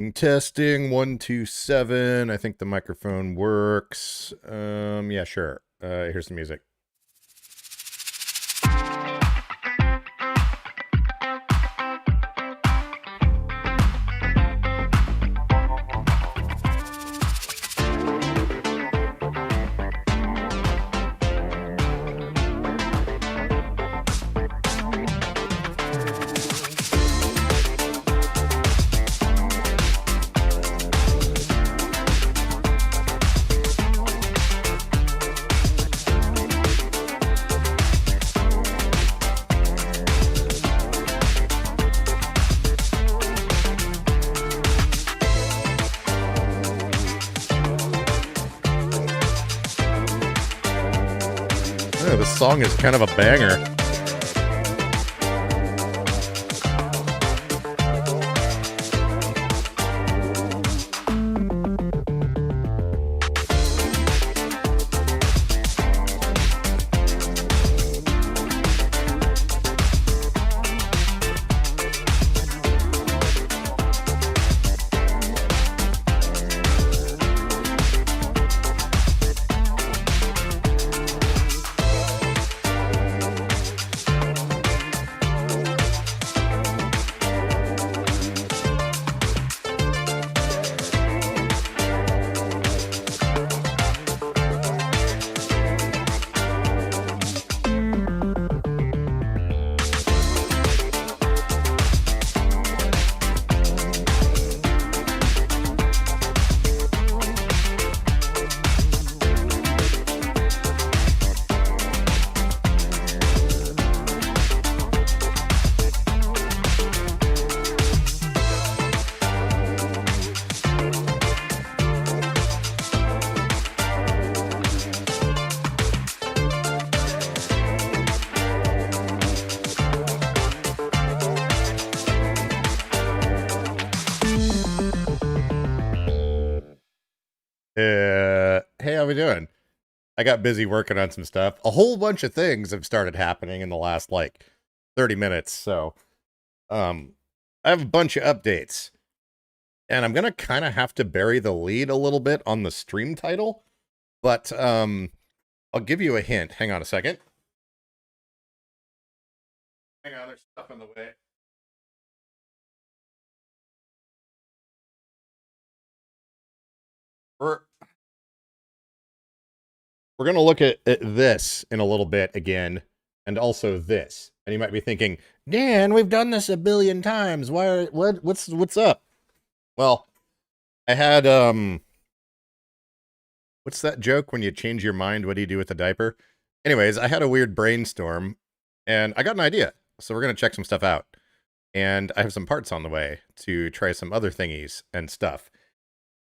Testing 127. I think the microphone works. Yeah, sure. Here's the music. Yeah, this song is kind of a banger. Hey, how we doing? I got busy working on some stuff. A whole bunch of things have started happening in the last, 30 minutes, so, I have a bunch of updates. And I'm gonna kind of have to bury the lead a little bit on the stream title, but, I'll give you a hint. Hang on a second. Hang on, there's stuff in the way. We're going to look at this in a little bit again, and also this. And you might be thinking, Dan, we've done this a billion times. What's up? Well, I had, what's that joke when you change your mind? What do you do with the diaper? Anyways, I had a weird brainstorm, and I got an idea. So we're going to check some stuff out. And I have some parts on the way to try some other thingies and stuff.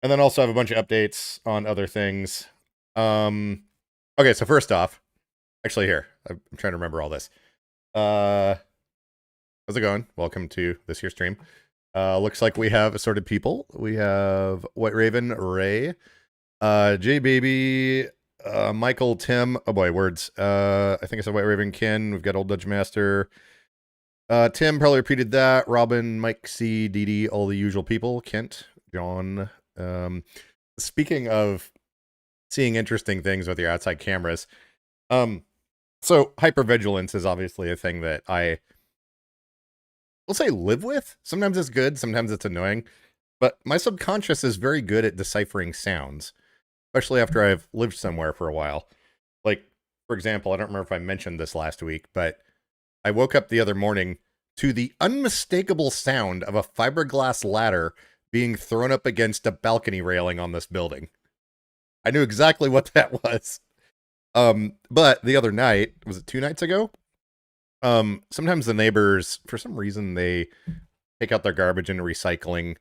And then also have a bunch of updates on other things. Okay, so first off, actually here, I'm trying to remember all this. How's it going? Welcome to this here stream. Looks like we have assorted people. We have White Raven, Ray, J Baby, Michael, Tim. Oh boy, words. I think I said White Raven, Ken. We've got Old Dutch Master. Tim probably repeated that. Robin, Mike C, DD, all the usual people. Kent, John. Speaking of seeing interesting things with your outside cameras. So hypervigilance is obviously a thing that I will say live with. Sometimes it's good, sometimes it's annoying, but my subconscious is very good at deciphering sounds, especially after I've lived somewhere for a while. Like, for example, I don't remember if I mentioned this last week, but I woke up the other morning to the unmistakable sound of a fiberglass ladder being thrown up against a balcony railing on this building. I knew exactly what that was. But the other night, was it 2 nights ago? Sometimes the neighbors, for some reason, they take out their garbage into recycling,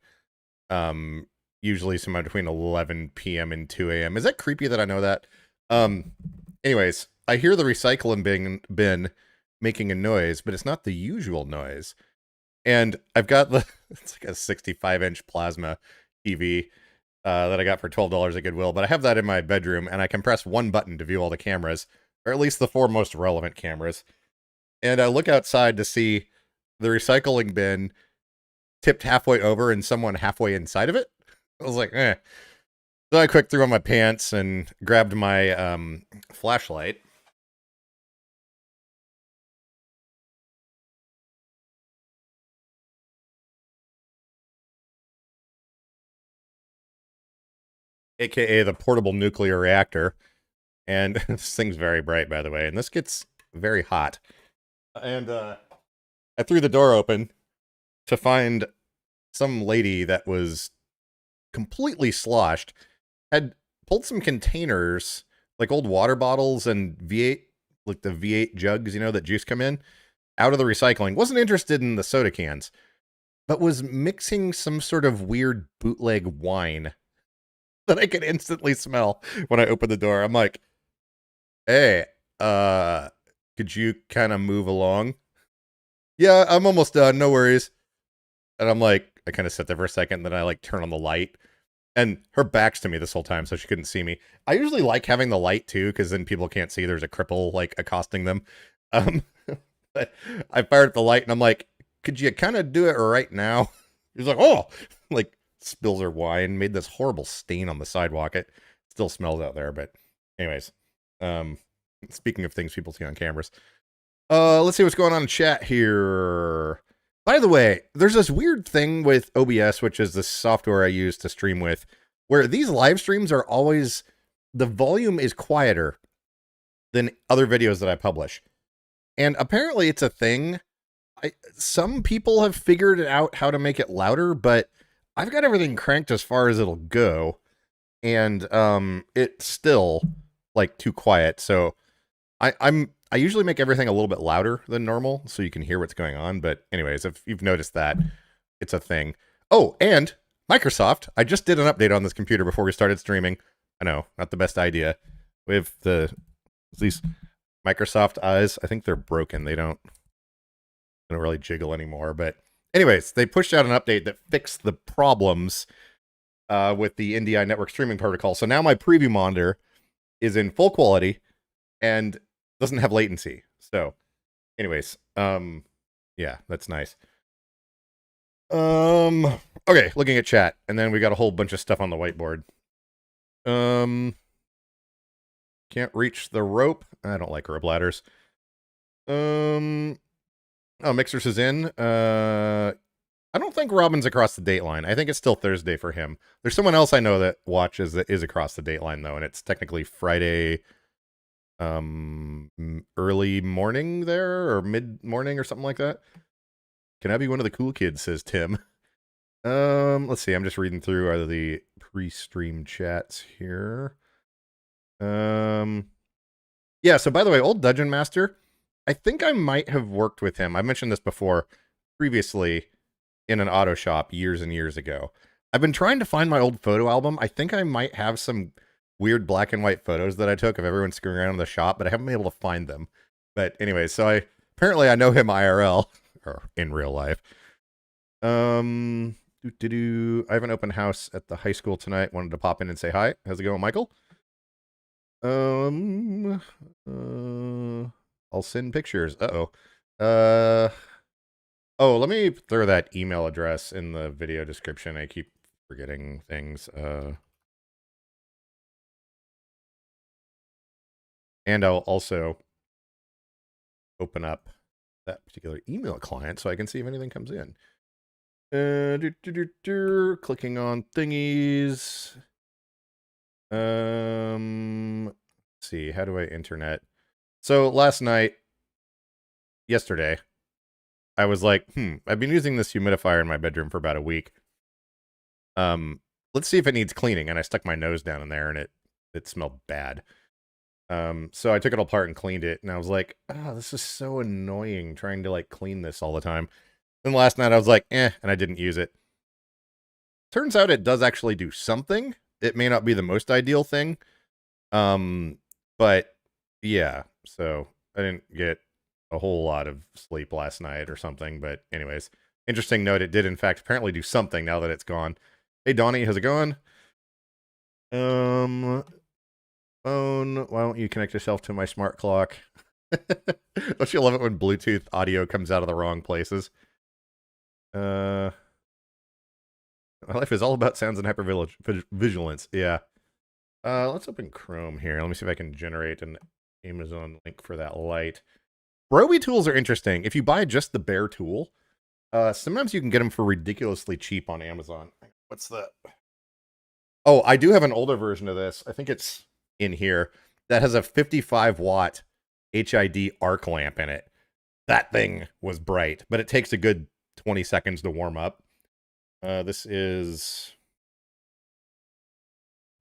usually somewhere between 11 p.m. and 2 a.m. Is that creepy that I know that? Anyways, I hear the recycling bin making a noise, but it's not the usual noise. And I've got it's like a 65-inch plasma TV that I got for $12 at Goodwill, but I have that in my bedroom, and I can press one button to view all the cameras, or at least the 4 most relevant cameras. And I look outside to see the recycling bin tipped halfway over and someone halfway inside of it. I was like, eh. So I quick threw on my pants and grabbed my flashlight. AKA the portable nuclear reactor. And this thing's very bright, by the way. And this gets very hot. And I threw the door open to find some lady that was completely sloshed, had pulled some containers, like old water bottles and V8, like the V8 jugs, you know, that juice come in, out of the recycling. Wasn't interested in the soda cans, but was mixing some sort of weird bootleg wine that I could instantly smell when I opened the door. I'm like, hey, could you kind of move along? Yeah, I'm almost done. No worries. And I'm like, I kind of sit there for a second, then I like turn on the light. And her back's to me this whole time, so she couldn't see me. I usually like having the light too, because then people can't see there's a cripple like accosting them. But I fired up the light and I'm like, could you kind of do it right now? He's like, oh, like spills her wine, made this horrible stain on the sidewalk. It still smells out there, but anyways. Speaking of things people see on cameras. Let's see what's going on in chat here. By the way, there's this weird thing with OBS, which is the software I use to stream with, where these live streams are always, the volume is quieter than other videos that I publish. And apparently it's a thing. Some people have figured out how to make it louder, but I've got everything cranked as far as it'll go. And it's still like too quiet. So I usually make everything a little bit louder than normal so you can hear what's going on. But anyways, if you've noticed that, it's a thing. Oh, and Microsoft, I just did an update on this computer before we started streaming. I know, not the best idea. We have these Microsoft eyes. I think they're broken. They don't really jiggle anymore. But anyways, they pushed out an update that fixed the problems with the NDI network streaming protocol. So now my preview monitor is in full quality and doesn't have latency. So anyways, yeah, that's nice. Okay, looking at chat, and then we got a whole bunch of stuff on the whiteboard. Can't reach the rope. I don't like rope ladders. Oh, Mixers is in. I don't think Robin's across the date line. I think it's still Thursday for him. There's someone else I know that watches that is across the date line though, and it's technically Friday early morning there, or mid-morning or something like that. Can I be one of the cool kids, says Tim. Let's see, I'm just reading through the pre-stream chats here. Yeah, so by the way, old Dungeon Master, I think I might have worked with him. I mentioned this before previously in an auto shop years and years ago. I've been trying to find my old photo album. I think I might have some weird black and white photos that I took of everyone screwing around in the shop, but I haven't been able to find them. But anyway, so apparently I know him IRL, or in real life. I have an open house at the high school tonight. Wanted to pop in and say hi. How's it going, Michael? I'll send pictures. Oh, let me throw that email address in the video description. I keep forgetting things. And I'll also open up that particular email client so I can see if anything comes in. Clicking on thingies. Let's see, how do I internet? So yesterday, I was like, I've been using this humidifier in my bedroom for about a week. Let's see if it needs cleaning. And I stuck my nose down in there and it smelled bad. So I took it all apart and cleaned it, and I was like, oh, this is so annoying trying to like clean this all the time. Then last night I was like, and I didn't use it. Turns out it does actually do something. It may not be the most ideal thing. But yeah, so I didn't get a whole lot of sleep last night or something, but anyways, interesting note, it did in fact apparently do something now that it's gone. Hey Donnie, how's it going? Phone, why don't you connect yourself to my smart clock? Don't you love it when Bluetooth audio comes out of the wrong places? My life is all about sounds and hypervigilance. Yeah. Let's open Chrome here. Let me see if I can generate an Amazon link for that light. Broby tools are interesting. If you buy just the bare tool, sometimes you can get them for ridiculously cheap on Amazon. What's that? Oh, I do have an older version of this. I think it's in here. That has a 55-watt HID arc lamp in it. That thing was bright, but it takes a good 20 seconds to warm up. This is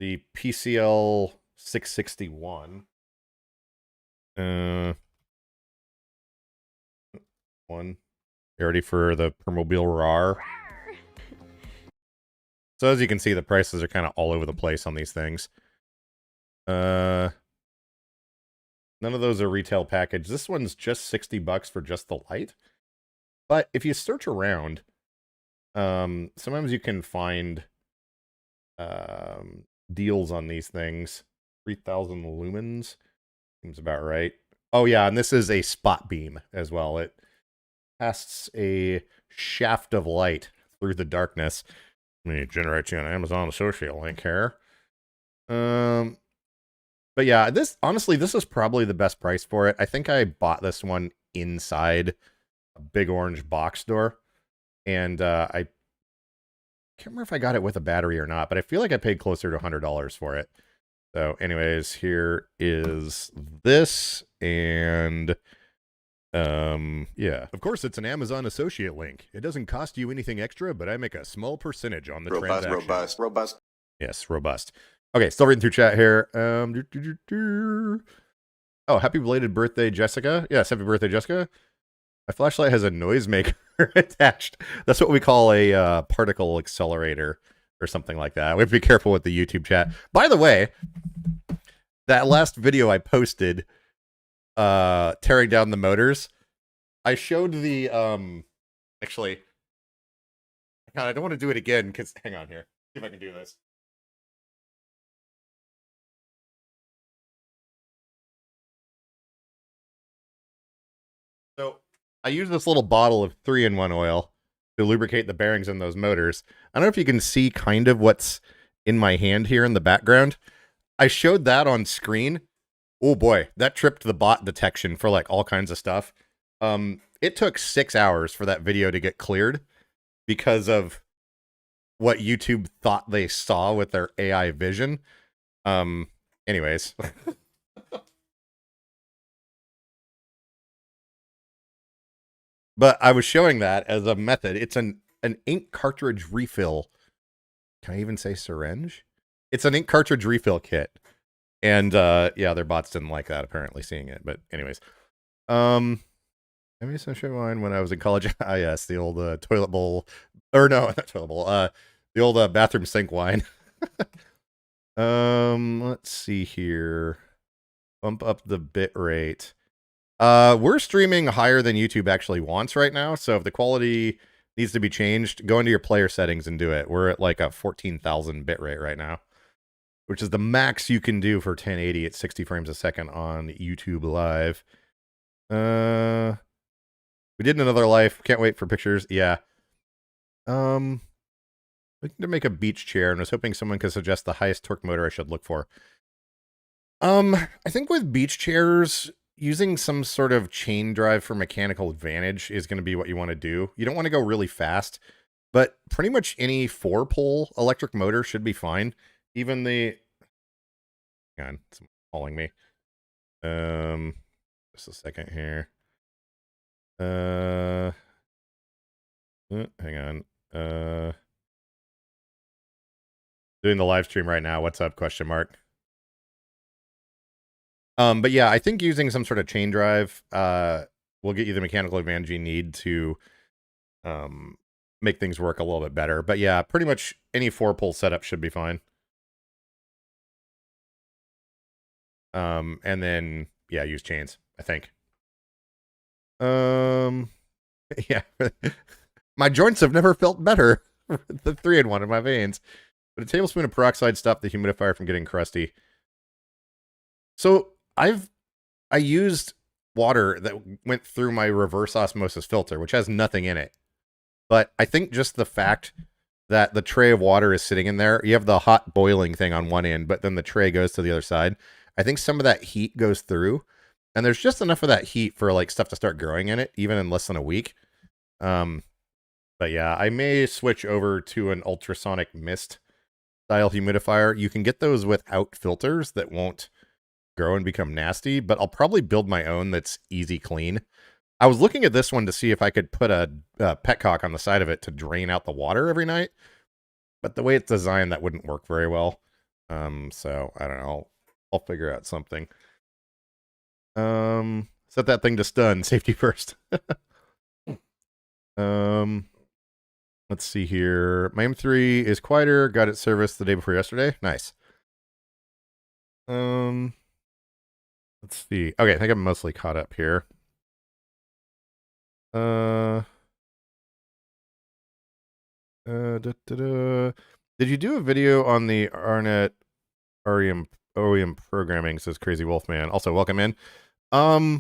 the PCL 661. One. You ready for the Permobile RAR? So as you can see, the prices are kind of all over the place on these things. None of those are retail package. This one's just $60 for just the light. But if you search around, sometimes you can find deals on these things. 3,000 lumens seems about right. Oh yeah, and this is a spot beam as well. It casts a shaft of light through the darkness. Let me generate you an Amazon associate link here. But yeah, honestly, this is probably the best price for it. I think I bought this one inside a big orange box store, and I can't remember if I got it with a battery or not, but I feel like I paid closer to $100 for it. So anyways, here is this, and yeah. Of course, it's an Amazon associate link. It doesn't cost you anything extra, but I make a small percentage on the transaction. Robust. Yes, robust. Okay, still reading through chat here. Oh, happy belated birthday, Jessica. Yes, happy birthday, Jessica. My flashlight has a noisemaker attached. That's what we call a particle accelerator or something like that. We have to be careful with the YouTube chat. By the way, that last video I posted tearing down the motors, I showed the actually, God, I don't want to do it again because hang on here. See if I can do this. So I use this little bottle of 3-in-1 oil to lubricate the bearings in those motors. I don't know if you can see kind of what's in my hand here in the background. I showed that on screen. Oh boy, that tripped the bot detection for like all kinds of stuff. It took 6 hours for that video to get cleared because of what YouTube thought they saw with their AI vision. Anyways. But I was showing that as a method. It's an ink cartridge refill. Can I even say syringe? It's an ink cartridge refill kit. And yeah, their bots didn't like that, apparently, seeing it. But anyways. I made some shit wine when I was in college. Ah, yes, the old toilet bowl. Or no, not toilet bowl. The old bathroom sink wine. Let's see here. Bump up the bit rate. We're streaming higher than YouTube actually wants right now, so if the quality needs to be changed, go into your player settings and do it. We're at like a 14,000 bitrate right now, which is the max you can do for 1080 at 60 frames a second on YouTube Live. We did another life. Can't wait for pictures. Yeah. Looking to make a beach chair and was hoping someone could suggest the highest torque motor I should look for. I think with beach chairs, using some sort of chain drive for mechanical advantage is going to be what you want to do. You don't want to go really fast, but pretty much any 4-pole electric motor should be fine. Even the... Hang on, someone's calling me. Just a second here. Hang on. Doing the live stream right now. What's up? Question mark. But yeah, I think using some sort of chain drive will get you the mechanical advantage you need to make things work a little bit better. But yeah, pretty much any 4-pole setup should be fine. And then yeah, use chains, I think. Yeah. My joints have never felt better. The 3-in-1 in my veins. But a tablespoon of peroxide stopped the humidifier from getting crusty. So I used water that went through my reverse osmosis filter, which has nothing in it. But I think just the fact that the tray of water is sitting in there. You have the hot boiling thing on one end, but then the tray goes to the other side. I think some of that heat goes through, and there's just enough of that heat for like stuff to start growing in it, even in less than a week. But yeah, I may switch over to an ultrasonic mist style humidifier. You can get those without filters that won't grow and become nasty, but I'll probably build my own that's easy clean. I was looking at this one to see if I could put a petcock on the side of it to drain out the water every night, but the way it's designed, that wouldn't work very well. So I don't know. I'll figure out something. Set that thing to stun. Safety first. Let's see here. My M3 is quieter. Got it serviced the day before yesterday. Nice. Let's see. Okay, I think I'm mostly caught up here. Did you do a video on the ARNet OEM programming? Says Crazy Wolfman. Also, welcome in. I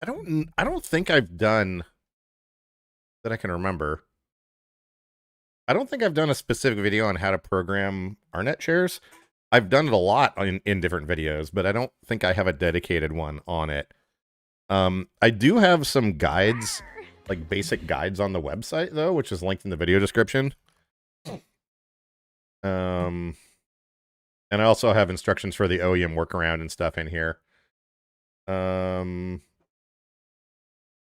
don't think I've done that I can remember. I don't think I've done a specific video on how to program ARNet shares. I've done it a lot in different videos, but I don't think I have a dedicated one on it. I do have some guides, like basic guides on the website, though, which is linked in the video description. And I also have instructions for the OEM workaround and stuff in here. Yeah,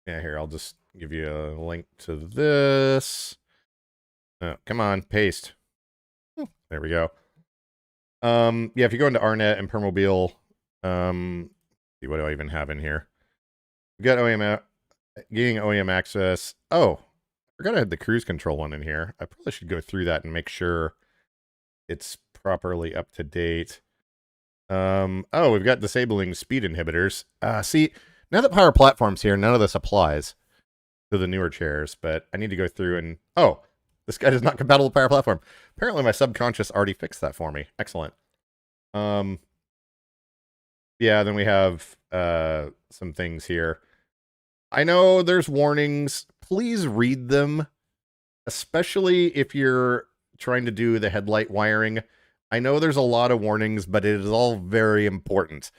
here, I'll just give you a link to this. Oh, come on, paste. There we go. Yeah, if you go into ARNet and Permobile, see, what do I even have in here? We got getting OEM access. Oh, I forgot I had the cruise control one in here. I probably should go through that and make sure it's properly up to date. Oh, we've got disabling speed inhibitors. See, now that Power Platform's here, none of this applies to the newer chairs, but I need to go through and... Oh, this guy is not compatible with Power Platform. Apparently my subconscious already fixed that for me. Excellent. Yeah, then we have some things here. I know there's warnings. Please read them, especially if you're trying to do the headlight wiring. I know there's a lot of warnings, but it is all very important.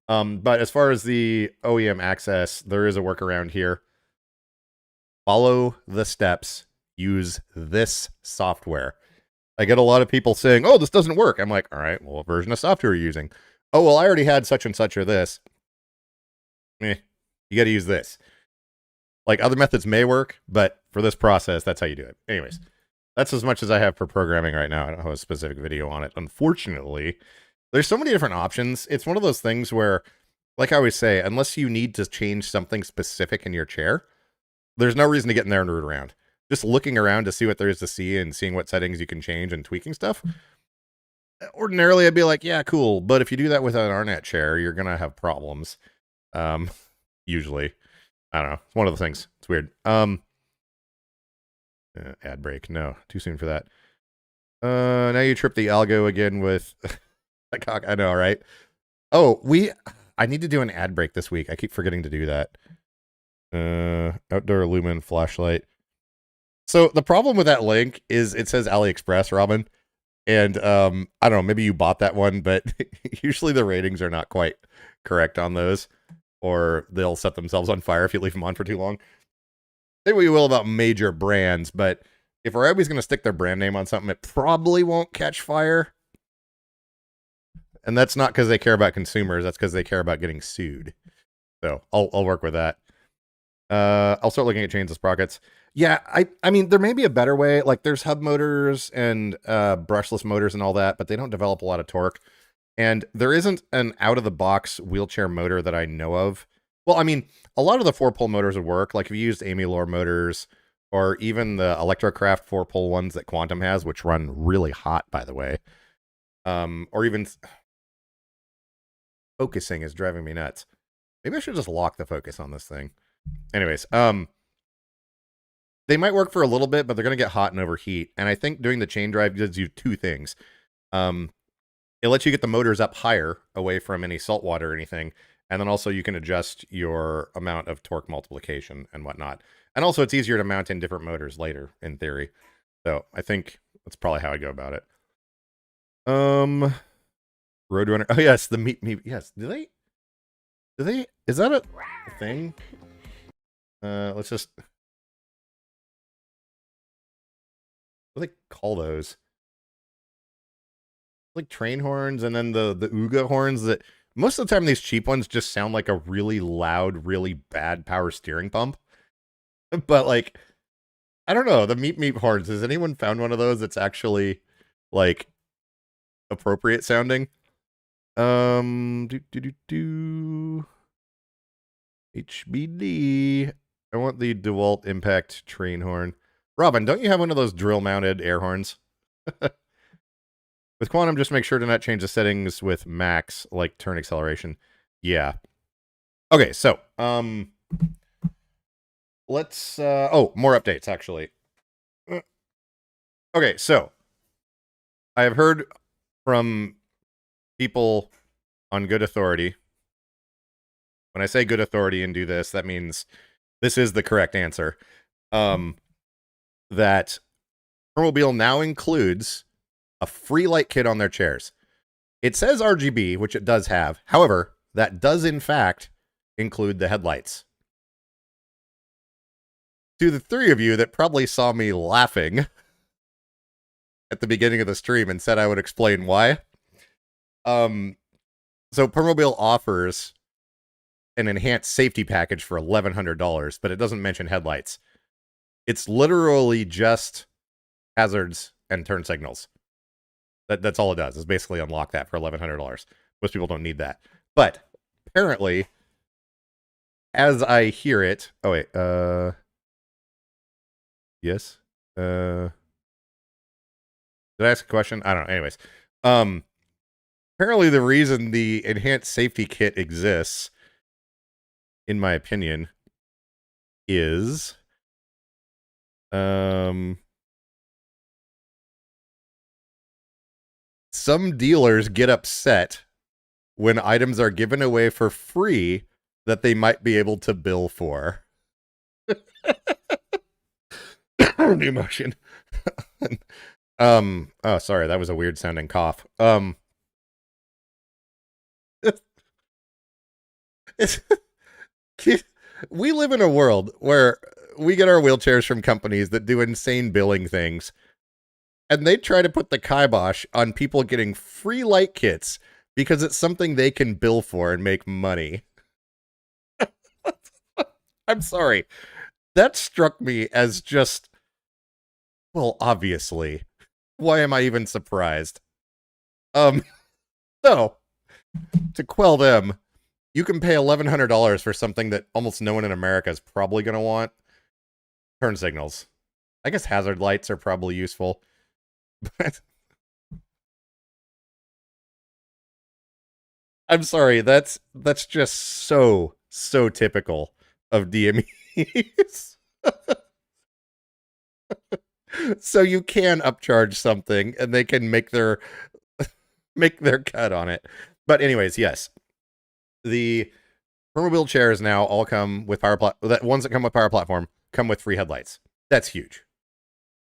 But as far as the OEM access, there is a workaround here. Follow the steps. Use this software. I get a lot of people saying, oh, this doesn't work. I'm like, all right, well, what version of software are you using? Oh, well, I already had such and such or this. You got to use this. Like, other methods may work, but for this process, that's how you do it. Anyways, that's as much as I have for programming right now. I don't have a specific video on it. Unfortunately, there's so many different options. It's one of those things where, like I always say, unless you need to change something specific in your chair, there's no reason to get in there and root around. Just looking around to see what there is to see and seeing what settings you can change and tweaking stuff. Ordinarily, I'd be like, yeah, cool. But if you do that with an ARNet chair, you're going to have problems. Usually. I don't know. It's one of the things. It's weird. Ad break. No, too soon for that. Now you trip the algo again with a cock. I know, right? Oh, I need to do an ad break this week. I keep forgetting to do that. Outdoor lumen flashlight. So the problem with that link is it says AliExpress, Robin. And I don't know, maybe you bought that one, but usually the ratings are not quite correct on those, or they'll set themselves on fire if you leave them on for too long. Say what you will about major brands, but if everybody's going to stick their brand name on something, it probably won't catch fire. And that's not because they care about consumers. That's because they care about getting sued. So I'll work with that. I'll start looking at chains and sprockets. Yeah, I mean, there may be a better way. Like, there's hub motors and brushless motors and all that, but they don't develop a lot of torque. And there isn't an out-of-the-box wheelchair motor that I know of. Well, I mean, a lot of the 4-pole motors would work. Like, if you used Amy Lore motors, or even the Electrocraft 4-pole ones that Quantum has, which run really hot, by the way. Or even... Focusing is driving me nuts. Maybe I should just lock the focus on this thing. Anyways, they might work for a little bit, but they're going to get hot and overheat. And I think doing the chain drive gives you two things. It lets you get the motors up higher, away from any salt water or anything. And then also you can adjust your amount of torque multiplication and whatnot. And also, it's easier to mount in different motors later, in theory. So I think that's probably how I go about it. Roadrunner. Oh yes, the meat. Yes. Do they? Is that a thing? Let's just. What do they call those? Like train horns, and then the Uga horns that most of the time these cheap ones just sound like a really loud, really bad power steering pump. But like, I don't know, the meep horns. Has anyone found one of those that's actually like appropriate sounding? HBD. I want the DeWalt Impact train horn. Robin, don't you have one of those drill-mounted air horns? With Quantum, just make sure to not change the settings with max, like turn acceleration. Yeah. Okay, so, let's, oh, more updates, actually. Okay, so, I have heard from people on good authority. When I say good authority and do this, that means this is the correct answer. That Hrmmmobile now includes a free light kit on their chairs. It says RGB, which it does have. However, that does in fact include the headlights. To the three of you that probably saw me laughing at the beginning of the stream and said I would explain why. So Hrmmmobile offers an enhanced safety package for $1,100, but it doesn't mention headlights. It's literally just hazards and turn signals. That's all it does, is basically unlock that for $1,100. Most people don't need that. But apparently, as I hear it... Oh, wait. Yes? Did I ask a question? I don't know. Anyways. Apparently the reason the enhanced safety kit exists, in my opinion, is... some dealers get upset when items are given away for free that they might be able to bill for. The emotion. Oh, sorry, that was a weird sounding cough. We live in a world where we get our wheelchairs from companies that do insane billing things, and they try to put the kibosh on people getting free light kits because it's something they can bill for and make money. I'm sorry. That struck me as just, well, obviously. Why am I even surprised? So, to quell them, you can pay $1,100 for something that almost no one in America is probably going to want. Turn signals. I guess hazard lights are probably useful. But I'm sorry, that's just so typical of DMEs. So you can upcharge something and they can make their cut on it. But anyways, yes. The Hrmmmobile chairs now all come with ones that come with Power Platform come with free headlights. That's huge.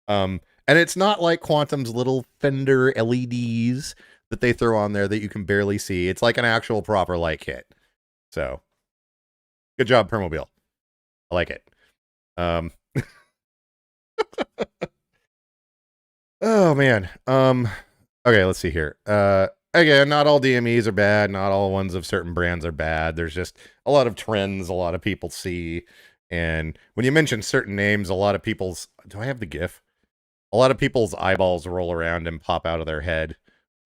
And it's not like Quantum's little fender LEDs that they throw on there that you can barely see. It's like an actual proper light kit. So, good job, Hrmmmobile. I like it. Oh man. Okay, let's see here. Again, not all DMEs are bad. Not all ones of certain brands are bad. There's just a lot of trends a lot of people see. And when you mention certain names, a lot of people's... Do I have the GIF? A lot of people's eyeballs roll around and pop out of their head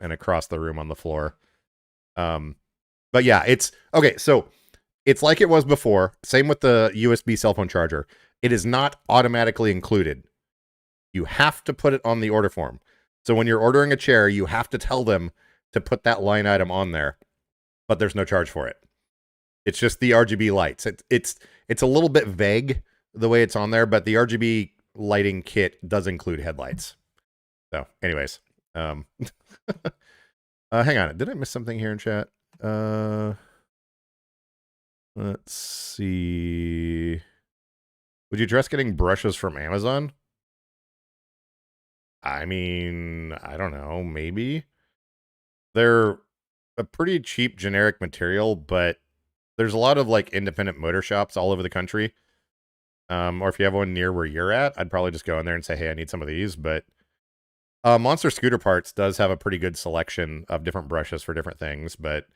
and across the room on the floor. But yeah, it's... Okay, so it's like it was before. Same with the USB cell phone charger. It is not automatically included. You have to put it on the order form. So when you're ordering a chair, you have to tell them to put that line item on there, but there's no charge for it. It's just the RGB lights. It's a little bit vague the way it's on there, but the RGB lighting kit does include headlights. So, anyways, hang on. Did I miss something here in chat? Let's see. Would you address getting brushes from Amazon? I mean, I don't know, maybe. They're a pretty cheap generic material, but there's a lot of like independent motor shops all over the country. Or if you have one near where you're at, I'd probably just go in there and say, hey, I need some of these. But Monster Scooter Parts does have a pretty good selection of different brushes for different things. But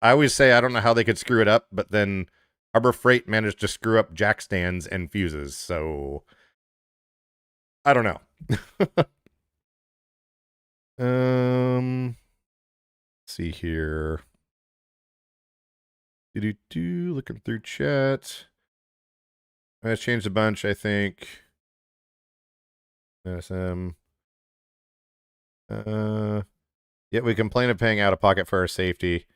I always say I don't know how they could screw it up, but then Harbor Freight managed to screw up jack stands and fuses. So I don't know. Let's see here. Looking through chat. It's changed a bunch, I think. Yeah, we complain of paying out of pocket for our safety.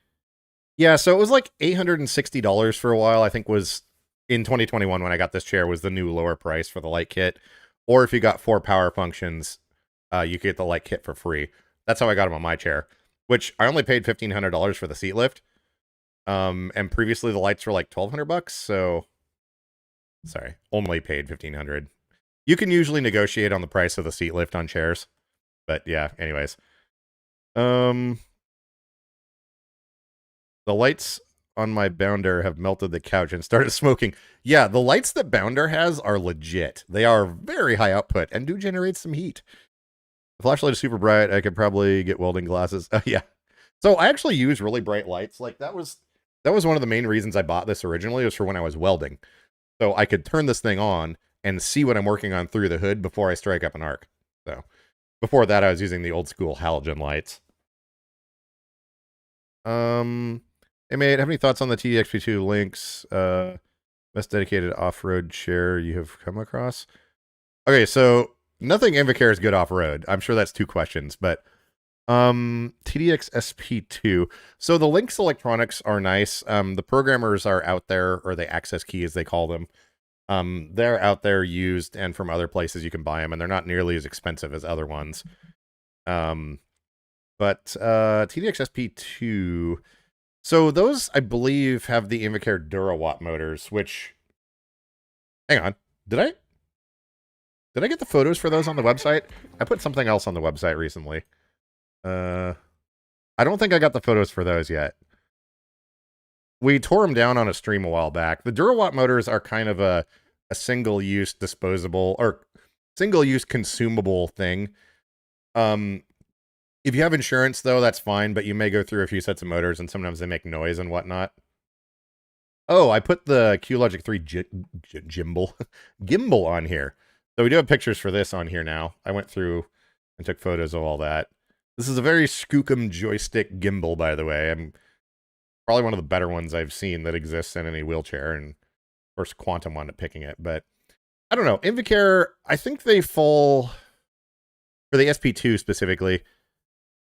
Yeah, so it was like $860 for a while, I think was in 2021 when I got this chair, was the new lower price for the light kit. Or if you got 4 power functions, you could get the light kit for free. That's how I got them on my chair, which I only paid $1,500 for the seat lift. And previously the lights were like $1,200, so sorry, only paid $1,500. You can usually negotiate on the price of the seat lift on chairs, but yeah, anyways. The lights on my Bounder have melted the couch and started smoking. Yeah, the lights that Bounder has are legit. They are very high output and do generate some heat. The flashlight is super bright. I could probably get welding glasses. Yeah. So I actually use really bright lights. Like that was one of the main reasons I bought this originally, was for when I was welding. So I could turn this thing on and see what I'm working on through the hood before I strike up an arc. So before that, I was using the old school halogen lights. Hey mate, have any thoughts on the TDXP2 Lynx best dedicated off-road chair you have come across? Okay, so nothing Invacare is good off-road. I'm sure that's 2 questions, but TDX SP2. So the Lynx electronics are nice. The programmers are out there, or the access key as they call them. They're out there used, and from other places you can buy them, and they're not nearly as expensive as other ones. But TDX SP2. So those, I believe, have the Invacare Durawatt motors, which, hang on, did I get the photos for those on the website? I put something else on the website recently. I don't think I got the photos for those yet. We tore them down on a stream a while back. The Durawatt motors are kind of a single-use disposable, or single-use consumable thing. If you have insurance, though, that's fine, but you may go through a few sets of motors, and sometimes they make noise and whatnot. Oh, I put the QLogic 3 gimbal on here. So we do have pictures for this on here now. I went through and took photos of all that. This is a very skookum joystick gimbal, by the way. I'm probably one of the better ones I've seen that exists in any wheelchair, and of course Quantum wound up picking it. But I don't know. Invacare, I think they fall, for the SP2 specifically,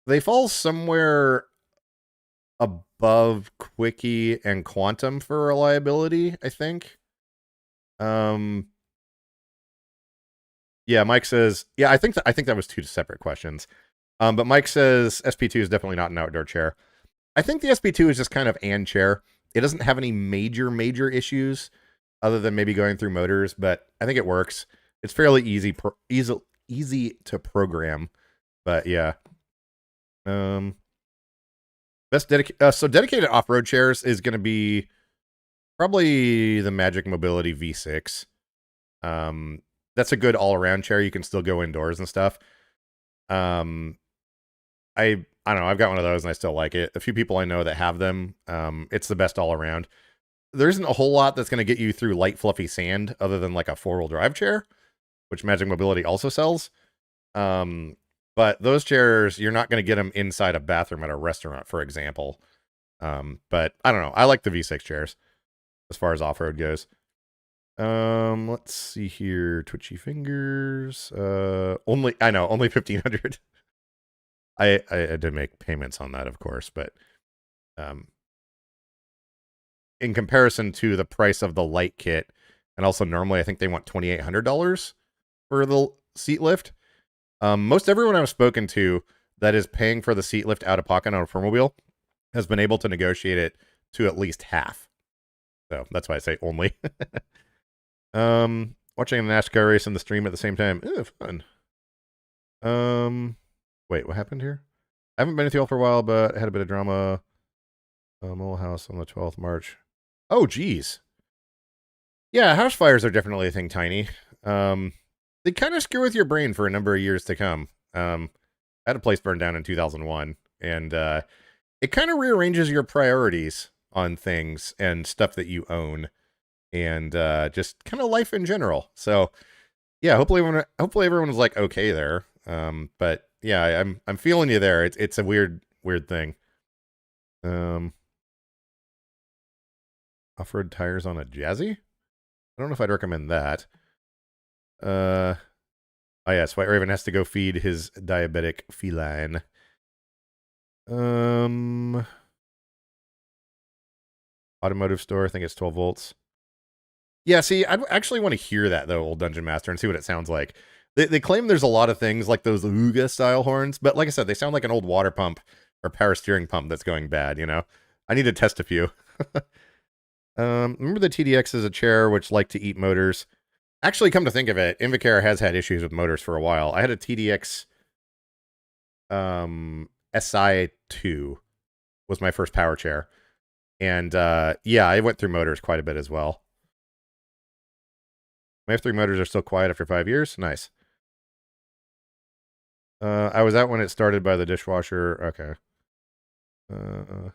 they fall somewhere above Quickie and Quantum for reliability, I think. Yeah, Mike says, yeah, I think that was 2 separate questions. But Mike says SP2 is definitely not an outdoor chair. I think the SP2 is just kind of an chair. It doesn't have any major issues other than maybe going through motors, but I think it works. It's fairly easy to program. But yeah. Best dedicated off-road chairs is going to be probably the Magic Mobility V6. That's a good all-around chair. You can still go indoors and stuff. I don't know. I've got one of those and I still like it. A few people I know that have them. It's the best all around. There isn't a whole lot that's going to get you through light, fluffy sand other than like a 4-wheel drive chair, which Magic Mobility also sells. But those chairs, you're not going to get them inside a bathroom at a restaurant, for example. But I don't know. I like the V6 chairs as far as off-road goes. Let's see here. Twitchy fingers. Only 1,500. I did make payments on that, of course, but in comparison to the price of the light kit, and also normally I think they want $2,800 for the seat lift. Most everyone I've spoken to that is paying for the seat lift out of pocket on a Firmobile has been able to negotiate it to at least half. So that's why I say only. Watching a NASCAR race on the stream at the same time. Ew, fun. Wait, what happened here? I haven't been with y'all for a while, but I had a bit of drama. Mole House on the 12th March. Oh, geez. Yeah, house fires are definitely a thing, Tiny. They kind of screw with your brain for a number of years to come. I had a place burned down in 2001, and it kind of rearranges your priorities on things and stuff that you own, and just kind of life in general. So, yeah, hopefully everyone was like okay there. But yeah, I'm feeling you there. It's a weird thing. Off-road tires on a Jazzy? I don't know if I'd recommend that. Oh yes, White Raven has to go feed his diabetic feline. Automotive store, I think it's 12 volts. Yeah, see, I actually want to hear that, though, Old Dungeon Master, and see what it sounds like. They claim there's a lot of things, like those Luga-style horns, but like I said, they sound like an old water pump or power steering pump that's going bad, you know? I need to test a few. Remember the TDX is a chair which liked to eat motors. Actually, come to think of it, Invacare has had issues with motors for a while. I had a TDX SI2 was my first power chair. And yeah, I went through motors quite a bit as well. My F3 motors are still quiet after 5 years. Nice. I was out when it started by the dishwasher. Okay. Let's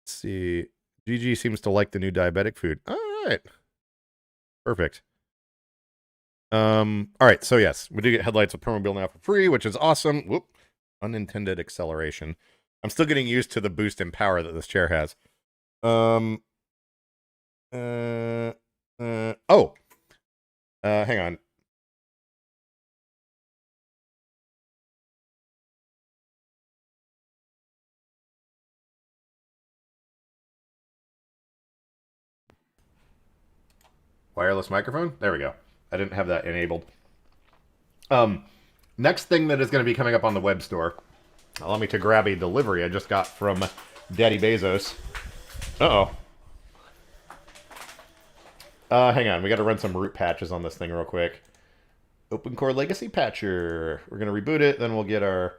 see. GG seems to like the new diabetic food. All right. Perfect. All right. So yes, we do get headlights with Permobil now for free, which is awesome. Whoop. Unintended acceleration. I'm still getting used to the boost in power that this chair has. Hang on. Wireless microphone? There we go. I didn't have that enabled. Next thing that is going to be coming up on the web store. Allow me to grab a delivery I just got from Daddy Bezos. Uh-oh. Hang on. We got to run some root patches on this thing real quick. Open Core Legacy Patcher. We're going to reboot it, then we'll get our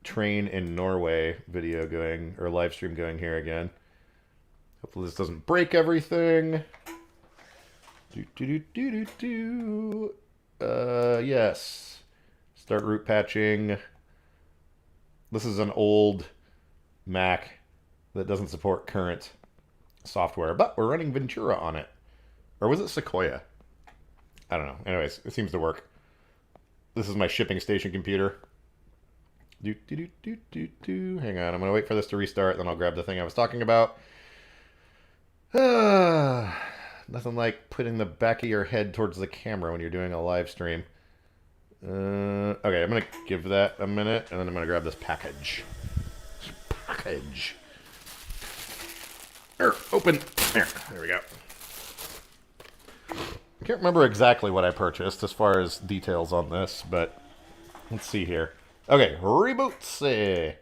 train in Norway video going, or live stream going here again. Hopefully this doesn't break everything. Yes. Start root patching. This is an old Mac that doesn't support current software, but we're running Ventura on it. Or was it Sequoia? I don't know. Anyways, it seems to work. This is my shipping station computer. Hang on, I'm going to wait for this to restart, then I'll grab the thing I was talking about. Nothing like putting the back of your head towards the camera when you're doing a live stream. Okay, I'm going to give that a minute, and then I'm going to grab this package. Open. There we go. I can't remember exactly what I purchased as far as details on this, but let's see here. Okay, reboot. See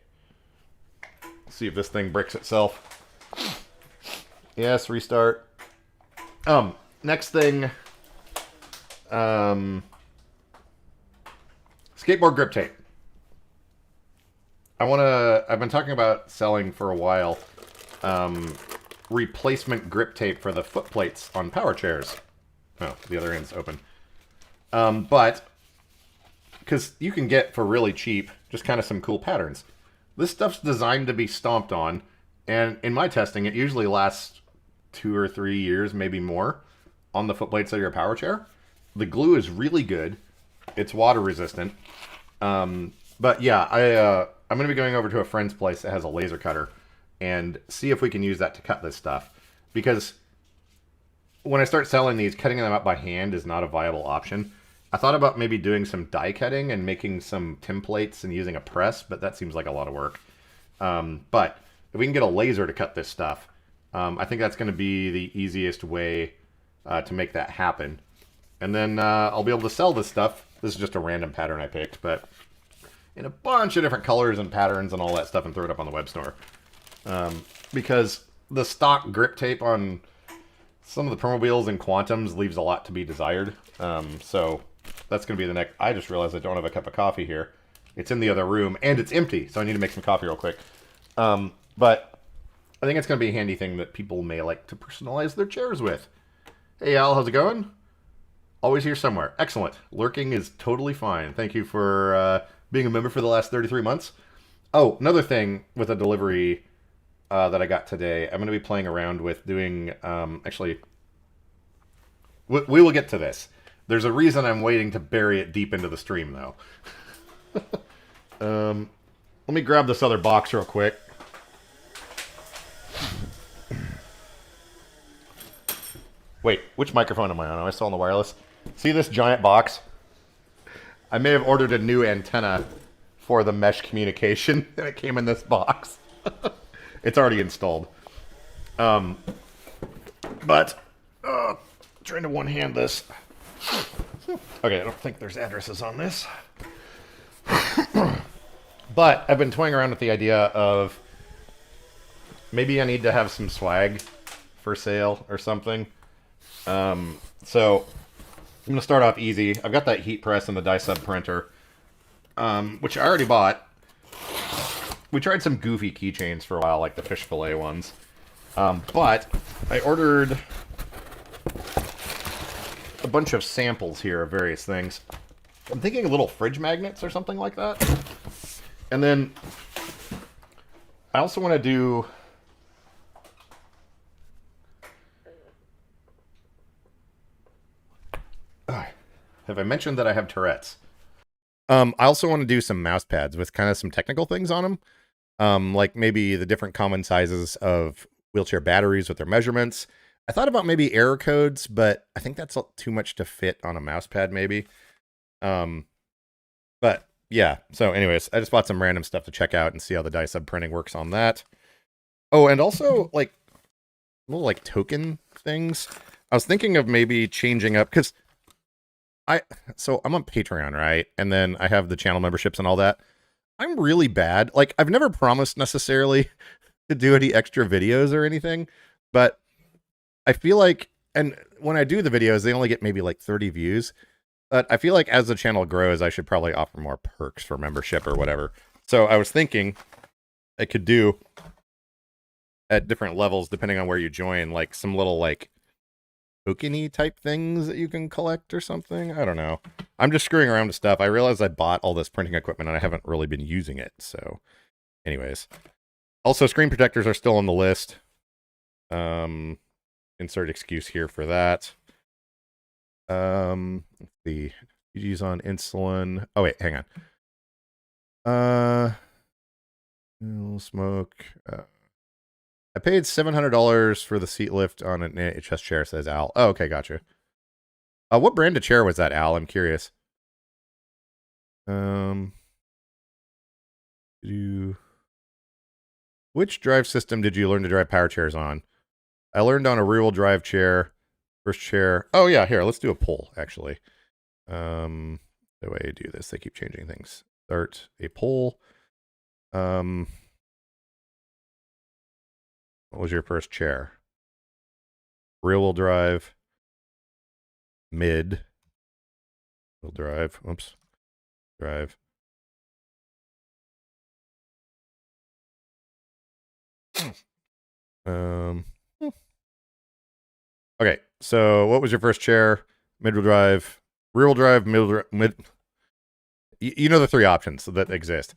if this thing bricks itself. Yes, restart. Next thing. Skateboard grip tape. I've been talking about selling for a while replacement grip tape for the foot plates on power chairs. Oh, the other end's open. But because you can get for really cheap just kind of some cool patterns. This stuff's designed to be stomped on, and in my testing, it usually lasts 2 or 3 years, maybe more, on the foot plates of your power chair. The glue is really good. It's water resistant. But yeah, I'm going to be going over to a friend's place that has a laser cutter and see if we can use that to cut this stuff. Because when I start selling these, cutting them up by hand is not a viable option. I thought about maybe doing some die cutting and making some templates and using a press, but that seems like a lot of work. But if we can get a laser to cut this stuff, I think that's going to be the easiest way to make that happen. And then I'll be able to sell this stuff. This is just a random pattern I picked, but in a bunch of different colors and patterns and all that stuff, and throw it up on the web store. because the stock grip tape on some of the Permobiles and Quantums leaves a lot to be desired. So that's going to be the next. I just realized I don't have a cup of coffee here. It's in the other room, and it's empty, so I need to make some coffee real quick. But I think it's going to be a handy thing that people may like to personalize their chairs with. Hey, Al, how's it going? Always here somewhere. Excellent. Lurking is totally fine. Thank you for being a member for the last 33 months. Oh, another thing with a delivery that I got today, I'm going to be playing around with doing, actually, we will get to this. There's a reason I'm waiting to bury it deep into the stream, though. Let me grab this other box real quick. Wait, which microphone am I on? Am I still on the wireless? See this giant box? I may have ordered a new antenna for the mesh communication, and it came in this box. It's already installed. But trying to one-hand this. Okay, I don't think there's addresses on this. But I've been toying around with the idea of maybe I need to have some swag for sale or something. So I'm going to start off easy. I've got that heat press and the die-sub printer, which I already bought. We tried some goofy keychains for a while, like the fish fillet ones. But I ordered a bunch of samples here of various things. I'm thinking little fridge magnets or something like that. And then I also want to do... Have I mentioned that I have Tourette's? I also want to do some mouse pads with kind of some technical things on them. Like maybe the different common sizes of wheelchair batteries with their measurements. I thought about maybe error codes, but I think that's too much to fit on a mouse pad maybe. But yeah, so anyways, I just bought some random stuff to check out and see how the die-sub printing works on that. Oh, and also like little like token things. I was thinking of maybe changing up, because so I'm on Patreon, right? And then I have the channel memberships and all that. I'm really bad. Like, I've never promised necessarily to do any extra videos or anything, but I feel like, and when I do the videos, they only get maybe like 30 views. But I feel like as the channel grows, I should probably offer more perks for membership or whatever. So I was thinking I could do at different levels, depending on where you join, like some little like tokeny type things that you can collect or something. I don't know. I'm just screwing around with stuff. I realized I bought all this printing equipment and I haven't really been using it. So anyways, also screen protectors are still on the list. Insert excuse here for that. Let's see. GG's on insulin. Oh wait, hang on. Smoke. I paid $700 for the seat lift on an NHS chair, says Al. Oh, okay, gotcha. What brand of chair was that, Al? I'm curious. Which drive system did you learn to drive power chairs on? I learned on a rear-wheel drive chair. First chair. Oh yeah, here, let's do a poll, actually. The way I do this, they keep changing things. Start a poll. What was your first chair? Rear-wheel drive. Mid. Wheel drive. Oops. Drive. Okay, so what was your first chair? Mid-wheel drive, rear-wheel drive, mid. You know the three options that exist.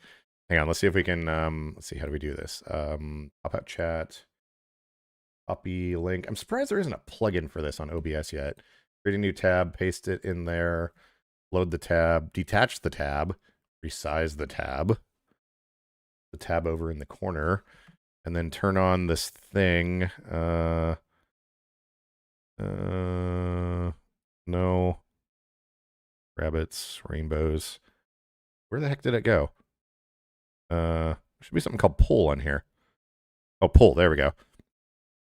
Hang on, let's see if we can. Let's see, how do we do this? Pop out chat, copy link. I'm surprised there isn't a plugin for this on OBS yet. Create a new tab, paste it in there, load the tab, detach the tab, resize the tab over in the corner, and then turn on this thing. No. Rabbits, rainbows. Where the heck did it go? Should be something called pull on here. Oh, pull. There we go.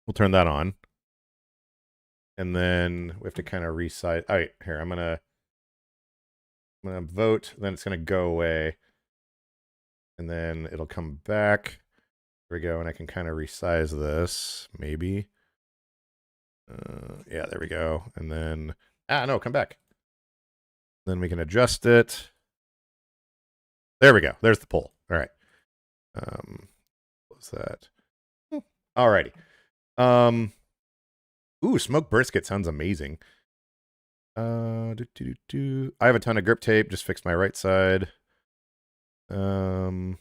We'll turn that on. And then we have to kind of resize. All right, here, I'm gonna vote, then it's gonna go away. And then it'll come back. There we go, and I can kind of resize this, maybe. Yeah, there we go. And then, no, come back. Then we can adjust it. There we go. There's the pull. All right. What's that? Alrighty. Ooh, smoked brisket sounds amazing. I have a ton of grip tape. Just fixed my right side. One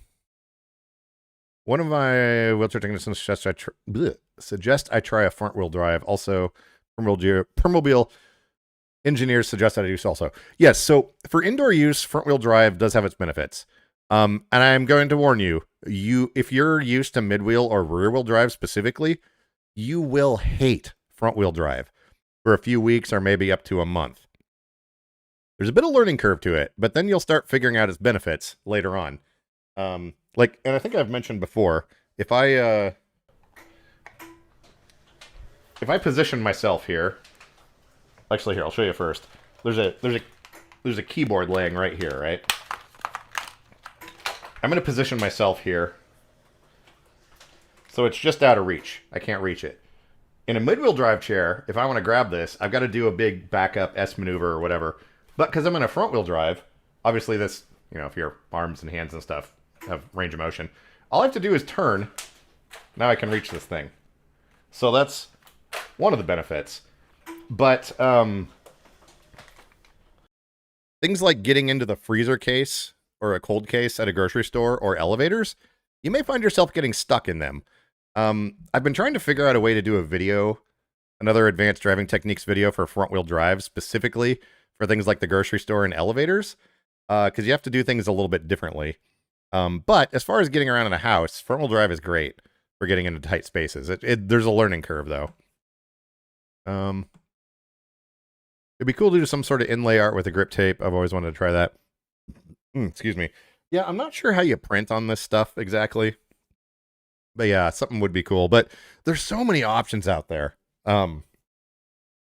of my wheelchair technicians suggest I try a front wheel drive. Also, Permobile engineers suggest that I do so also. Yes, so for indoor use, front wheel drive does have its benefits. And I'm going to warn you, if you're used to mid wheel or rear wheel drive specifically, you will hate front wheel drive for a few weeks or maybe up to a month. There's a bit of learning curve to it, but then you'll start figuring out its benefits later on. And I think I've mentioned before, if I position myself here, actually here, I'll show you first. There's a keyboard laying right here, right? I'm going to position myself here so it's just out of reach. I can't reach it. In a mid-wheel drive chair, if I want to grab this, I've got to do a big backup S maneuver or whatever. But because I'm in a front-wheel drive, obviously this, if your arms and hands and stuff have range of motion, all I have to do is turn. Now I can reach this thing. So that's one of the benefits. But things like getting into the freezer case or a cold case at a grocery store or elevators, you may find yourself getting stuck in them. I've been trying to figure out a way to do a video, another advanced driving techniques video for front-wheel drive, specifically for things like the grocery store and elevators, because you have to do things a little bit differently. But as far as getting around in a house, front-wheel drive is great for getting into tight spaces. There's a learning curve, though. It'd be cool to do some sort of inlay art with a grip tape. I've always wanted to try that. Excuse me. Yeah, I'm not sure how you print on this stuff exactly. But yeah, something would be cool. But there's so many options out there. And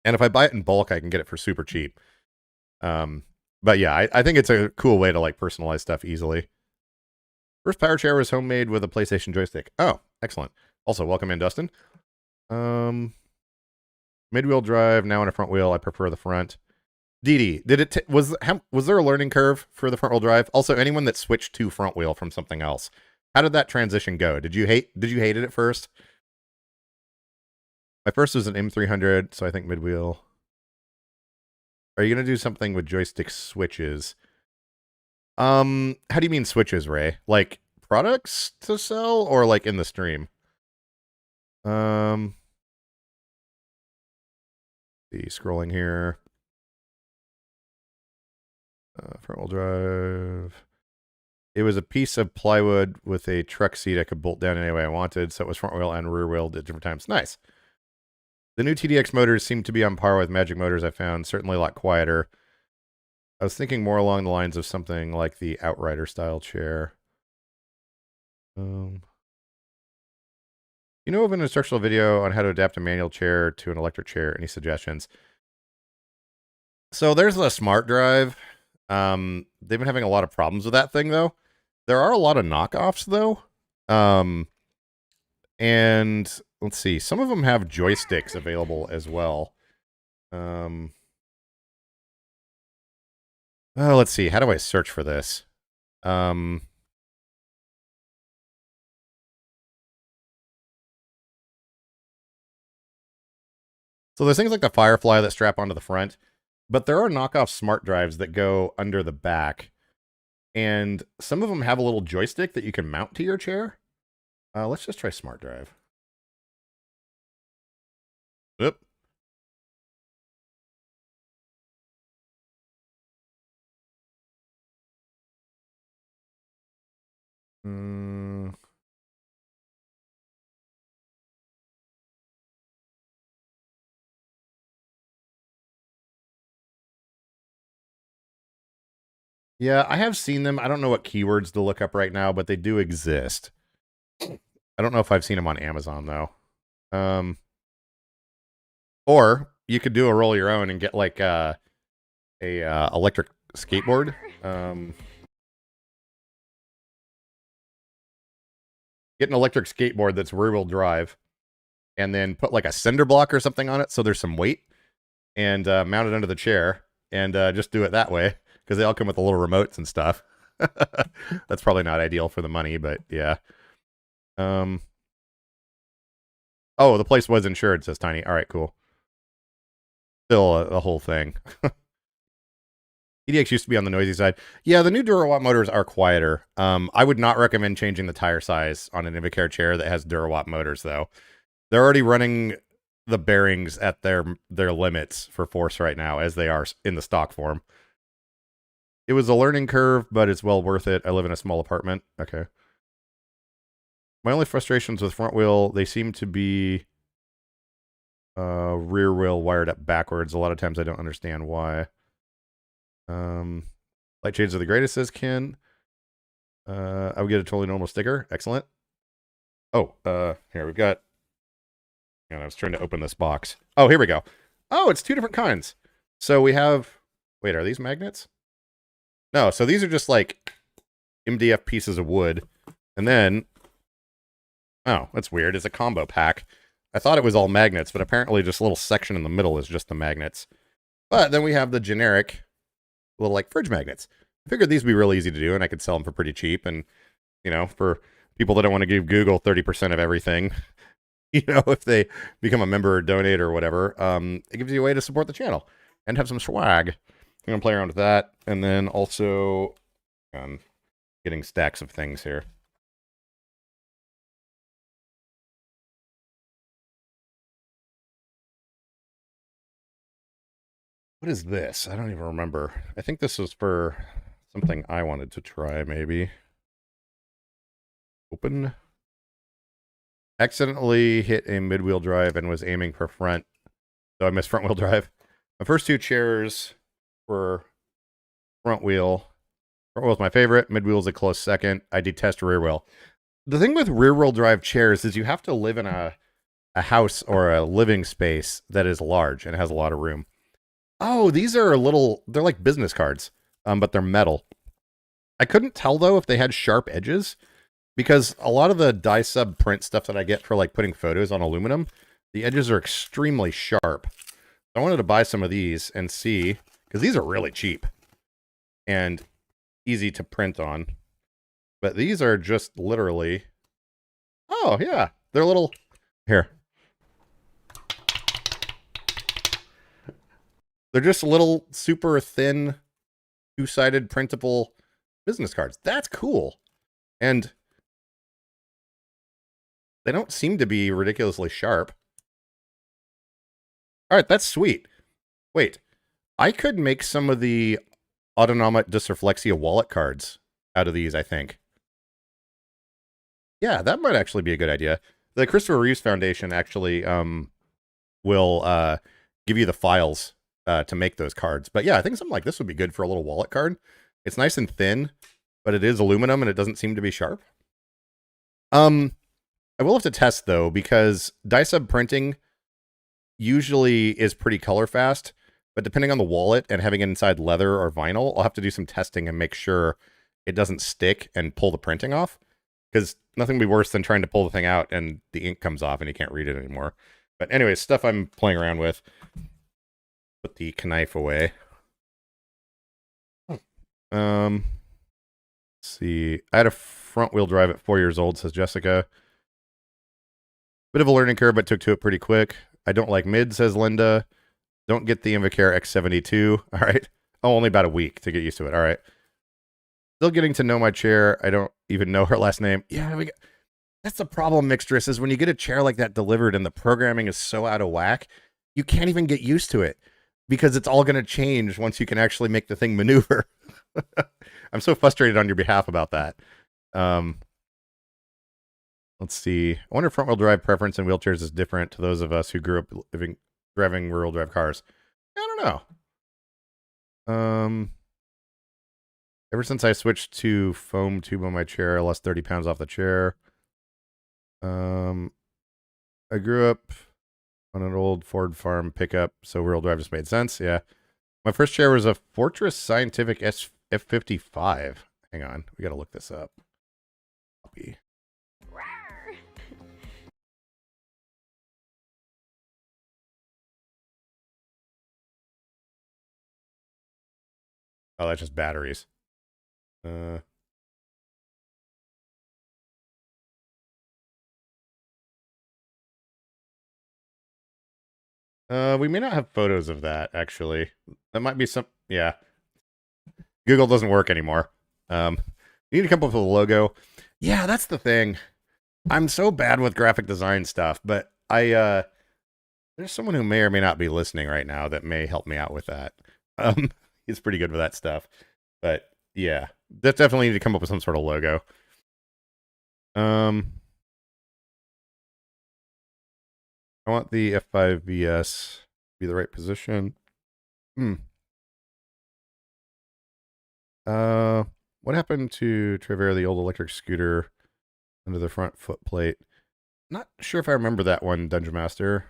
if I buy it in bulk, I can get it for super cheap. But yeah, I think it's a cool way to like personalize stuff easily. First power chair was homemade with a PlayStation joystick. Oh, excellent. Also, welcome in, Dustin. Mid-wheel drive, now in a front wheel. I prefer the front. Dee Dee, was there a learning curve for the front wheel drive? Also, anyone that switched to front wheel from something else, how did that transition go? Did you hate it at first? My first was an M300, so I think mid-wheel. Are you gonna do something with joystick switches? How do you mean switches, Ray? Like products to sell or like in the stream? See, scrolling here. Front wheel drive. It was a piece of plywood with a truck seat I could bolt down any way I wanted, so it was front wheel and rear wheel at different times. Nice. The new TDX motors seem to be on par with Magic motors I found, certainly a lot quieter. I was thinking more along the lines of something like the Outrider style chair. You know of an instructional video on how to adapt a manual chair to an electric chair? Any suggestions? So there's the Smart Drive. They've been having a lot of problems with that thing, though. There are a lot of knockoffs, though. And let's see, some of them have joysticks available as well. Let's see, how do I search for this? So there's things like the Firefly that strap onto the front, but there are knockoff smart drives that go under the back. And some of them have a little joystick that you can mount to your chair. Let's just try Smart Drive. Oop. Yeah, I have seen them. I don't know what keywords to look up right now, but they do exist. I don't know if I've seen them on Amazon, though. Or you could do a roll your own and get like a electric skateboard. get an electric skateboard that's rear-wheel drive, and then put like a cinder block or something on it so there's some weight, and mount it under the chair, and just do it that way, because they all come with the little remotes and stuff. That's probably not ideal for the money, but yeah. Oh, the place was insured, says Tiny. All right, cool. Still a whole thing. EDX used to be on the noisy side. Yeah, the new Durawatt motors are quieter. I would not recommend changing the tire size on an Invacare chair that has Durawatt motors, though. They're already running the bearings at their limits for force right now, as they are in the stock form. It was a learning curve, but it's well worth it. I live in a small apartment. Okay. My only frustrations with front wheel, they seem to be rear wheel wired up backwards. A lot of times I don't understand why. Light shades are the greatest, says Ken. I would get a totally normal sticker. Excellent. Oh, here we've got. I was trying to open this box. Oh, here we go. Oh, it's two different kinds. So we have. Wait, are these magnets? No, so these are just like MDF pieces of wood, and then. Oh, that's weird. It's a combo pack. I thought it was all magnets, but apparently just a little section in the middle is just the magnets. But then we have the generic little like fridge magnets. I figured these would be real easy to do, and I could sell them for pretty cheap. And, for people that don't want to give Google 30% of everything, if they become a member or donate or whatever, it gives you a way to support the channel and have some swag. I'm going to play around with that. And then also getting stacks of things here. What is this? I don't even remember. I think this was for something I wanted to try, maybe. Open. Accidentally hit a mid-wheel drive and was aiming for front. So I missed front-wheel drive. My first two chairs were front wheel. Front wheel is my favorite. Mid-wheel is a close second. I detest rear wheel. The thing with rear-wheel drive chairs is you have to live in a house or a living space that is large and has a lot of room. Oh, these are they're like business cards, but they're metal. I couldn't tell, though, if they had sharp edges, because a lot of the dye sub print stuff that I get for like putting photos on aluminum, the edges are extremely sharp. I wanted to buy some of these and see, because these are really cheap and easy to print on. But these are just literally, oh, yeah, they're little, here. They're just little super thin, two-sided printable business cards. That's cool. And they don't seem to be ridiculously sharp. All right, that's sweet. Wait, I could make some of the Autonomic Dysreflexia wallet cards out of these, I think. Yeah, that might actually be a good idea. The Christopher Reeves Foundation actually will give you the files to make those cards. But yeah, I think something like this would be good for a little wallet card. It's nice and thin, but it is aluminum and it doesn't seem to be sharp. I will have to test, though, because dye sub printing usually is pretty color fast, but depending on the wallet and having it inside leather or vinyl, I'll have to do some testing and make sure it doesn't stick and pull the printing off, because nothing would be worse than trying to pull the thing out and the ink comes off and you can't read it anymore. But anyway, stuff I'm playing around with. Put the knife away. Let's see. I had a front-wheel drive at 4 years old, says Jessica. Bit of a learning curve, but took to it pretty quick. I don't like mid, says Linda. Don't get the Invacare X72. All right. Oh, only about a week to get used to it. All right. Still getting to know my chair. I don't even know her last name. Yeah, that's the problem, Mixtress, is when you get a chair like that delivered and the programming is so out of whack, you can't even get used to it, because it's all going to change once you can actually make the thing maneuver. I'm so frustrated on your behalf about that. Let's see. I wonder if front-wheel drive preference in wheelchairs is different to those of us who grew up driving rear-wheel drive cars. I don't know. Ever since I switched to foam tube on my chair, I lost 30 pounds off the chair. I grew up on an old Ford farm pickup, so rear-wheel drive just made sense. Yeah. My first chair was a Fortress Scientific F55. Hang on. We got to look this up. Copy. Oh, that's just batteries. We may not have photos of that, actually. That might be some... Yeah. Google doesn't work anymore. You need to come up with a logo. Yeah, that's the thing. I'm so bad with graphic design stuff, but there's someone who may or may not be listening right now that may help me out with that. He's pretty good with that stuff. But yeah, that definitely need to come up with some sort of logo. I want the F5VS to be the right position. What happened to Trevor, the old electric scooter under the front foot plate? Not sure if I remember that one, Dungeon Master.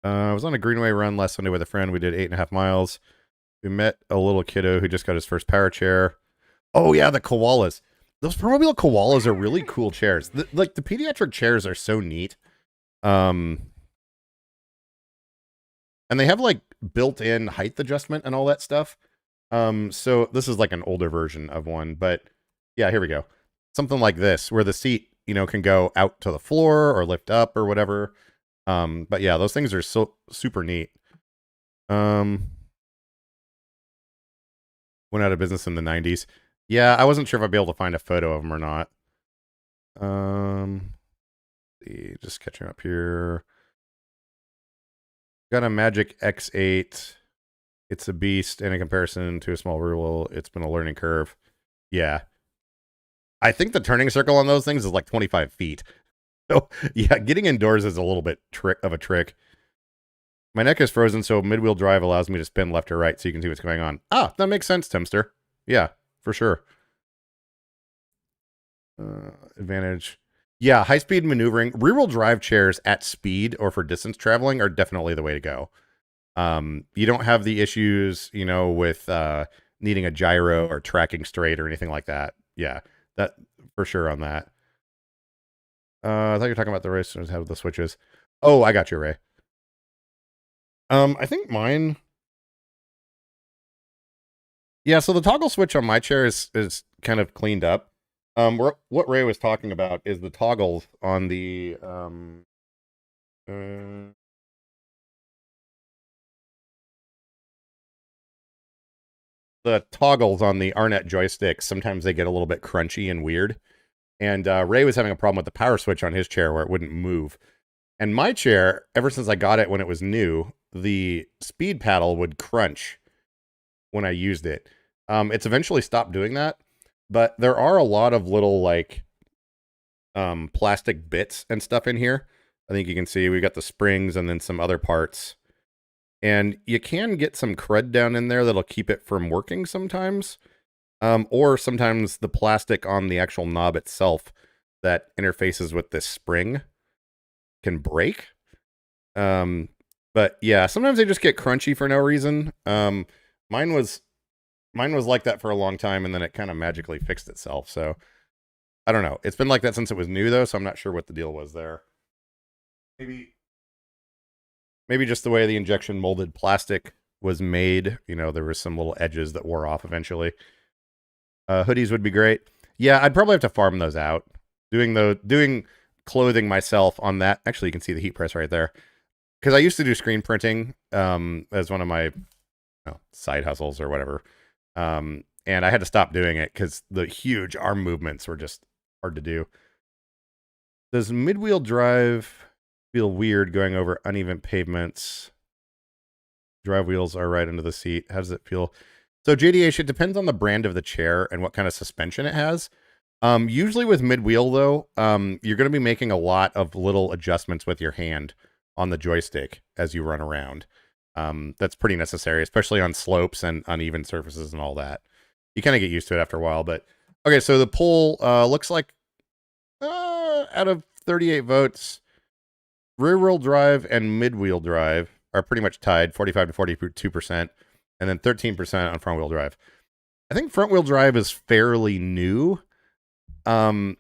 I was on a Greenway run last Sunday with a friend. We did 8.5 miles. We met a little kiddo who just got his first power chair. Oh yeah, the koalas. Those promobil koalas are really cool chairs. The pediatric chairs are so neat. And they have like built-in height adjustment and all that stuff. So this is like an older version of one, but yeah, here we go. Something like this, where the seat, can go out to the floor or lift up or whatever. But yeah, those things are so super neat. Went out of business in the 90s. Yeah, I wasn't sure if I'd be able to find a photo of them or not. Just catching up here. Got a Magic X8. It's a beast, and in comparison to a small rear wheel, it's been a learning curve. Yeah. I think the turning circle on those things is like 25 feet. So, yeah, getting indoors is a little bit of a trick. My neck is frozen, so mid-wheel drive allows me to spin left or right so you can see what's going on. Ah, that makes sense, Timster. Yeah, for sure. Advantage. Yeah, high-speed maneuvering. Rear-wheel drive chairs at speed or for distance traveling are definitely the way to go. You don't have the issues, with needing a gyro or tracking straight or anything like that. Yeah, that for sure on that. I thought you were talking about the racers have the switches. Oh, I got you, Ray. I think mine. Yeah, so the toggle switch on my chair is kind of cleaned up. What Ray was talking about is the toggles on the toggles on the Arnett joysticks. Sometimes they get a little bit crunchy and weird. And Ray was having a problem with the power switch on his chair where it wouldn't move. And my chair, ever since I got it when it was new, the speed paddle would crunch when I used it. It's eventually stopped doing that, but there are a lot of little like plastic bits and stuff in here. I think you can see we got the springs and then some other parts. And you can get some crud down in there that'll keep it from working sometimes. Or sometimes the plastic on the actual knob itself that interfaces with this spring can break. But yeah, sometimes they just get crunchy for no reason. Mine was like that for a long time, and then it kind of magically fixed itself. So I don't know. It's been like that since it was new, though, so I'm not sure what the deal was there. Maybe just the way the injection molded plastic was made. There were some little edges that wore off eventually. Hoodies would be great. Yeah, I'd probably have to farm those out. Doing clothing myself on that. Actually, you can see the heat press right there. Because I used to do screen printing as one of my side hustles or whatever. And I had to stop doing it because the huge arm movements were just hard to do. Does mid-wheel drive feel weird going over uneven pavements? Drive wheels are right under the seat. How does it feel? So JDH, it depends on the brand of the chair and what kind of suspension it has. Usually with mid-wheel, though, you're going to be making a lot of little adjustments with your hand on the joystick as you run around. That's pretty necessary, especially on slopes and uneven surfaces and all that. You kind of get used to it after a while, but... Okay, so the poll looks like out of 38 votes, rear-wheel drive and mid-wheel drive are pretty much tied, 45 to 42%, and then 13% on front-wheel drive. I think front-wheel drive is fairly new. I'm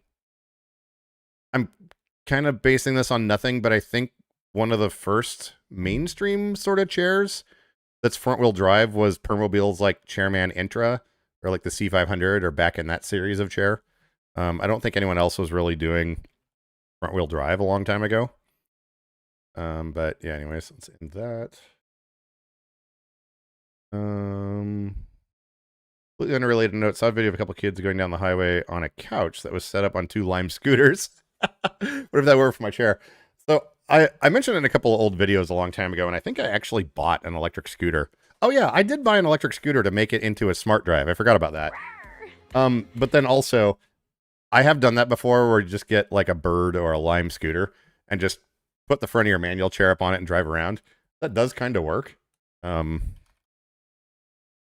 kind of basing this on nothing, but I think one of the first mainstream sort of chairs that's front-wheel drive was Permobil's like Chairman Intra, or like the C500, or back in that series of chair. I don't think anyone else was really doing front-wheel drive a long time ago. But yeah, anyways, let's end that. Completely unrelated note, saw a video of a couple kids going down the highway on a couch that was set up on 2 Lime scooters. What if that were for my chair? So I mentioned in a couple of old videos a long time ago, and I think I actually bought an electric scooter. Oh yeah, I did buy an electric scooter to make it into a smart drive. I forgot about that. But then also, I have done that before where you just get like a Bird or a Lime scooter and just put the front of your manual chair up on it and drive around. That does kind of work. I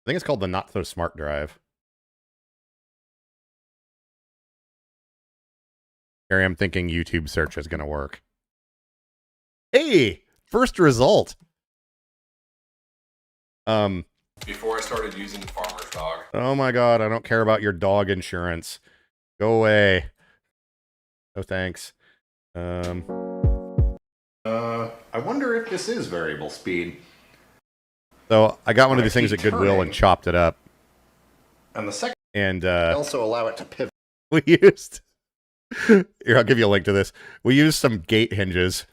think it's called the Not So Smart Drive. Here I am thinking YouTube search is going to work. Hey, first result. Before I started using Farmer's Dog. Oh my god, I don't care about your dog insurance. Go away. No thanks. I wonder if this is variable speed. So I got one of these things at Goodwill and chopped it up. And the second, and also allow it to pivot. We used here, I'll give you a link to this. We used some gate hinges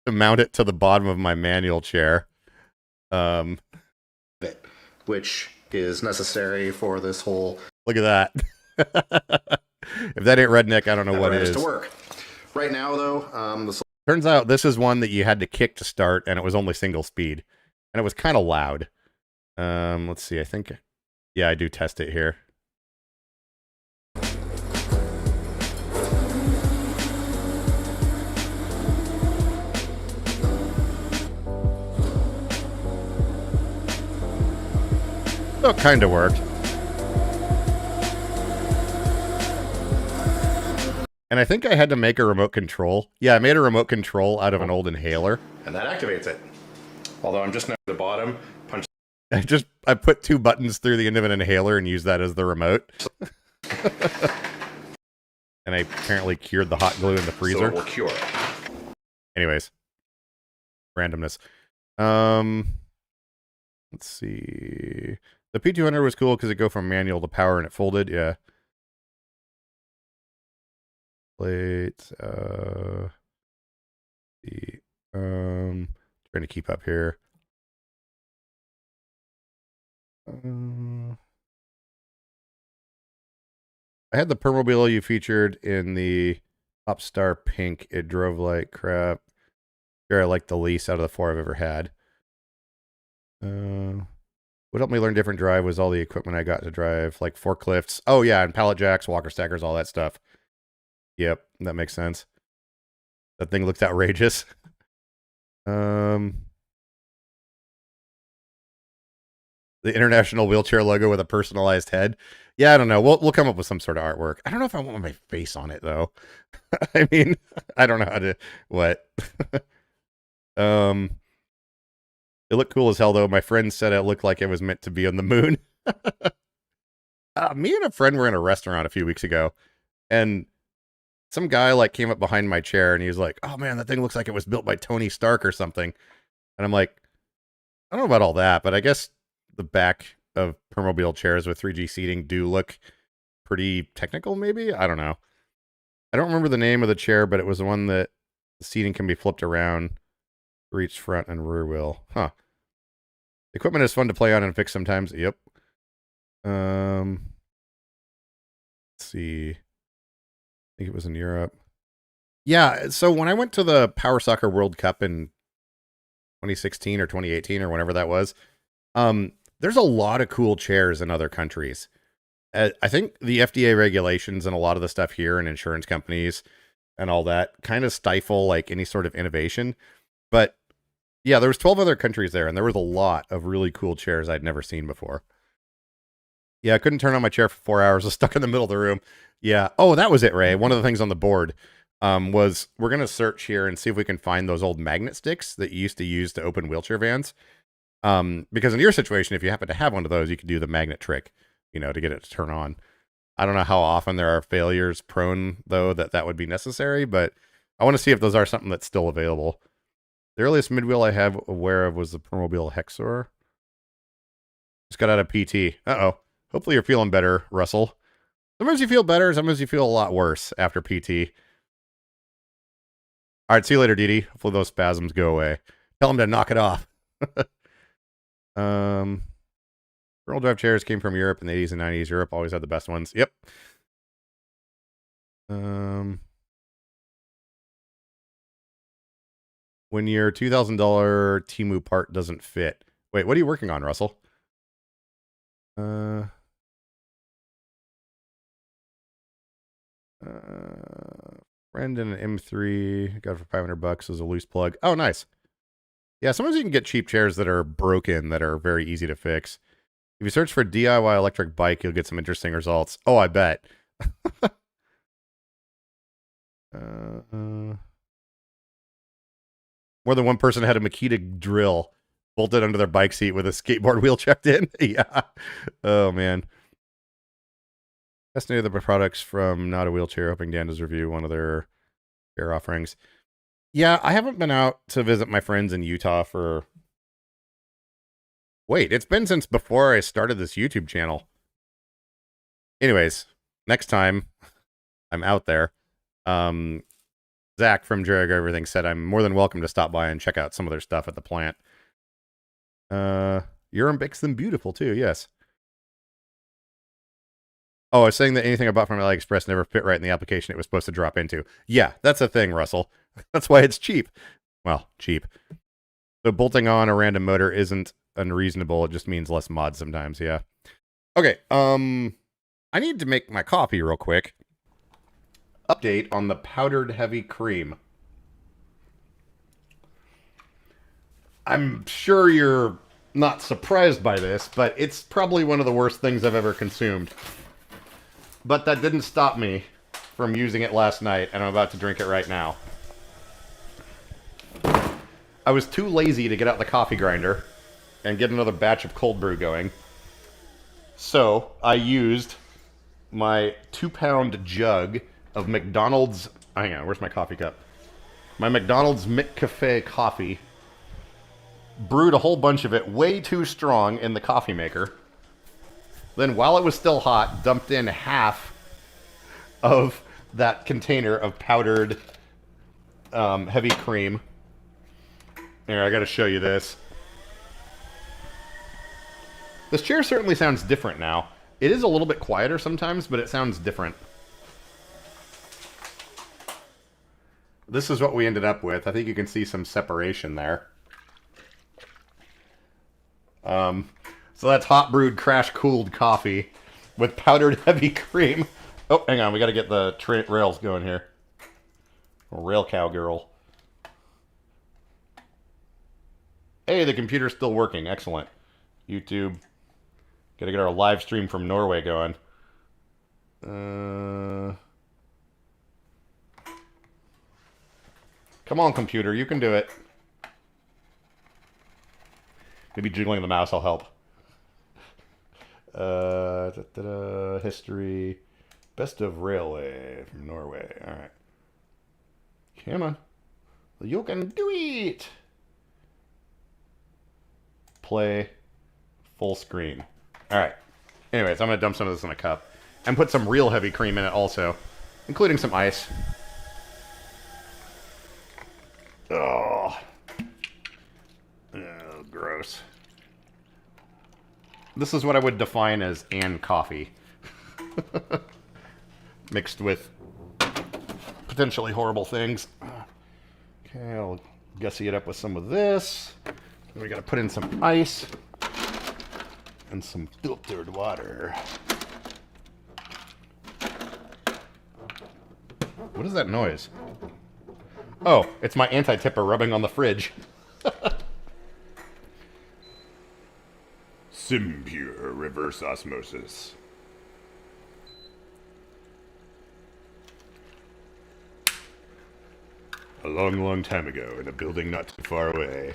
to mount it to the bottom of my manual chair. Which is necessary for this whole. Look at that. If that ain't redneck, I don't know what is. To work. Right now, though, turns out this is one that you had to kick to start, and it was only single speed, and it was kind of loud. Let's see. I think, yeah, I do test it here. So it kind of worked. And I think I had to make a remote control. Yeah, I made a remote control out of an old inhaler. And that activates it. Although I'm just now at the bottom, punch. I put 2 buttons through the end of an inhaler and used that as the remote. And I apparently cured the hot glue in the freezer. So it will cure. Anyways. Randomness. Let's see. The P200 was cool because it go from manual to power and it folded. Yeah. Plate. Trying to keep up here. I had the Permobil you featured in the Popstar Pink. It drove like crap. Sure, I like the least out of the 4 I've ever had. What helped me learn different drive was all the equipment I got to drive, like forklifts. Oh yeah, and pallet jacks, walker stackers, all that stuff. Yep, that makes sense. That thing looks outrageous. The international wheelchair logo with a personalized head. Yeah, I don't know. We'll come up with some sort of artwork. I don't know if I want my face on it though. I mean, I don't know how to what. It looked cool as hell though. My friend said it looked like it was meant to be on the moon. Me and a friend were in a restaurant a few weeks ago, and some guy like came up behind my chair and he was like, "Oh man, that thing looks like it was built by Tony Stark or something." And I'm like, I don't know about all that, but I guess the back of Permobil chairs with 3G seating do look pretty technical, maybe? I don't know. I don't remember the name of the chair, but it was the one that the seating can be flipped around for each front and rear wheel. Huh. The equipment is fun to play on and fix sometimes. Yep. Let's see. I think it was in Europe. Yeah, so when I went to the Power Soccer World Cup in 2016 or 2018 or whenever that was, there's a lot of cool chairs in other countries. I think the FDA regulations and a lot of the stuff here and insurance companies and all that kind of stifle like any sort of innovation. But yeah, there was 12 other countries there, and there was a lot of really cool chairs I'd never seen before. Yeah, I couldn't turn on my chair for 4 hours. I was stuck in the middle of the room. Yeah. Oh, that was it, Ray. One of the things on the board was we're going to search here and see if we can find those old magnet sticks that you used to use to open wheelchair vans. Because in your situation, if you happen to have one of those, you could do the magnet trick, you know, to get it to turn on. I don't know how often there are failures prone, though, that would be necessary, but I want to see if those are something that's still available. The earliest midwheel I have aware of was the Permobil Hexor. Just got out of PT. Uh-oh. Hopefully you're feeling better, Russell. Sometimes you feel better, sometimes you feel a lot worse after PT. All right, see you later, Dee Dee. Hopefully those spasms go away. Tell him to knock it off. Real drive chairs came from Europe in the 80s and 90s. Europe always had the best ones. Yep. When your $2,000 Temu part doesn't fit. Wait, what are you working on, Russell? Friend in an M3 got it for $500 as a loose plug. Oh, nice. Yeah, sometimes you can get cheap chairs that are broken that are very easy to fix. If you search for DIY electric bike, you'll get some interesting results. Oh, I bet. More than one person had a Makita drill bolted under their bike seat with a skateboard wheel checked in. Yeah. Oh, man. Best new of the products from Not a Wheelchair. Hoping Dan does review one of their chair offerings. Yeah, I haven't been out to visit my friends in Utah for... Wait, it's been since before I started this YouTube channel. Anyways, next time I'm out there, Zach from Drag Everything said I'm more than welcome to stop by and check out some of their stuff at the plant. Urim makes them beautiful too, yes. Oh, I was saying that anything I bought from AliExpress never fit right in the application it was supposed to drop into. Yeah, that's a thing, Russell. That's why it's cheap. Well, cheap. So bolting on a random motor isn't unreasonable. It just means less mods sometimes, yeah. Okay, I need to make my coffee real quick. Update on the powdered heavy cream. I'm sure you're not surprised by this, but it's probably one of the worst things I've ever consumed. But that didn't stop me from using it last night, and I'm about to drink it right now. I was too lazy to get out the coffee grinder and get another batch of cold brew going. So I used my 2-pound jug of McDonald's... Hang on, where's my coffee cup? My McDonald's McCafe coffee. Brewed a whole bunch of it way too strong in the coffee maker. Then, while it was still hot, dumped in half of that container of powdered heavy cream. Here, I gotta show you this. This chair certainly sounds different now. It is a little bit quieter sometimes, but it sounds different. This is what we ended up with. I think you can see some separation there. So that's hot brewed, crash cooled coffee with powdered heavy cream. Oh, hang on, we gotta get the rails going here. Rail cowgirl. Hey, the computer's still working. Excellent. YouTube. Gotta get our live stream from Norway going. Come on, computer, you can do it. Maybe jiggling the mouse will help. History. Best of railway from Norway. Alright. Come on. You can do it! Play. Full screen. Alright. Anyways, I'm going to dump some of this in a cup. And put some real heavy cream in it also. Including some ice. Oh. Oh, gross. This is what I would define as and coffee. Mixed with potentially horrible things. Okay, I'll gussy it up with some of this. We gotta put in some ice. And some filtered water. What is that noise? Oh, it's my anti-tipper rubbing on the fridge. Simpure reverse osmosis. A long, long time ago, in a building not too far away.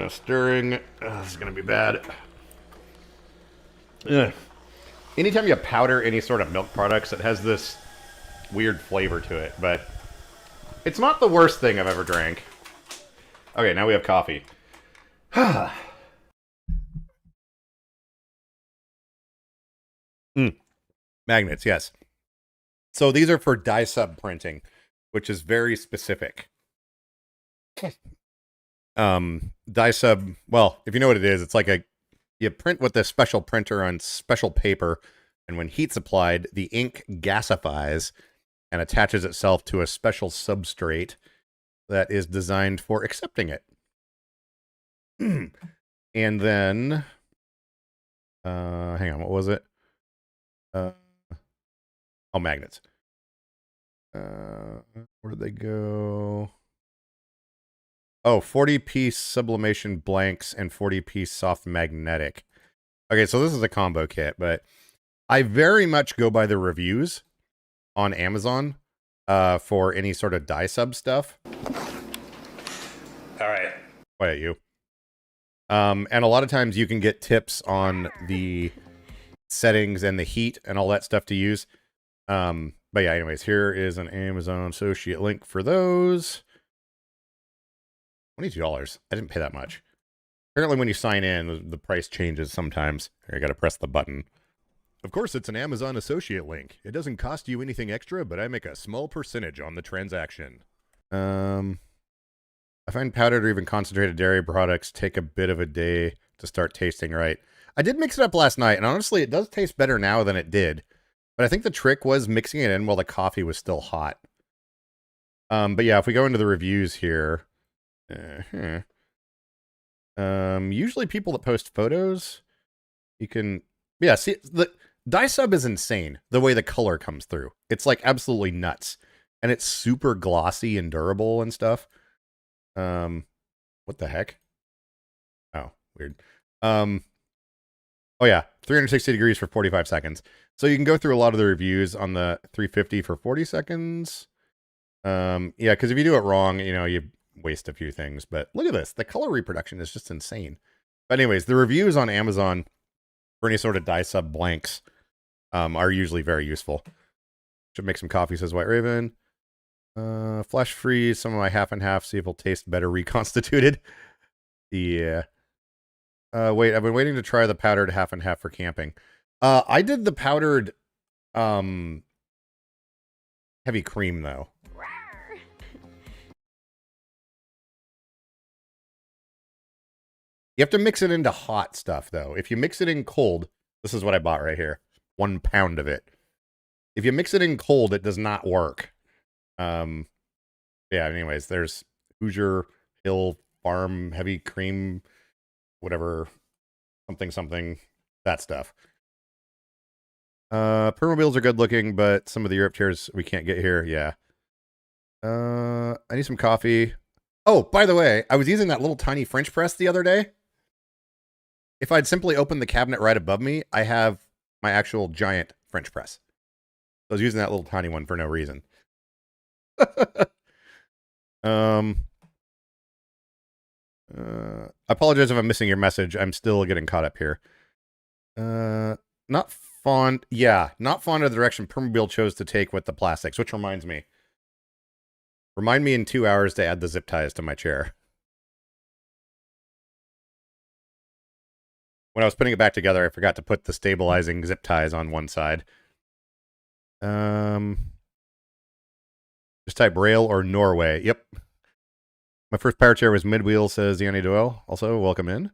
Stirring. This is gonna be bad. Anytime you powder any sort of milk products, it has this weird flavor to it, but it's not the worst thing I've ever drank. Okay, now we have coffee. Magnets, yes. So these are for dye sub printing, which is very specific. Dye sub, well, if you know what it is, it's like you print with this special printer on special paper, and when heat's applied, the ink gasifies and attaches itself to a special substrate that is designed for accepting it. And then, hang on, what was it? Magnets. Where'd they go? 40-piece sublimation blanks and 40-piece soft magnetic. Okay, so this is a combo kit, but I very much go by the reviews on Amazon for any sort of dye sub stuff. All right. Why at you? And a lot of times you can get tips on the settings and the heat and all that stuff to use. But yeah, anyways, here is an Amazon associate link for those. $22. I didn't pay that much. Apparently when you sign in, the price changes sometimes. Here, I gotta press the button. Of course, it's an Amazon associate link. It doesn't cost you anything extra, but I make a small percentage on the transaction. I find powdered or even concentrated dairy products take a bit of a day to start tasting right. I did mix it up last night, and honestly, it does taste better now than it did. But I think the trick was mixing it in while the coffee was still hot. But yeah, if we go into the reviews here... usually people that post photos, you can... Yeah, see, the dye sub is insane, the way the color comes through. It's like absolutely nuts. And it's super glossy and durable and stuff. What the heck? Oh, weird. Oh yeah, 360 degrees for 45 seconds. So you can go through a lot of the reviews on the 350 for 40 seconds. Yeah, because if you do it wrong, you know, you waste a few things. But look at this. The color reproduction is just insane. But anyways, the reviews on Amazon for any sort of dye sub blanks are usually very useful. Should make some coffee, says White Raven. Flash freeze some of my half and half, see if it'll taste better reconstituted. Yeah. Wait, I've been waiting to try the powdered half and half for camping. I did the powdered heavy cream though. You have to mix it into hot stuff though. If you mix it in cold, this is what I bought right here. 1 pound of it. If you mix it in cold, it does not work. Yeah, anyways, there's Hoosier Hill Farm heavy cream, whatever, something, that stuff. Permobiles are good looking, but some of the Europe chairs we can't get here. Yeah. I need some coffee. Oh, by the way, I was using that little tiny French press the other day. If I'd simply opened the cabinet right above me, I have my actual giant French press. I was using that little tiny one for no reason. I apologize if I'm missing your message. I'm still getting caught up here. Not fond. Yeah, not fond of the direction Permobil chose to take with the plastics, which reminds me. Remind me in 2 hours to add the zip ties to my chair. When I was putting it back together, I forgot to put the stabilizing zip ties on one side. Just type rail or Norway. Yep. My first power chair was mid-wheel, says Yanni Doyle. Also, welcome in.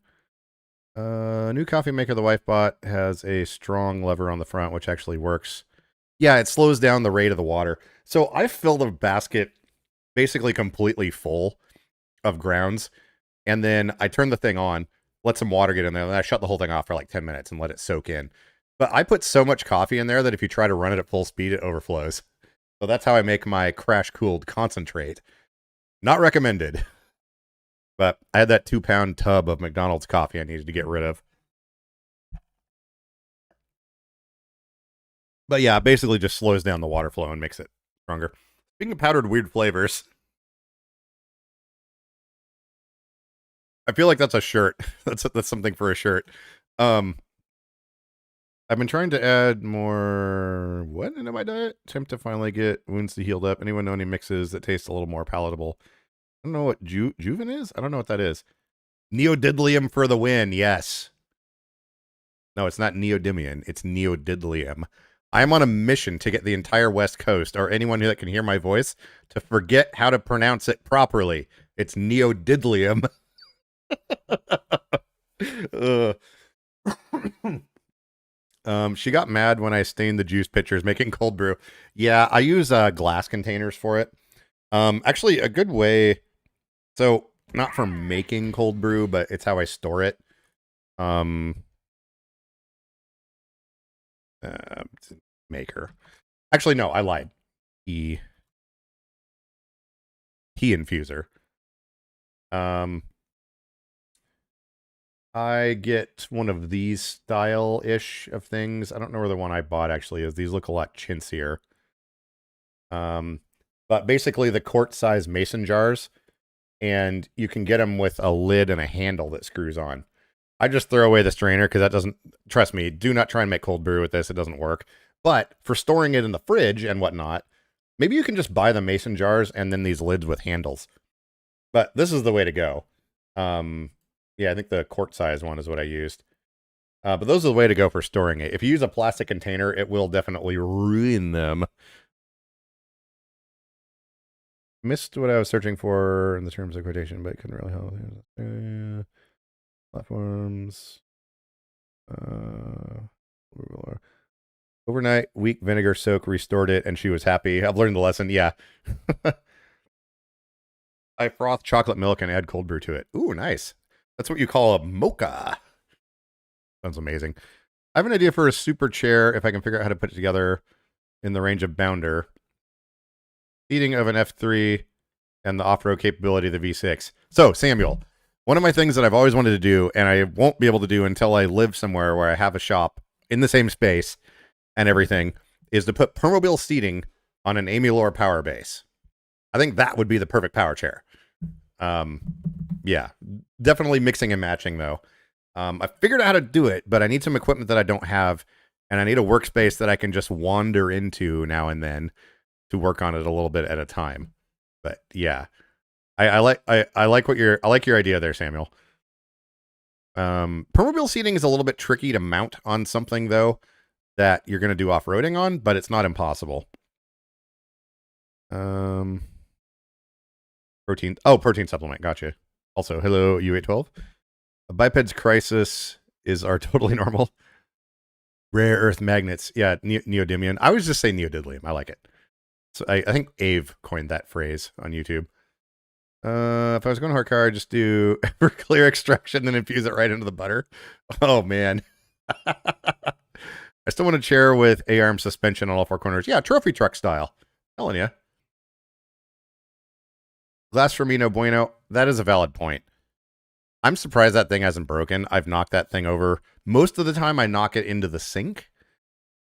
New coffee maker the wife bought has a strong lever on the front, which actually works. Yeah, it slows down the rate of the water. So I filled a basket basically completely full of grounds, and then I turned the thing on, let some water get in there, and then I shut the whole thing off for like 10 minutes and let it soak in. But I put so much coffee in there that if you try to run it at full speed, it overflows. So that's how I make my crash-cooled concentrate. Not recommended. But I had that 2-pound tub of McDonald's coffee I needed to get rid of. But yeah, it basically just slows down the water flow and makes it stronger. Speaking of powdered weird flavors, I feel like that's a shirt. That's something for a shirt. I've been trying to add more into my diet. Attempt to finally get wounds to healed up. Anyone know any mixes that taste a little more palatable? I don't know what Juven is. I don't know what that is. Neodymium for the win. Yes. No, it's not neodymium. It's neodymium. I'm on a mission to get the entire West Coast, or anyone that can hear my voice, to forget how to pronounce it properly. It's neodymium. She got mad when I stained the juice pitchers making cold brew. Yeah, I use glass containers for it. Actually, a good way. So, not for making cold brew, but it's how I store it. Maker. Actually, no, I lied. Tea infuser. I get one of these style-ish of things. I don't know where the one I bought actually is. These look a lot chintzier. But basically the quart-size mason jars, and you can get them with a lid and a handle that screws on. I just throw away the strainer because that doesn't, trust me, do not try and make cold brew with this. It doesn't work. But for storing it in the fridge and whatnot, maybe you can just buy the mason jars and then these lids with handles. But this is the way to go. Yeah, I think the quart size one is what I used. But those are the way to go for storing it. If you use a plastic container, it will definitely ruin them. Missed what I was searching for in the terms of quotation, but couldn't really help. Platforms. Overnight, weak vinegar soak restored it, and she was happy. I've learned the lesson. Yeah. I froth chocolate milk and add cold brew to it. Ooh, nice. That's what you call a mocha. Sounds amazing. I have an idea for a super chair if I can figure out how to put it together in the range of Bounder. Seating of an F3 and the off-road capability of the V6. So, Samuel, one of my things that I've always wanted to do, and I won't be able to do until I live somewhere where I have a shop in the same space and everything, is to put permobil seating on an Amy Lore power base. I think that would be the perfect power chair. Yeah, definitely mixing and matching though. I figured out how to do it, but I need some equipment that I don't have, and I need a workspace that I can just wander into now and then to work on it a little bit at a time. But yeah, I like your idea there, Samuel. Permobil seating is a little bit tricky to mount on something though that you're going to do off-roading on, but it's not impossible. Protein supplement. Gotcha. Also, hello, U812. A biped's crisis is our totally normal. Rare earth magnets. Yeah, neodymium. I always just say neodymium. I like it. So I think Ave coined that phrase on YouTube. If I was going hard car, I'd just do Everclear extraction, then infuse it right into the butter. Oh, man. I still want a chair with A-arm suspension on all four corners. Yeah, trophy truck style. Telling you. Glass for me, no bueno. That is a valid point. I'm surprised that thing hasn't broken. I've knocked that thing over. Most of the time, I knock it into the sink.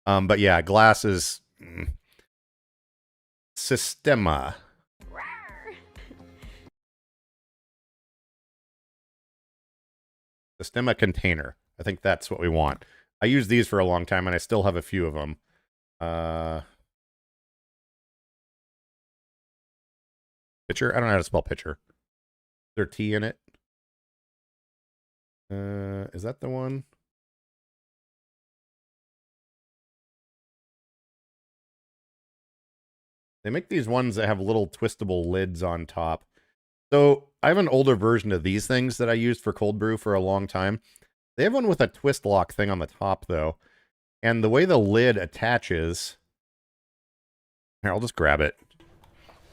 But yeah, glass is... Sistema. Sistema container. I think that's what we want. I used these for a long time, and I still have a few of them. Pitcher? I don't know how to spell pitcher. Is there T in it? Is that the one? They make these ones that have little twistable lids on top. So I have an older version of these things that I used for cold brew for a long time. They have one with a twist lock thing on the top, though. And the way the lid attaches... Here, I'll just grab it.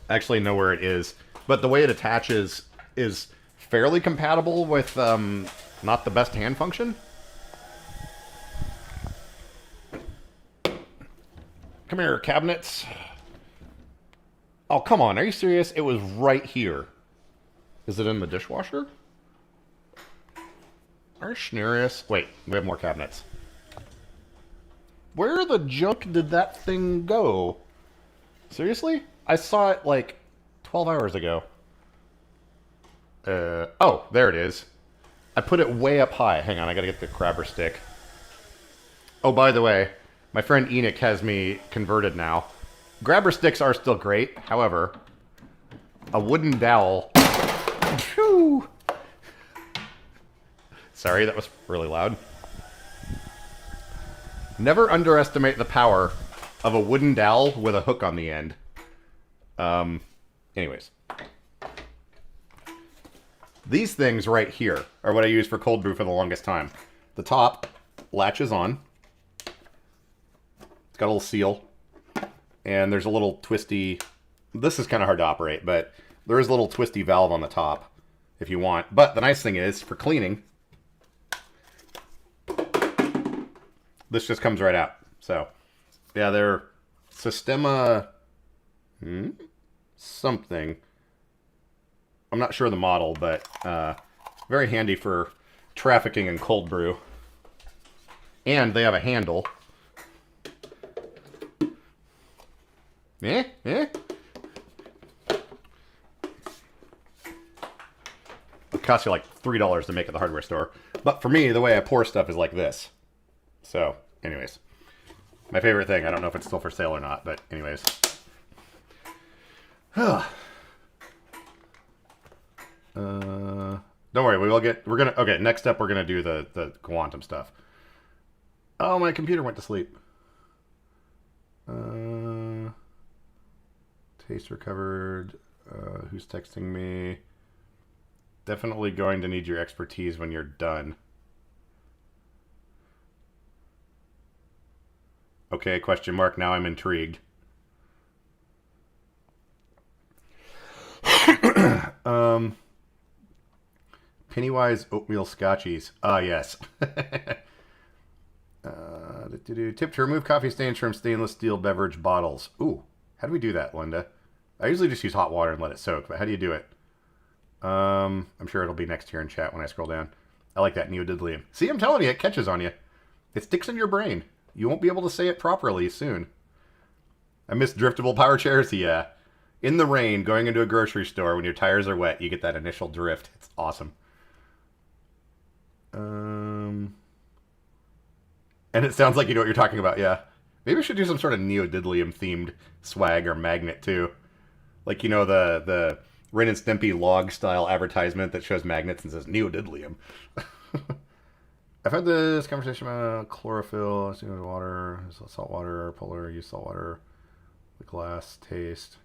I actually know where it is. But the way it attaches is fairly compatible with not the best hand function. Come here, cabinets. Oh, come on. Are you serious? It was right here. Is it in the dishwasher? Are you serious? Wait, we have more cabinets. Where the junk did that thing go? Seriously? I saw it like 12 hours ago. Oh, there it is. I put it way up high. Hang on, I gotta get the grabber stick. Oh, by the way, my friend Enoch has me converted now. Grabber sticks are still great. However, a wooden dowel... Phew. Sorry, that was really loud. Never underestimate the power of a wooden dowel with a hook on the end. Anyways. These things right here are what I use for cold brew for the longest time. The top latches on. It's got a little seal. And there's a little twisty... This is kind of hard to operate, but there is a little twisty valve on the top if you want. But the nice thing is, for cleaning, this just comes right out. So, yeah, they're Sistema... something. I'm not sure of the model, but very handy for trafficking in cold brew. And they have a handle. It costs you like $3 to make at the hardware store. But for me, the way I pour stuff is like this. So, anyways. My favorite thing. I don't know if it's still for sale or not, but anyways. Don't worry, okay, next up we're gonna do the quantum stuff. Oh, my computer went to sleep. Taste recovered. Who's texting me? Definitely going to need your expertise when you're done. Okay, question mark, now I'm intrigued. Pennywise oatmeal scotchies. Ah, yes. Tip to remove coffee stains from stainless steel beverage bottles. Ooh, how do we do that, Linda? I usually just use hot water and let it soak, but how do you do it? I'm sure it'll be next here in chat when I scroll down. I like that neodymium. See, I'm telling you, it catches on you. It sticks in your brain. You won't be able to say it properly soon. I miss driftable power chairs? Yeah. In the rain, going into a grocery store when your tires are wet, you get that initial drift. It's awesome. And it sounds like you know what you're talking about, yeah. Maybe we should do some sort of neodymium themed swag or magnet too. Like, you know, the Ren and Stimpy log style advertisement that shows magnets and says neodymium. I've had this conversation about chlorophyll, water, salt water, polar, use salt water, the glass taste.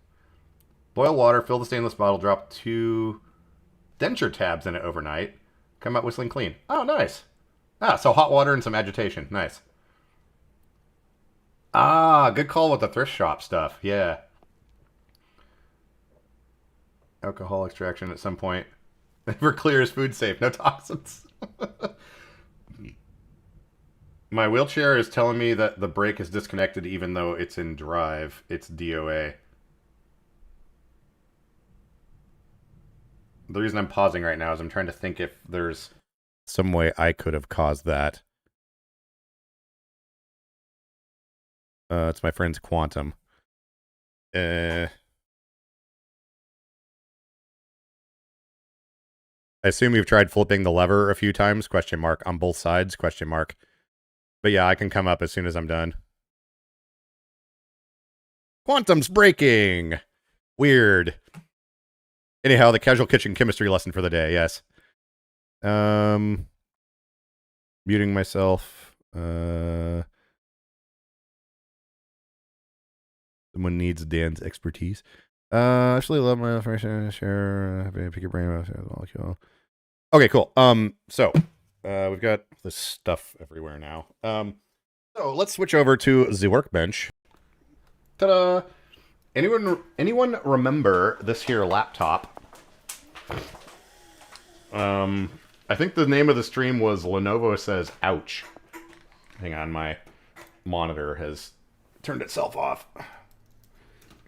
Boil water, fill the stainless bottle, drop 2 denture tabs in it overnight. Come out whistling clean. Oh, nice. Ah, so hot water and some agitation. Nice. Ah, good call with the thrift shop stuff. Yeah. Alcohol extraction at some point. Never clear is food safe. No toxins. My wheelchair is telling me that the brake is disconnected even though it's in drive. It's DOA. The reason I'm pausing right now is I'm trying to think if there's some way I could have caused that. It's my friend's Quantum. I assume you've tried flipping the lever a few times, question mark, on both sides, question mark. But yeah, I can come up as soon as I'm done. Quantum's breaking! Weird. Anyhow, the casual kitchen chemistry lesson for the day, yes. Muting myself. Someone needs Dan's expertise. Actually love my information. Share. Pick your brain molecule. Okay, cool. So we've got this stuff everywhere now. So let's switch over to the workbench. Ta-da! Anyone remember this here laptop? I think the name of the stream was Lenovo Says Ouch. Hang on, my monitor has turned itself off. I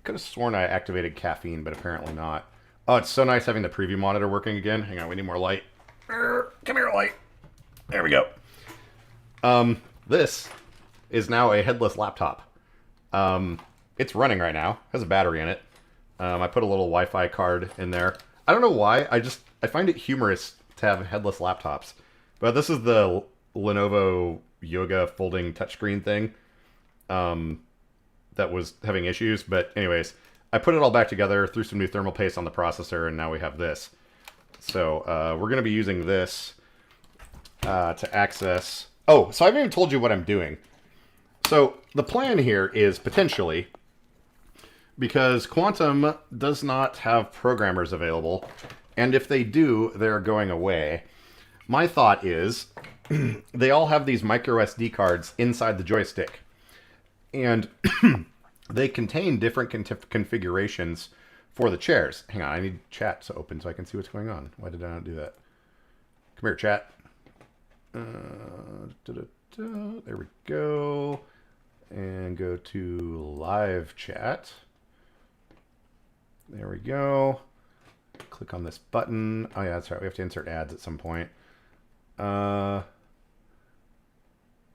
could have sworn I activated caffeine, but apparently not. Oh, it's so nice having the preview monitor working again. Hang on, we need more light. Come here, light. There we go. This is now a headless laptop. It's running right now. Has a battery in it. I put a little Wi-Fi card in there. I don't know why. I find it humorous to have headless laptops. But this is the Lenovo Yoga folding touchscreen thing that was having issues. But anyways, I put it all back together, threw some new thermal paste on the processor, and now we have this. So we're going to be using this to access... Oh, so I haven't even told you what I'm doing. So the plan here is potentially, because Quantum does not have programmers available, and if they do, they're going away. My thought is they all have these micro SD cards inside the joystick, and they contain different configurations for the chairs. Hang on, I need chat to open so I can see what's going on. Why did I not do that? Come here, chat. There we go. And go to live chat. There we go. Click on this button. Oh yeah, that's right. We have to insert ads at some point. Quantum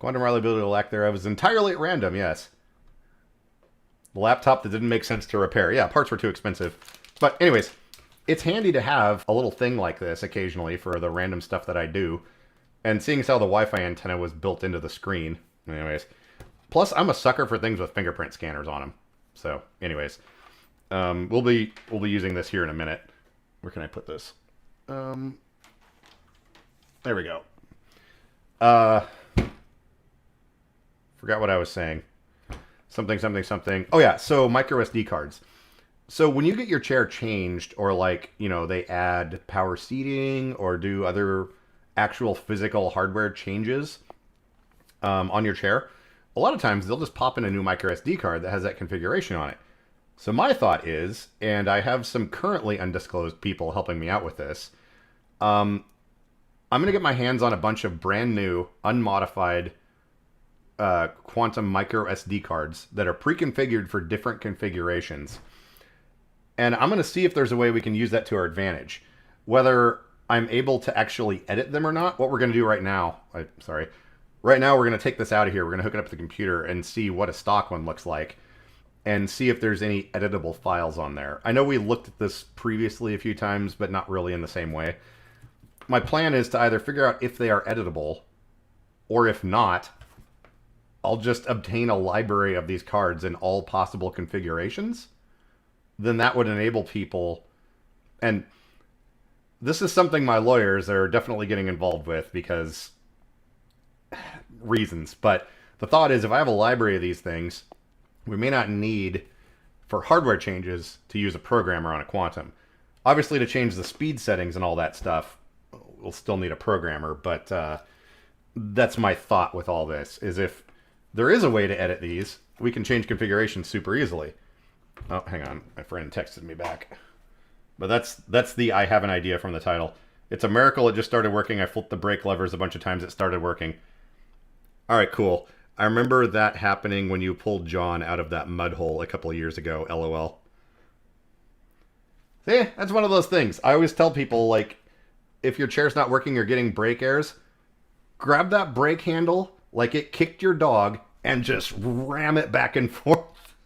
reliability or lack thereof is entirely at random, yes. The laptop that didn't make sense to repair. Yeah, parts were too expensive. But anyways, it's handy to have a little thing like this occasionally for the random stuff that I do. And seeing as how the Wi-Fi antenna was built into the screen. Anyways. Plus, I'm a sucker for things with fingerprint scanners on them. So, anyways. We'll be using this here in a minute. Where can I put this? There we go. Forgot what I was saying. Something. Oh yeah, so micro SD cards. So when you get your chair changed, or like, you know, they add power seating or do other actual physical hardware changes on your chair, a lot of times they'll just pop in a new micro SD card that has that configuration on it. So my thought is, and I have some currently undisclosed people helping me out with this, I'm going to get my hands on a bunch of brand new, unmodified Quantum micro SD cards that are pre-configured for different configurations. And I'm going to see if there's a way we can use that to our advantage. Whether I'm able to actually edit them or not, what we're going to do right now, right now we're going to take this out of here, we're going to hook it up to the computer and see what a stock one looks like, and see if there's any editable files on there. I know we looked at this previously a few times, but not really in the same way. My plan is to either figure out if they are editable, or if not, I'll just obtain a library of these cards in all possible configurations. Then that would enable people, and this is something my lawyers are definitely getting involved with because reasons, but the thought is if I have a library of these things, we may not need, for hardware changes, to use a programmer on a Quantum. Obviously, to change the speed settings and all that stuff, we'll still need a programmer, but that's my thought with all this, is if there is a way to edit these, we can change configurations super easily. Oh, hang on. My friend texted me back. But that's the I have an idea from the title. It's a miracle it just started working. I flipped the brake levers a bunch of times. It started working. All right, cool. I remember that happening when you pulled John out of that mud hole a couple of years ago. LOL. See, that's one of those things. I always tell people, like, if your chair's not working or getting brake errors, grab that brake handle like it kicked your dog and just ram it back and forth.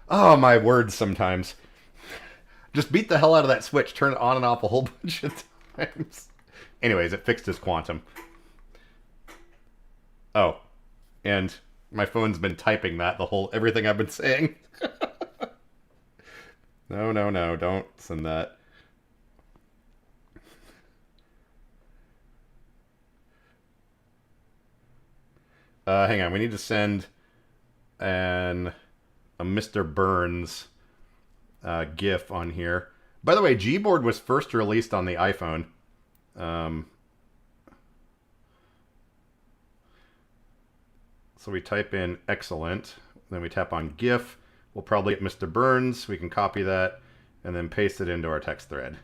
Oh, my words sometimes. Just beat the hell out of that switch, turn it on and off a whole bunch of times. Anyways, it fixed his Quantum. Oh, and my phone's been typing that, everything I've been saying. No, don't send that. Hang on, we need to send a Mr. Burns GIF on here. By the way, Gboard was first released on the iPhone. So we type in excellent, then we tap on GIF. We'll probably get Mr. Burns. We can copy that and then paste it into our text thread.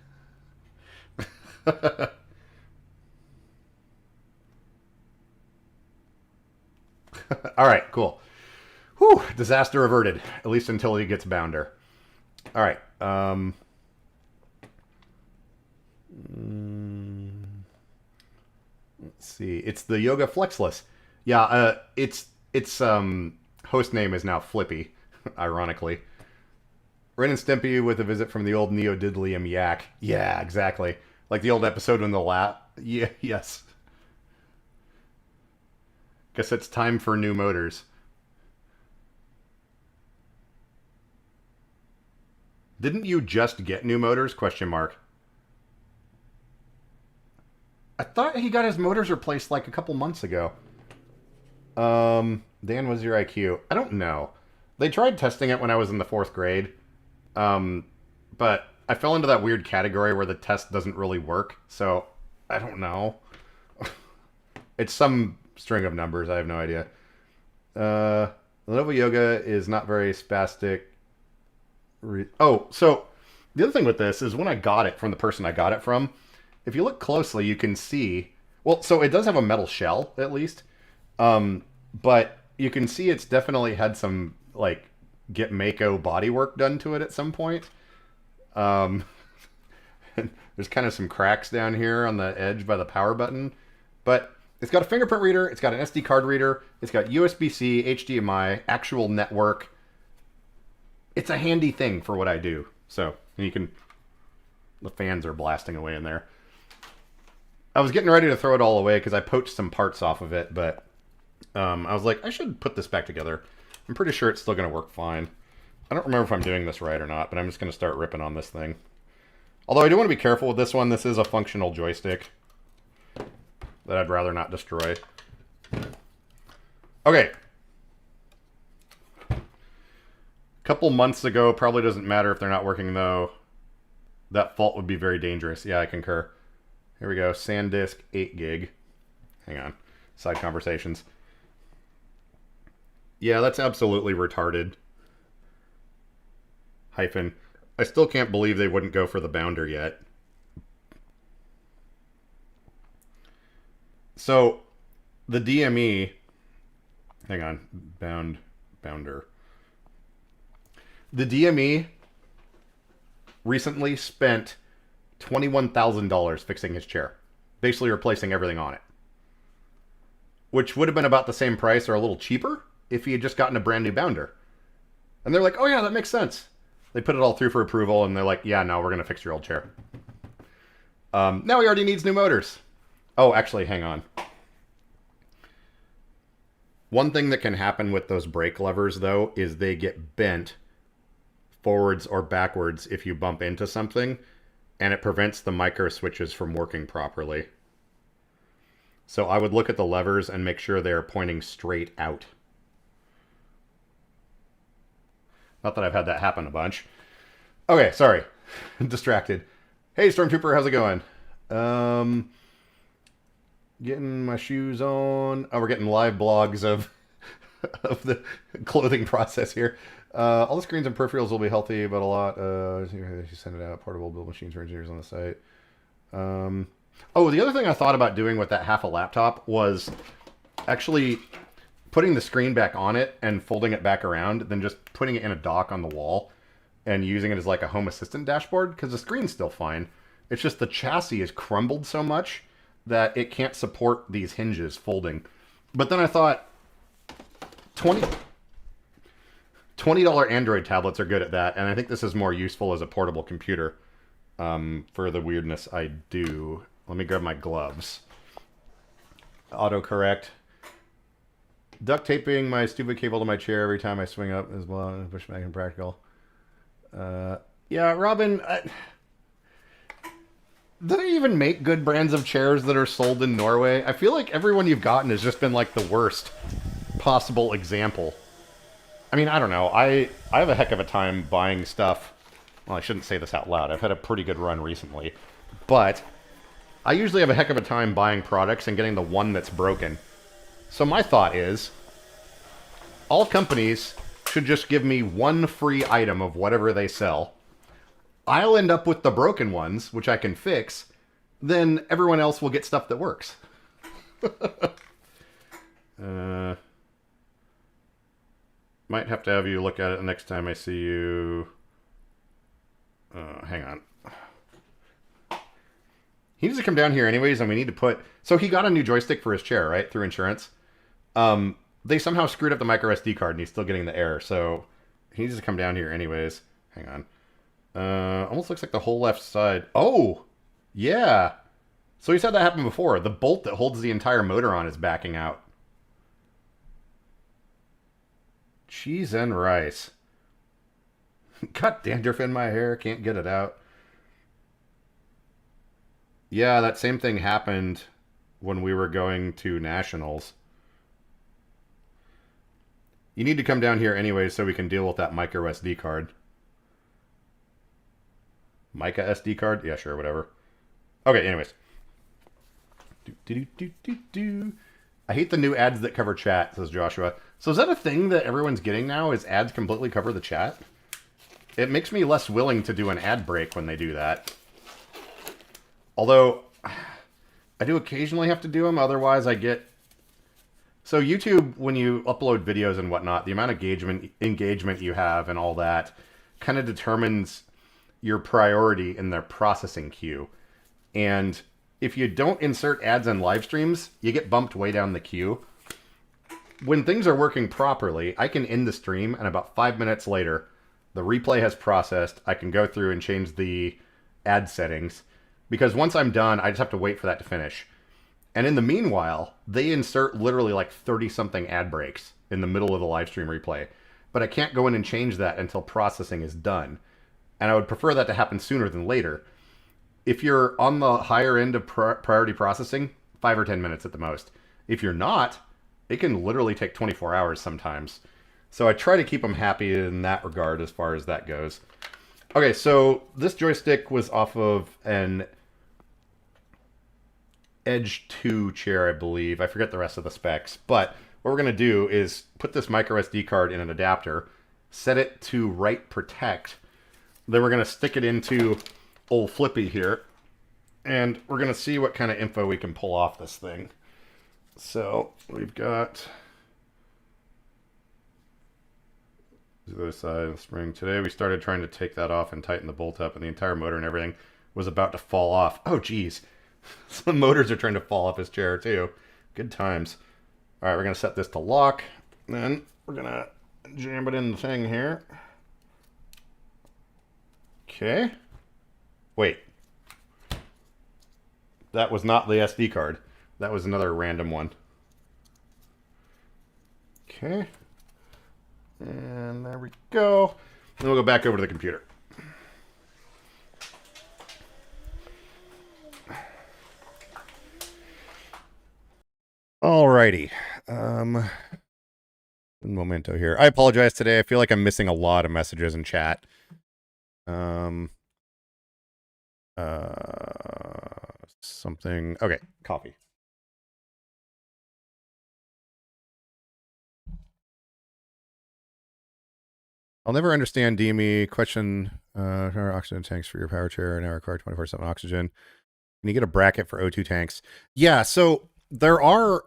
All right, cool. Whew, disaster averted, at least until he gets Bounder. All right. Let's see. It's the Yoga Flexless. Yeah, its host name is now Flippy, ironically. Ren and Stimpy with a visit from the old Neodylium Yak. Yeah, exactly. Like the old episode when the Yeah, yes. Guess it's time for new motors. Didn't you just get new motors? Question mark. I thought he got his motors replaced like a couple months ago. Dan, what's your IQ? I don't know. They tried testing it when I was in the fourth grade, um, but I fell into that weird category where the test doesn't really work. So I don't know. It's some string of numbers. I have no idea. Uh, Lenovo Yoga is not very spastic. Oh, so the other thing with this is when I got it from the person I got it from, if you look closely, you can see. Well, so it does have a metal shell at least, um, but you can see it's definitely had some like get Mako bodywork done to it at some point. Um, there's kind of some cracks down here on the edge by the power button, but it's got a fingerprint reader, it's got an SD card reader, it's got USB-C, HDMI, actual network. It's a handy thing for what I do. So you can, the fans are blasting away in there. I was getting ready to throw it all away because I poached some parts off of it, but I was like, I should put this back together. I'm pretty sure it's still going to work fine. I don't remember if I'm doing this right or not, but I'm just going to start ripping on this thing. Although I do want to be careful with this one. This is a functional joystick that I'd rather not destroy. Okay. A couple months ago, probably doesn't matter if they're not working though. That fault would be very dangerous. Yeah, I concur. Here we go. SanDisk 8 gig. Hang on. Side conversations. Yeah, that's absolutely retarded. Hyphen. I still can't believe they wouldn't go for the bounder yet. So, the DME... Hang on. Bounder. The DME recently spent $21,000 fixing his chair. Basically replacing everything on it. Which would have been about the same price or a little cheaper if he had just gotten a brand new bounder. And they're like, oh yeah, that makes sense. They put it all through for approval and they're like, yeah, no, we're going to fix your old chair. Now he already needs new motors. Oh, actually, hang on. One thing that can happen with those brake levers, though, is they get bent forwards or backwards if you bump into something, and it prevents the micro switches from working properly. So I would look at the levers and make sure they're pointing straight out. Not that I've had that happen a bunch. Okay, sorry. Distracted. Hey, Stormtrooper, how's it going? Getting my shoes on. Oh, we're getting live blogs of of the clothing process here. All the screens and peripherals will be healthy, but a lot. You send it out. Portable build machines for engineers on the site. Oh, the other thing I thought about doing with that half a laptop was actually putting the screen back on it and folding it back around, then just putting it in a dock on the wall and using it as like a home assistant dashboard, because the screen's still fine. It's just the chassis is crumbled so much that it can't support these hinges folding. But then I thought, $20 Android tablets are good at that, and I think this is more useful as a portable computer for the weirdness I do. Let me grab my gloves. Autocorrect. Duct taping my stupid cable to my chair every time I swing up is well and push back impractical. Yeah, Robin, do they even make good brands of chairs that are sold in Norway? I feel like everyone you've gotten has just been like the worst possible example. I mean, I don't know. I have a heck of a time buying stuff. Well, I shouldn't say this out loud. I've had a pretty good run recently. But I usually have a heck of a time buying products and getting the one that's broken. So my thought is, all companies should just give me one free item of whatever they sell. I'll end up with the broken ones, which I can fix. Then everyone else will get stuff that works. Might have to have you look at it the next time I see you. Hang on. He needs to come down here anyways, and we need to put... So he got a new joystick for his chair, right? Through insurance. They somehow screwed up the micro SD card, and he's still getting the error. So he needs to come down here anyways. Hang on. Almost looks like the whole left side. Oh! Yeah! So he's had that happen before. The bolt that holds the entire motor on is backing out. Cheese and rice. Got dandruff in my hair. Can't get it out. Yeah, that same thing happened when we were going to nationals. You need to come down here anyway so we can deal with that micro SD card. Mica SD card? Yeah, sure, whatever. Okay, anyways. I hate the new ads that cover chat, says Joshua. So is that a thing that everyone's getting now? Is ads completely cover the chat? It makes me less willing to do an ad break when they do that. Although, I do occasionally have to do them, otherwise I get... So YouTube, when you upload videos and whatnot, the amount of engagement you have and all that kind of determines your priority in their processing queue. And if you don't insert ads in live streams, you get bumped way down the queue. When things are working properly, I can end the stream, and about 5 minutes later, the replay has processed. I can go through and change the ad settings. Because once I'm done, I just have to wait for that to finish. And in the meanwhile, they insert literally like 30-something ad breaks in the middle of the live stream replay. But I can't go in and change that until processing is done. And I would prefer that to happen sooner than later. If you're on the higher end of priority processing, 5 or 10 minutes at the most. If you're not, it can literally take 24 hours sometimes. So I try to keep them happy in that regard as far as that goes. Okay, so this joystick was off of an Edge 2 chair, I believe. I forget the rest of the specs. But what we're going to do is put this micro SD card in an adapter, set it to write protect. Then we're going to stick it into old Flippy here. And we're going to see what kind of info we can pull off this thing. So we've got the other side of the spring. Today we started trying to take that off and tighten the bolt up, and the entire motor and everything was about to fall off. Oh, geez. Some motors are trying to fall off his chair, too. Good times. All right, we're going to set this to lock. Then we're going to jam it in the thing here. Okay. Wait. That was not the SD card. That was another random one. Okay. And there we go. Then we'll go back over to the computer. Alrighty. Un momento here. I apologize today. I feel like I'm missing a lot of messages in chat. Something. Okay, coffee. I'll never understand DME. Question, oxygen tanks for your power chair now require 24/7 oxygen. Can you get a bracket for O2 tanks? Yeah, so there are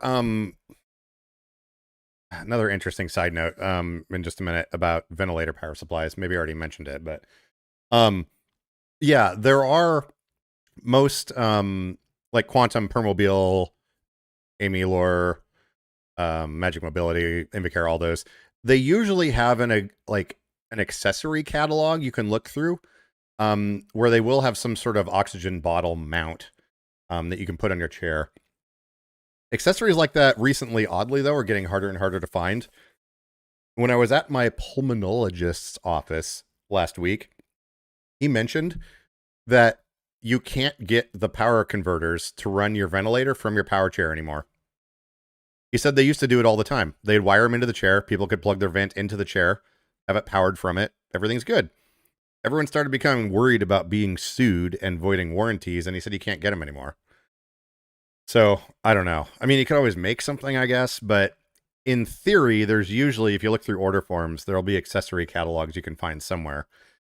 another interesting side note in just a minute about ventilator power supplies. Maybe I already mentioned it, but yeah, there are most like Quantum, Permobil, Amilor, Magic Mobility, Invacare, all those. They usually have an accessory catalog you can look through, where they will have some sort of oxygen bottle mount that you can put on your chair. Accessories like that recently, oddly though, are getting harder and harder to find. When I was at my pulmonologist's office last week, he mentioned that you can't get the power converters to run your ventilator from your power chair anymore. He said they used to do it all the time. They'd wire them into the chair. People could plug their vent into the chair, have it powered from it. Everything's good. Everyone started becoming worried about being sued and voiding warranties, and he said you can't get them anymore. So, I don't know. I mean, you could always make something, I guess, but in theory, there's usually, if you look through order forms, there'll be accessory catalogs you can find somewhere.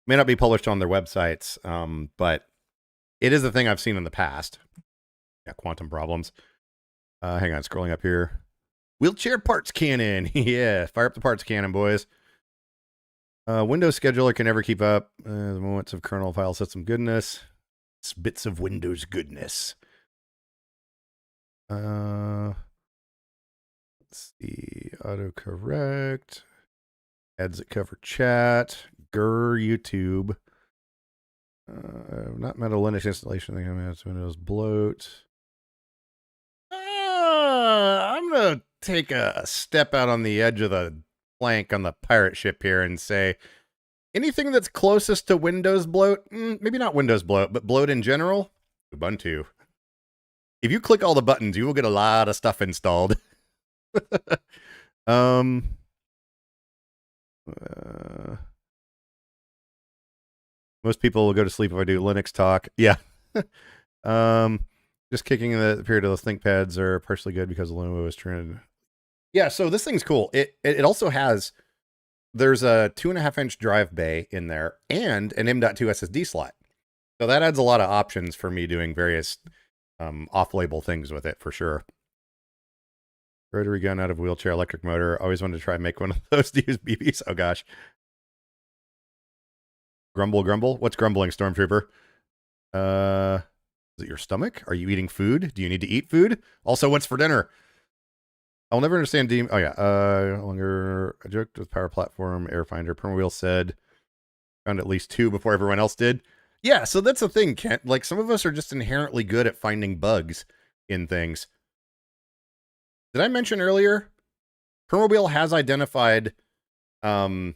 May not be published on their websites, but it is a thing I've seen in the past. Yeah, quantum problems. Hang on, scrolling up here. Wheelchair parts cannon. Yeah, fire up the parts cannon, boys. Windows scheduler can never keep up. The moments of kernel file system goodness. It's bits of Windows goodness. Let's see. Autocorrect. Ads that cover chat. Grr, YouTube. Not Meta Linux installation. I think it's Windows bloat. I'm going to take a step out on the edge of the plank on the pirate ship here and say anything that's closest to Windows bloat, maybe not Windows bloat, but bloat in general, Ubuntu. If you click all the buttons, you will get a lot of stuff installed. Most people will go to sleep if I do Linux talk. Yeah. um, just kicking the period of those ThinkPads are partially good because Lenovo is trying. Yeah, so this thing's cool. It also has, there's a 2.5-inch drive bay in there and an M.2 SSD slot. So that adds a lot of options for me doing various off-label things with it for sure. Rotary gun out of wheelchair, electric motor. Always wanted to try and make one of those to use BBs. Oh gosh. Grumble, grumble. What's grumbling, Stormtrooper? Is it your stomach? Are you eating food? Do you need to eat food? Also, what's for dinner? I'll never understand Deem. Oh yeah. Longer a joke with power platform, Airfinder. Permawheel said found at least 2 before everyone else did. Yeah, so that's the thing, Kent. Like, some of us are just inherently good at finding bugs in things. Did I mention earlier? Permawheel has identified by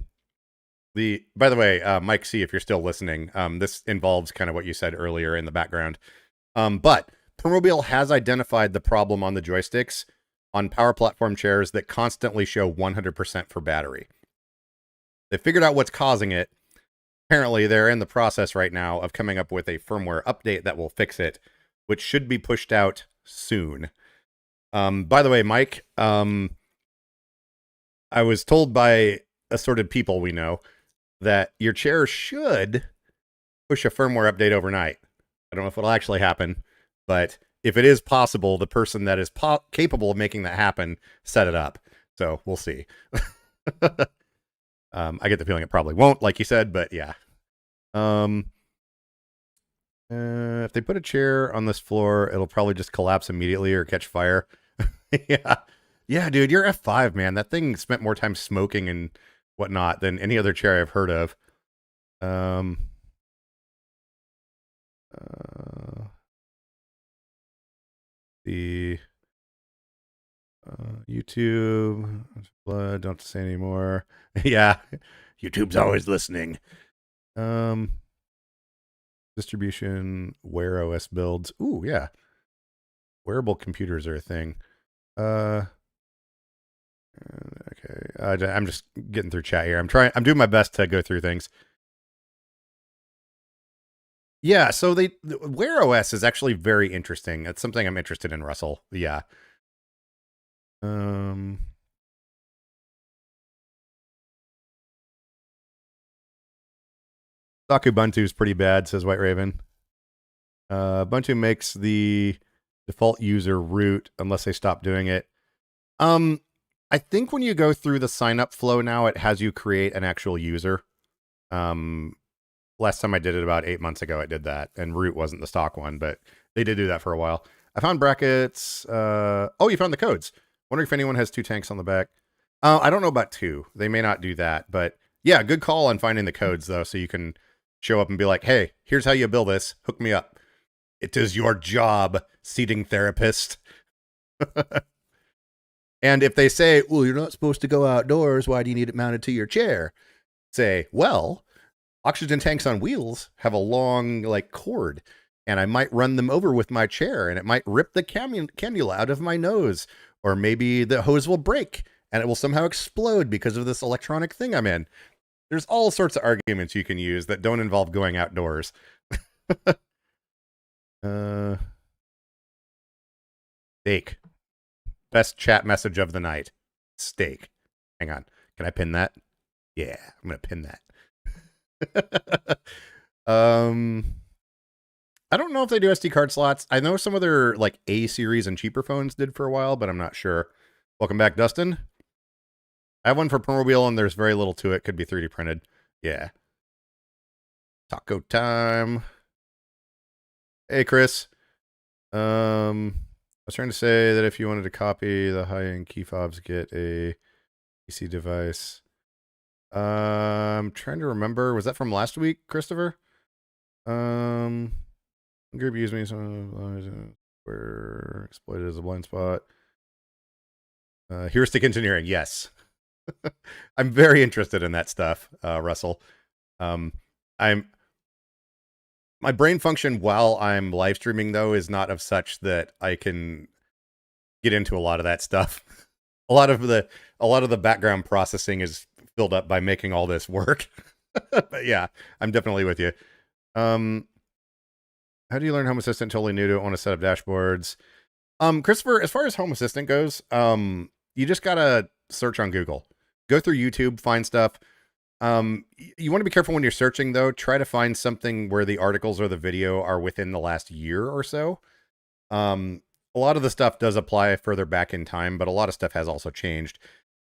the way, Mike C, if you're still listening, this involves kind of what you said earlier in the background. But Permawheel has identified the problem on the joysticks on power platform chairs that constantly show 100% for battery. They figured out what's causing it. Apparently, they're in the process right now of coming up with a firmware update that will fix it, which should be pushed out soon. By the way, Mike, I was told by assorted people we know that your chair should push a firmware update overnight. I don't know if it'll actually happen, but if it is possible, the person that is capable of making that happen set it up. So we'll see. I get the feeling it probably won't, like you said, but yeah. If they put a chair on this floor, it'll probably just collapse immediately or catch fire. Yeah, dude, you're F5, man. That thing spent more time smoking and whatnot than any other chair I've heard of. The YouTube blood, don't have to say anymore. Yeah, YouTube's always listening. Distribution, Wear OS builds. Ooh, yeah. Wearable computers are a thing. Okay. I'm just getting through chat here. I'm doing my best to go through things. Yeah, so Wear OS is actually very interesting. It's something I'm interested in, Russell. Yeah. Stock Ubuntu is pretty bad, says White Raven. Ubuntu makes the default user root unless they stop doing it. I think when you go through the sign up flow now, it has you create an actual user. Last time I did it about 8 months ago, it did that, and root wasn't the stock one, but they did do that for a while. I found brackets. Oh, you found the codes. Wondering if anyone has 2 tanks on the back. I don't know about 2. They may not do that, but yeah, good call on finding the codes though, so you can show up and be like, hey, here's how you build this. Hook me up. It is your job, seating therapist. And if they say, well, you're not supposed to go outdoors, why do you need it mounted to your chair? Say, well, oxygen tanks on wheels have a long cord, and I might run them over with my chair, and it might rip the cannula out of my nose, or maybe the hose will break, and it will somehow explode because of this electronic thing I'm in. There's all sorts of arguments you can use that don't involve going outdoors. Steak. Best chat message of the night. Steak. Hang on. Can I pin that? Yeah, I'm going to pin that. I don't know if they do SD card slots. I know some of their A series and cheaper phones did for a while, but I'm not sure. Welcome back, Dustin. I have one for Permawheel, and there's very little to it. Could be 3D printed. Yeah. Taco time. Hey, Chris. I was trying to say that if you wanted to copy the high-end key fobs, get a PC device. I'm trying to remember. Was that from last week, Christopher? Group used me some were exploited as a blind spot. Heuristic engineering, yes. I'm very interested in that stuff, Russell. My brain function while I'm live streaming though is not of such that I can get into a lot of that stuff. a lot of the background processing is built up by making all this work. But yeah, I'm definitely with you. How do you learn Home Assistant? Totally new to it. Want to set up dashboards. Christopher, as far as Home Assistant goes, you just gotta search on Google. Go through YouTube, find stuff. You want to be careful when you're searching, though. Try to find something where the articles or the video are within the last year or so. A lot of the stuff does apply further back in time, but a lot of stuff has also changed.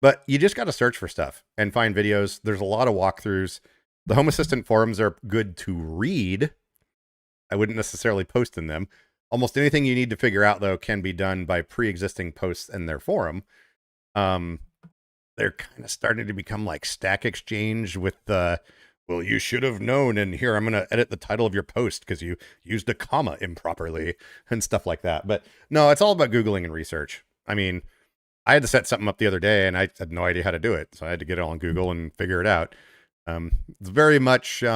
But you just got to search for stuff and find videos. There's a lot of walkthroughs. The Home Assistant forums are good to read. I wouldn't necessarily post in them. Almost anything you need to figure out, though, can be done by pre-existing posts in their forum. They're kind of starting to become like Stack Exchange with the, well, you should have known, and here, I'm going to edit the title of your post because you used a comma improperly and stuff like that. But no, it's all about Googling and research. I mean, I had to set something up the other day, and I had no idea how to do it, so I had to get it on Google and figure it out. It's very much, I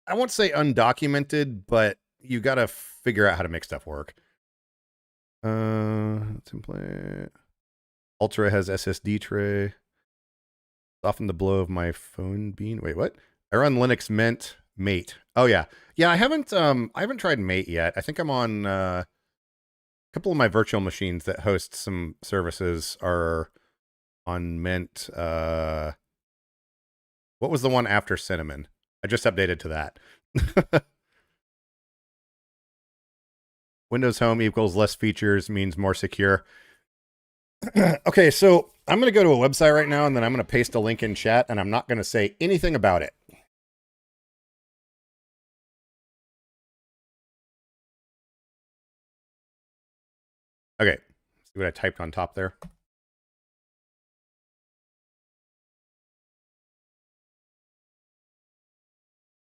won't say undocumented, but you got to figure out how to make stuff work. Template. Ultra has SSD tray. Soften the blow of my phone bean. Wait, what? I run Linux Mint Mate. Oh yeah. Yeah, I haven't tried Mate yet. I think I'm on a couple of my virtual machines that host some services are on Mint. What was the one after Cinnamon? I just updated to that. Windows Home equals less features means more secure. Okay, so I'm going to go to a website right now, and then I'm going to paste a link in chat, and I'm not going to say anything about it. Okay, see what I typed on top there?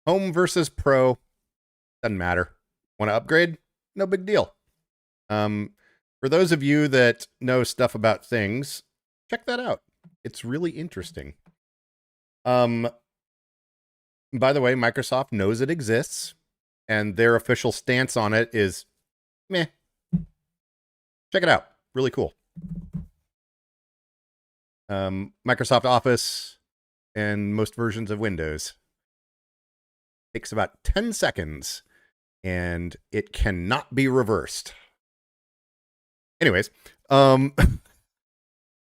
Home versus Pro, doesn't matter. Want to upgrade? No big deal. For those of you that know stuff about things, check that out. It's really interesting. By the way, Microsoft knows it exists, and their official stance on it is meh. Check it out. Really cool. Microsoft Office and most versions of Windows. Takes about 10 seconds, and it cannot be reversed. Anyways,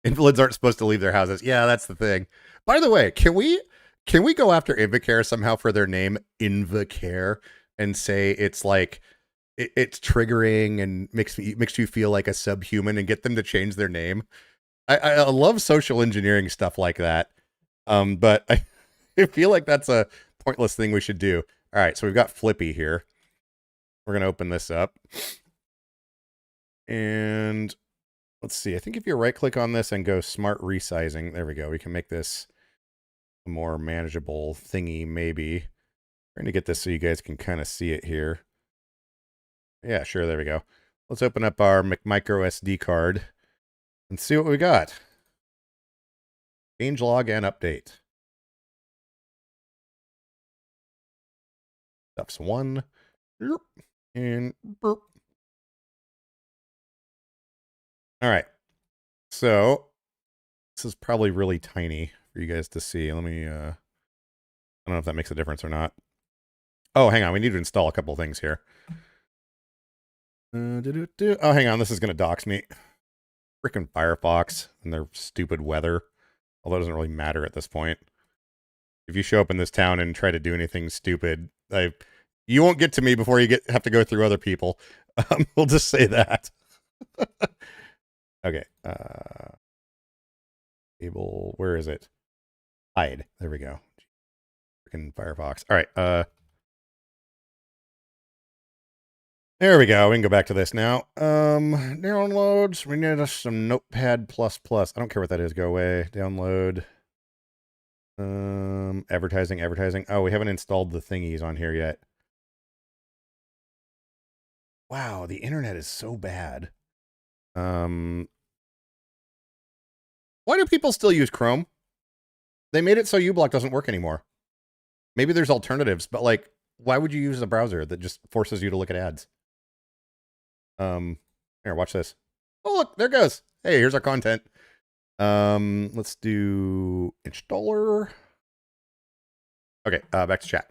invalids aren't supposed to leave their houses. Yeah, that's the thing. By the way, can we go after Invacare somehow for their name, Invacare, and say it's like it's triggering and makes you feel like a subhuman, and get them to change their name? I love social engineering stuff like that. But I feel like that's a pointless thing we should do. All right, so we've got Flippy here. We're gonna open this up. And let's see. I think if you right-click on this and go Smart Resizing, there we go. We can make this a more manageable thingy, maybe. Trying to get this so you guys can kind of see it here. Yeah, sure. There we go. Let's open up our micro SD card and see what we got. Changelog and update. Stuff's 1. And burp. All right. So this is probably really tiny for you guys to see. Let me, I don't know if that makes a difference or not. Oh, hang on. We need to install a couple things here. Oh, hang on. This is going to dox me. Freaking Firefox and their stupid weather. Although it doesn't really matter at this point. If you show up in this town and try to do anything stupid, you won't get to me before you have to go through other people. We'll just say that. Okay. Where is it? Hide. There we go. Freaking Firefox. All right. There we go. We can go back to this now. Downloads. We need some Notepad++. I don't care what that is. Go away. Download. Advertising. Oh, we haven't installed the thingies on here yet. Wow, the internet is so bad. Why do people still use Chrome? They made it so uBlock doesn't work anymore. Maybe there's alternatives, but like, why would you use a browser that just forces you to look at ads? Here, watch this. Oh, look, there it goes. Hey, here's our content. Let's do installer. Okay, back to chat.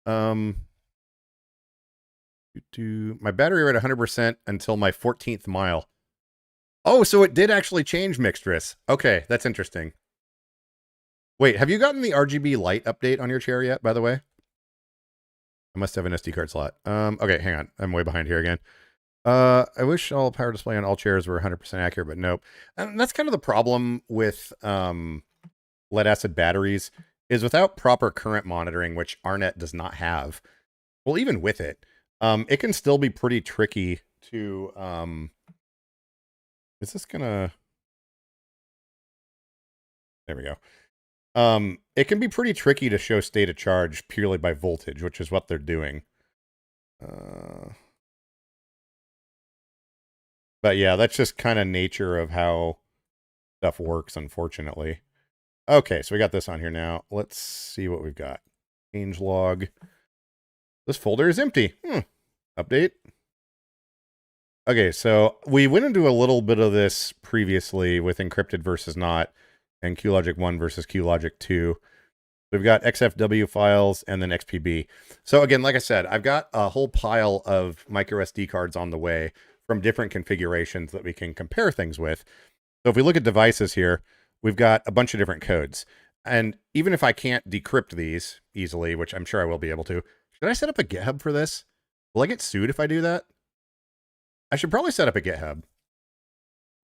My battery rate 100% until my 14th mile. Oh, so it did actually change Mixtress. Okay, that's interesting. Wait, have you gotten the RGB light update on your chair yet, by the way? I must have an SD card slot. Okay, hang on. I'm way behind here again. I wish all power display on all chairs were 100% accurate, but nope. And that's kind of the problem with lead acid batteries, is without proper current monitoring, which RNet does not have. Well, even with it, it can still be pretty tricky to is this gonna, there we go. It can be pretty tricky to show state of charge purely by voltage, which is what they're doing. But yeah, that's just kind of nature of how stuff works, unfortunately. Okay, so we got this on here now. Let's see what we've got. Change log. This folder is empty. Update. Okay, so we went into a little bit of this previously with encrypted versus not, and QLogic 1 versus QLogic 2. We've got XFW files and then XPB. So again, like I said, I've got a whole pile of micro SD cards on the way from different configurations that we can compare things with. So if we look at devices here, we've got a bunch of different codes. And even if I can't decrypt these easily, which I'm sure I will be able to, should I set up a GitHub for this? Will I get sued if I do that? I should probably set up a GitHub.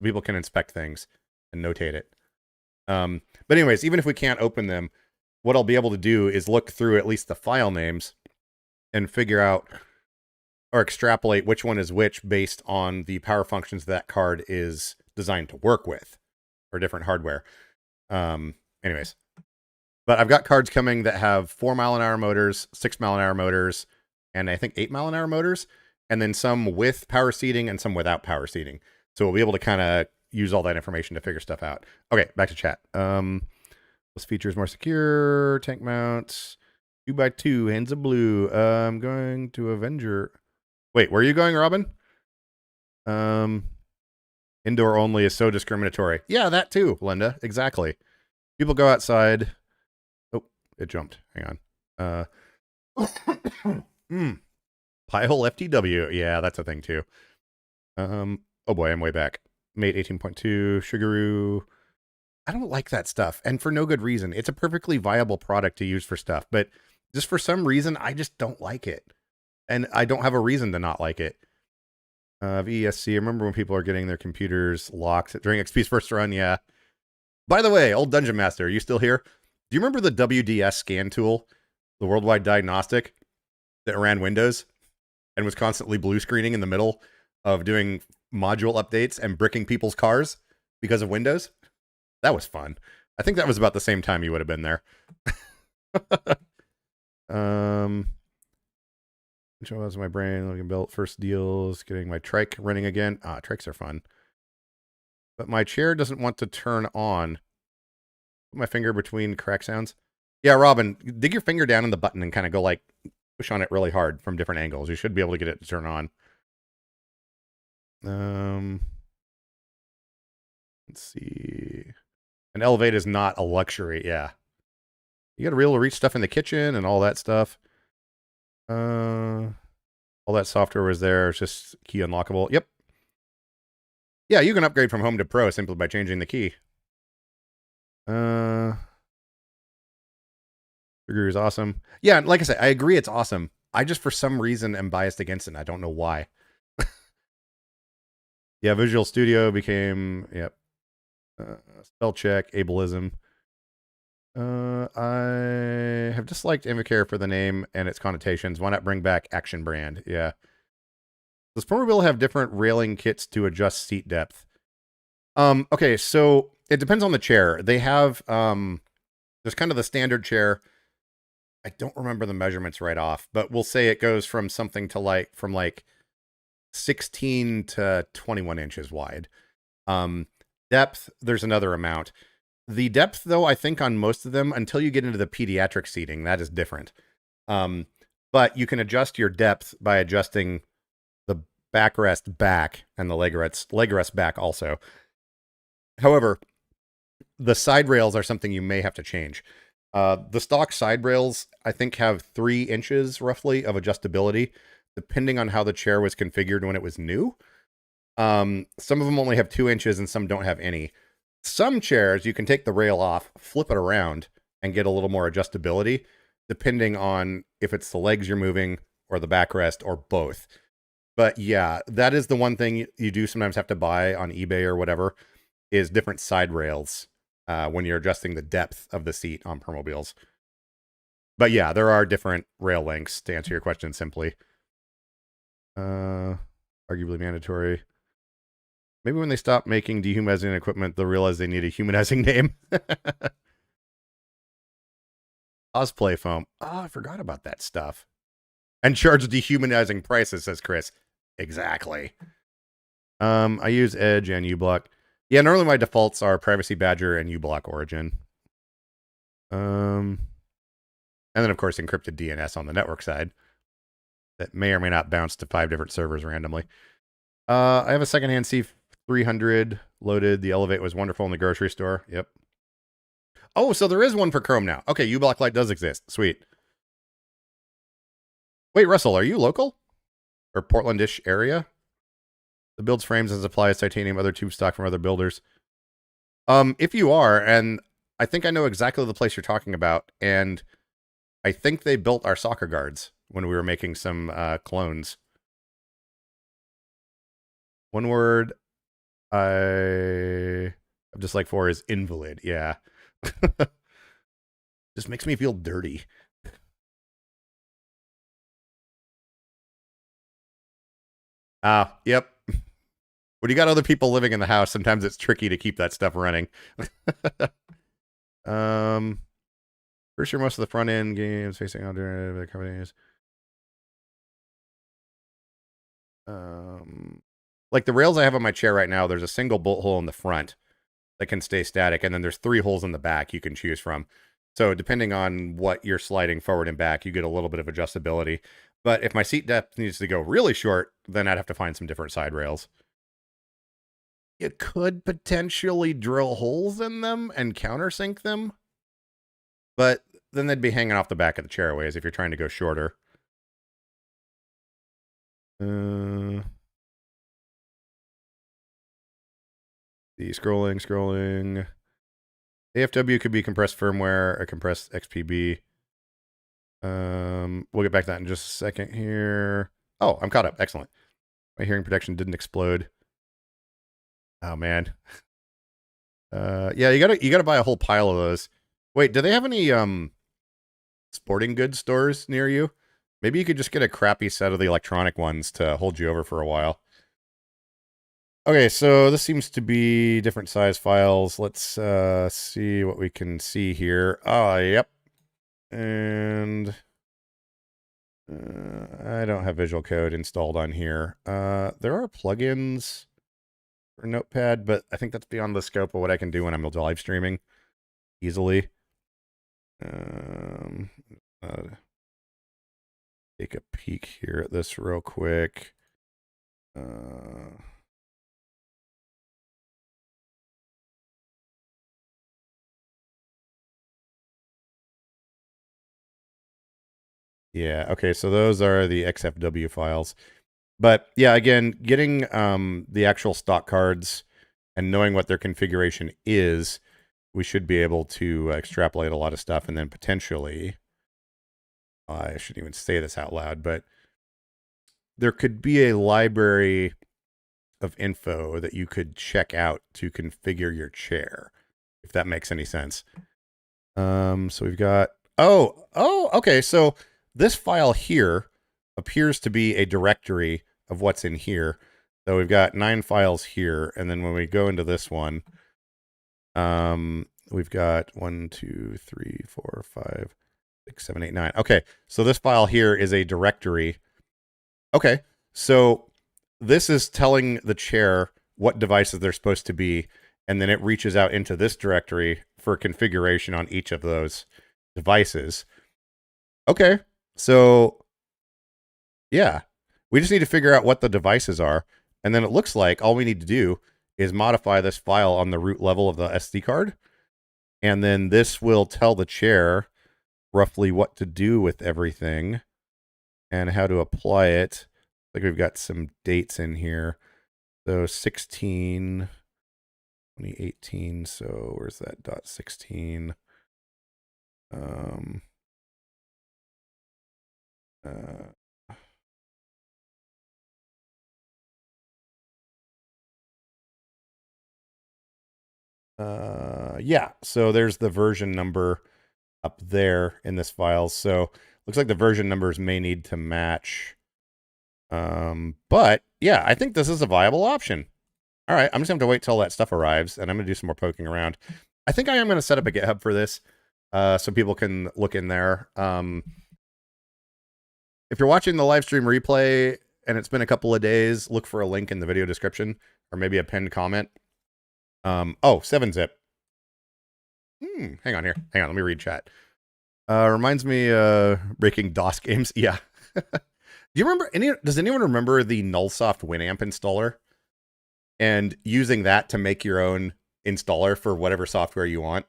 People can inspect things and notate it. But anyways, even if we can't open them, what I'll be able to do is look through at least the file names and figure out or extrapolate which one is which based on the power functions that card is designed to work with for different hardware. Anyways, but I've got cards coming that have 4-mile-an-hour motors, 6-mile-an-hour motors, and I think 8-mile-an-hour motors, and then some with power seating and some without power seating. So we'll be able to kind of use all that information to figure stuff out. Okay, back to chat. This feature is more secure. Tank mounts. 2x2, hands of blue. I'm going to Avenger. Wait, where are you going, Robin? Indoor only is so discriminatory. Yeah, that too, Linda. Exactly. People go outside. Oh, it jumped. Hang on. Piehole FTW. Yeah, that's a thing too. Oh boy, I'm way back. Mate 18.2, Sugaroo. I don't like that stuff, and for no good reason. It's a perfectly viable product to use for stuff, but just for some reason, I just don't like it. And I don't have a reason to not like it. VESC, I remember when people are getting their computers locked during XP's first run, yeah. By the way, old Dungeon Master, are you still here? Do you remember the WDS scan tool, the Worldwide Diagnostic, that ran Windows and was constantly blue screening in the middle of doing module updates and bricking people's cars because of Windows? That was fun. I think that was about the same time you would have been there. Which was my brain looking built first deals, getting my trike running again. Trikes are fun. But my chair doesn't want to turn on. Put my finger between crack sounds. Yeah, Robin, dig your finger down in the button and kind of go like push on it really hard from different angles. You should be able to get it to turn on. Let's see. An Elevate is not a luxury, yeah. You gotta be able to reach stuff in the kitchen and all that stuff. All that software was there. It's just key unlockable. Yep. Yeah, you can upgrade from home to pro simply by changing the key. Sugar is awesome. Yeah, like I said, I agree it's awesome. I just, for some reason, am biased against it, and I don't know why. Yeah, Visual Studio became, yep. Spell check, ableism. I have disliked Invacare for the name and its connotations. Why not bring back Action Brand? Yeah. Does Permobil have different railing kits to adjust seat depth? Okay, so it depends on the chair. They have, there's kind of the standard chair. I don't remember the measurements right off, but we'll say it goes from something to like 16 to 21 inches wide. Depth, there's another amount. The depth, though, I think on most of them, until you get into the pediatric seating, that is different. But you can adjust your depth by adjusting the backrest back and the leg rest back also. However, the side rails are something you may have to change. The stock side rails, I think, have 3 inches roughly of adjustability, depending on how the chair was configured when it was new. Some of them only have 2 inches and some don't have any. Some chairs, you can take the rail off, flip it around, and get a little more adjustability, depending on if it's the legs you're moving or the backrest or both. But yeah, that is the one thing you do sometimes have to buy on eBay or whatever, is different side rails when you're adjusting the depth of the seat on Permobiles. But yeah, there are different rail lengths, to answer your question simply. Arguably mandatory. Maybe when they stop making dehumanizing equipment, they'll realize they need a humanizing name. Cosplay foam. Oh, I forgot about that stuff. And charge dehumanizing prices, says Chris. Exactly. I use Edge and uBlock. Yeah, normally my defaults are Privacy Badger and uBlock Origin. And then, of course, encrypted DNS on the network side. That may or may not bounce to 5 different servers randomly. I have a secondhand C300 loaded. The Elevate was wonderful in the grocery store. Yep. Oh, so there is one for Chrome now. Okay, uBlock Lite does exist. Sweet. Wait, Russell, are you local? Or Portlandish area? The builds frames and supplies titanium, other tube stock from other builders. If you are, and I think I know exactly the place you're talking about, and I think they built our soccer guards when we were making some clones. One word I'm just like for is invalid. Yeah. Just makes me feel dirty. Yep. When you got other people living in the house, sometimes it's tricky to keep that stuff running. For sure, most of the front end games facing alternative companies. Like the rails I have on my chair right now, there's a single bolt hole in the front that can stay static, and then there's 3 holes in the back you can choose from. So depending on what you're sliding forward and back, you get a little bit of adjustability. But if my seat depth needs to go really short, then I'd have to find some different side rails. You could potentially drill holes in them and countersink them, but then they'd be hanging off the back of the chair a ways if you're trying to go shorter. Scrolling. AFW could be compressed firmware, a compressed XPB. We'll get back to that in just a second here. Oh, I'm caught up. Excellent. My hearing protection didn't explode. Oh man. Yeah, you gotta buy a whole pile of those. Wait, do they have any sporting goods stores near you? Maybe you could just get a crappy set of the electronic ones to hold you over for a while. Okay, so this seems to be different size files. Let's see what we can see here. Oh, yep. And I don't have Visual Code installed on here. There are plugins for Notepad, but I think that's beyond the scope of what I can do when I'm live streaming easily. Take a peek here at this real quick. Yeah, okay, so those are the XFW files. But yeah, again, getting the actual stock cards and knowing what their configuration is, we should be able to extrapolate a lot of stuff, and then potentially, I shouldn't even say this out loud, but there could be a library of info that you could check out to configure your chair, if that makes any sense. So we've got, okay, so this file here appears to be a directory of what's in here. So we've got 9 files here, and then when we go into this one, we've got 1, 2, 3, 4, 5, 6, 7, 8, 9. Okay, so this file here is a directory. Okay, so this is telling the chair what devices they're supposed to be, and then it reaches out into this directory for configuration on each of those devices. Okay, so yeah, we just need to figure out what the devices are, and then it looks like all we need to do is modify this file on the root level of the SD card, And then this will tell the chair roughly what to do with everything and how to apply it. Like we've got some dates in here. So 16, 2018. So where's that dot 16? Yeah, so there's the version number up there in this file. So looks like the version numbers may need to match. But yeah, I think this is a viable option. All right, I'm just gonna have to wait till that stuff arrives, and I'm gonna do some more poking around. I think I am gonna set up a GitHub for this, so people can look in there. If you're watching the live stream replay and it's been a couple of days, look for a link in the video description or maybe a pinned comment. Oh, 7-zip. Hang on here. Hang on, let me read chat. Reminds me breaking DOS games. Yeah. Do you remember does anyone remember the Nullsoft Winamp installer? And using that to make your own installer for whatever software you want.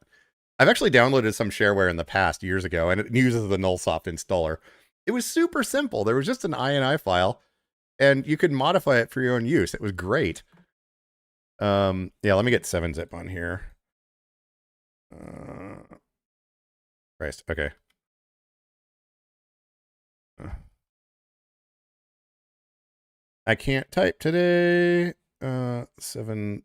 I've actually downloaded some shareware in the past years ago, and it uses the Nullsoft installer. It was super simple. There was just an INI file, and you could modify it for your own use. It was great. Yeah, let me get 7-zip on here. Christ, okay. I can't type today. 7.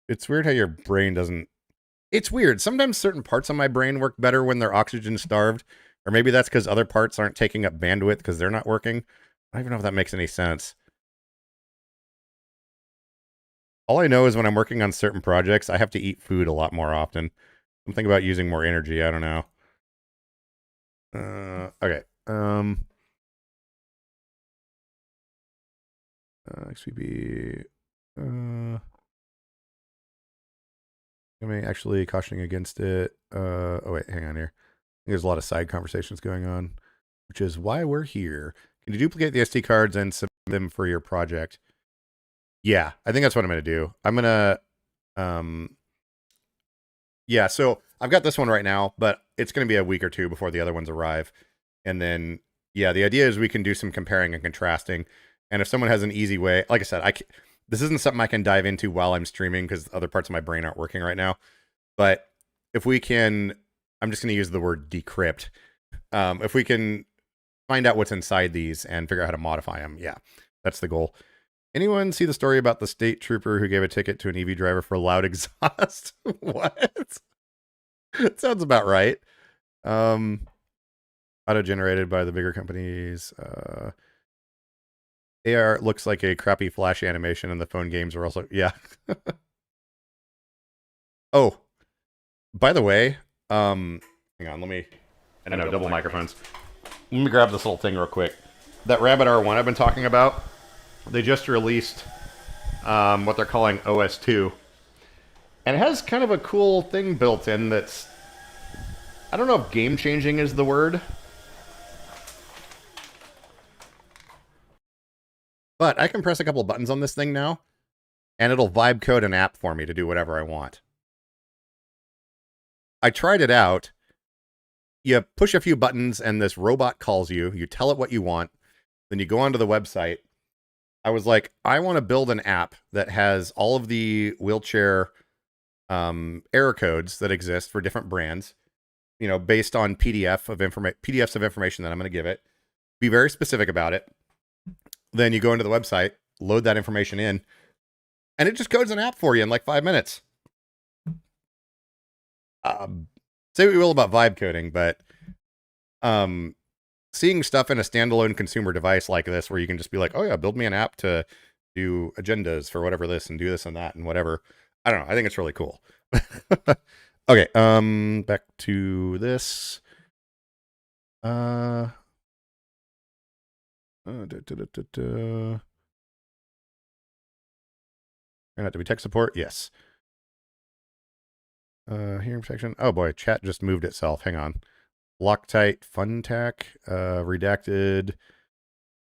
It's weird how your brain doesn't. It's weird. Sometimes certain parts of my brain work better when they're oxygen starved, or maybe that's because other parts aren't taking up bandwidth because they're not working. I don't even know if that makes any sense. All I know is when I'm working on certain projects, I have to eat food a lot more often. Something about using more energy. I don't know. Okay. XPB. Am I actually cautioning against it? Oh wait, hang on here. There's a lot of side conversations going on, which is why we're here. Can you duplicate the SD cards and submit them for your project? Yeah, I think that's what I'm going to do. I'm going to, yeah, so I've got this one right now, but it's going to be a week or two before the other ones arrive. And then, yeah, the idea is we can do some comparing and contrasting. And if someone has an easy way, like I said, this isn't something I can dive into while I'm streaming because other parts of my brain aren't working right now. But if we can, I'm just going to use the word decrypt. If we can find out what's inside these and figure out how to modify them, yeah, that's the goal. Anyone see the story about the state trooper who gave a ticket to an EV driver for loud exhaust? What? It sounds about right. Auto-generated by the bigger companies. AR looks like a crappy Flash animation, and the phone games are also, yeah. Oh, by the way, hang on, let me, I know, double microphones. Let me grab this little thing real quick. That Rabbit R1 I've been talking about, they just released what they're calling OS 2. And it has kind of a cool thing built in that's, I don't know if game-changing is the word, but I can press a couple of buttons on this thing now, and it'll vibe code an app for me to do whatever I want. I tried it out. You push a few buttons, and this robot calls you. You tell it what you want. Then you go onto the website. I was like, I want to build an app that has all of the wheelchair error codes that exist for different brands, you know, based on PDFs of information that I'm going to give it. Be very specific about it. Then you go into the website, load that information in, and it just codes an app for you in like 5 minutes. Say what you will about vibe coding, but seeing stuff in a standalone consumer device like this, where you can just be like, oh yeah, build me an app to do agendas for whatever this and do this and that and whatever. I don't know. I think it's really cool. Okay. Back to this. Gonna have to be tech support. Yes. Hearing protection. Oh boy, chat just moved itself. Hang on. Loctite, Funtac, redacted.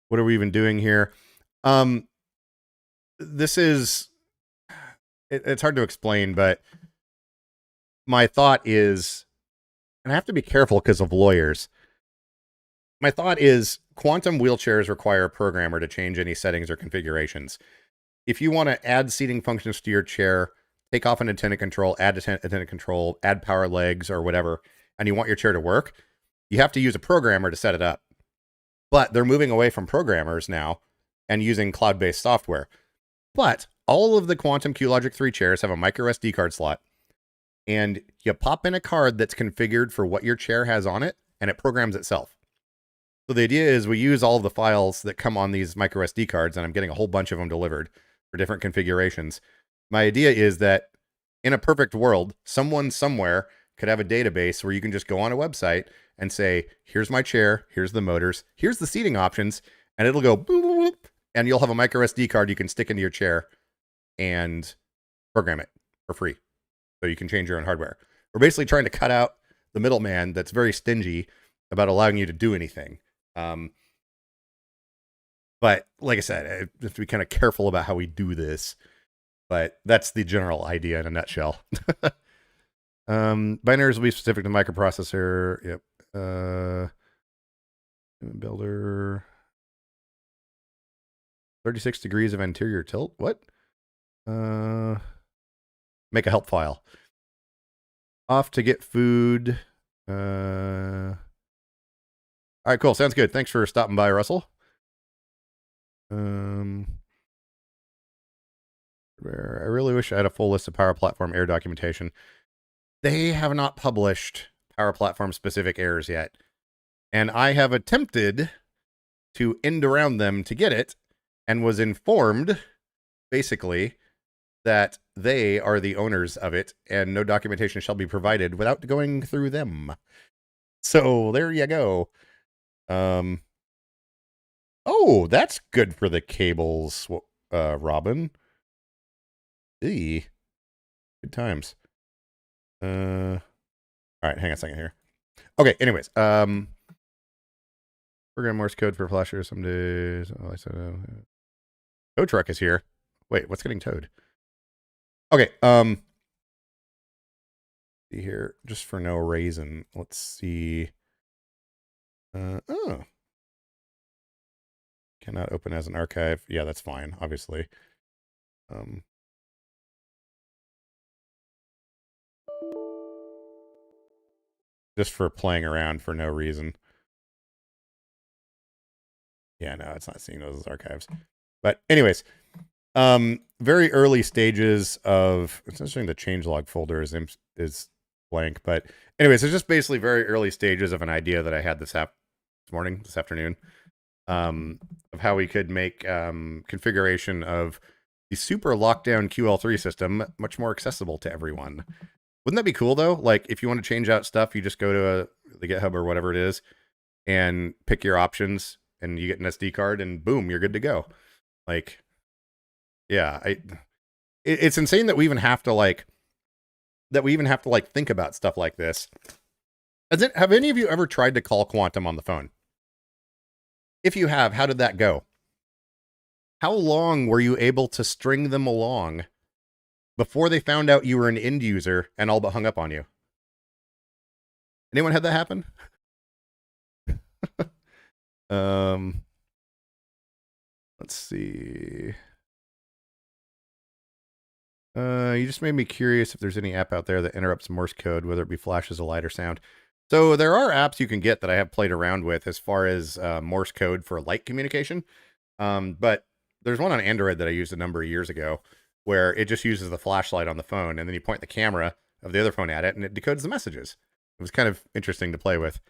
What are we even doing here? This is it's hard to explain, but my thought is, and I have to be careful because of lawyers. My thought is quantum wheelchairs require a programmer to change any settings or configurations. If you want to add seating functions to your chair, take off an attendant control, add attendant control, add power legs or whatever, and you want your chair to work, you have to use a programmer to set it up. But they're moving away from programmers now and using cloud-based software. But all of the Quantum QLogic 3 chairs have a micro SD card slot, and you pop in a card that's configured for what your chair has on it, and it programs itself. So the idea is we use all of the files that come on these micro SD cards, and I'm getting a whole bunch of them delivered for different configurations. My idea is that in a perfect world, someone somewhere could have a database where you can just go on a website and say, here's my chair, here's the motors, here's the seating options, and it'll go boop, boop, boop, and you'll have a micro SD card you can stick into your chair and program it for free. So you can change your own hardware. We're basically trying to cut out the middleman that's very stingy about allowing you to do anything. But like I said, I have to be kind of careful about how we do this. But that's the general idea in a nutshell. Binaries will be specific to microprocessor. Yep. Builder. 36 degrees of anterior tilt. What? Make a help file. Off to get food. All right, cool. Sounds good. Thanks for stopping by, Russell. I really wish I had a full list of Power Platform error documentation. They have not published Power Platform specific errors yet. And I have attempted to end around them to get it, and was informed, basically, that they are the owners of it, and no documentation shall be provided without going through them. So there you go. Oh, that's good for the cables, Robin. Eee. Good times. All right, hang on a second here. Okay, anyways, program Morse code for flasher some days. Oh, I said, tow truck is here. Wait, what's getting towed? Okay, see here, just for no reason. Let's see. Oh. Cannot open as an archive. Yeah, that's fine, obviously. Just for playing around for no reason. Yeah, no, it's not seeing those as archives. But anyways, very early stages of, it's interesting the changelog folder is blank, but anyways, it's just basically very early stages of an idea that I had this afternoon, of how we could make configuration of the super lockdown QL3 system much more accessible to everyone. Wouldn't that be cool though? Like if you want to change out stuff, you just go to the GitHub or whatever it is and pick your options, and you get an SD card, and boom, you're good to go. Like, yeah, it's insane that we even have to think about stuff like this. Have any of you ever tried to call Quantum on the phone? If you have, how did that go? How long were you able to string them along before they found out you were an end user and all but hung up on you? Anyone had that happen? Let's see. You just made me curious if there's any app out there that interrupts Morse code, whether it be flashes, a light, or sound. So there are apps you can get that I have played around with as far as Morse code for light communication. But there's one on Android that I used a number of years ago where it just uses the flashlight on the phone, and then you point the camera of the other phone at it, and it decodes the messages. It was kind of interesting to play with.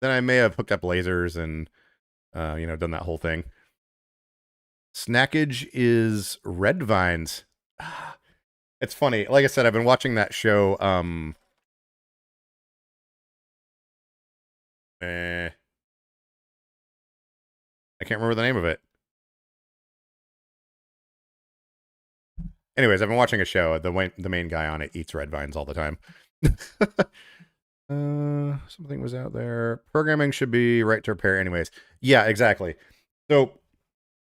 Then I may have hooked up lasers and, done that whole thing. Snackage is red vines. It's funny. Like I said, I've been watching that show. I can't remember the name of it. Anyways, I've been watching a show. The main guy on it eats red vines all the time. Something was out there. Programming should be right to repair anyways. Yeah, exactly. So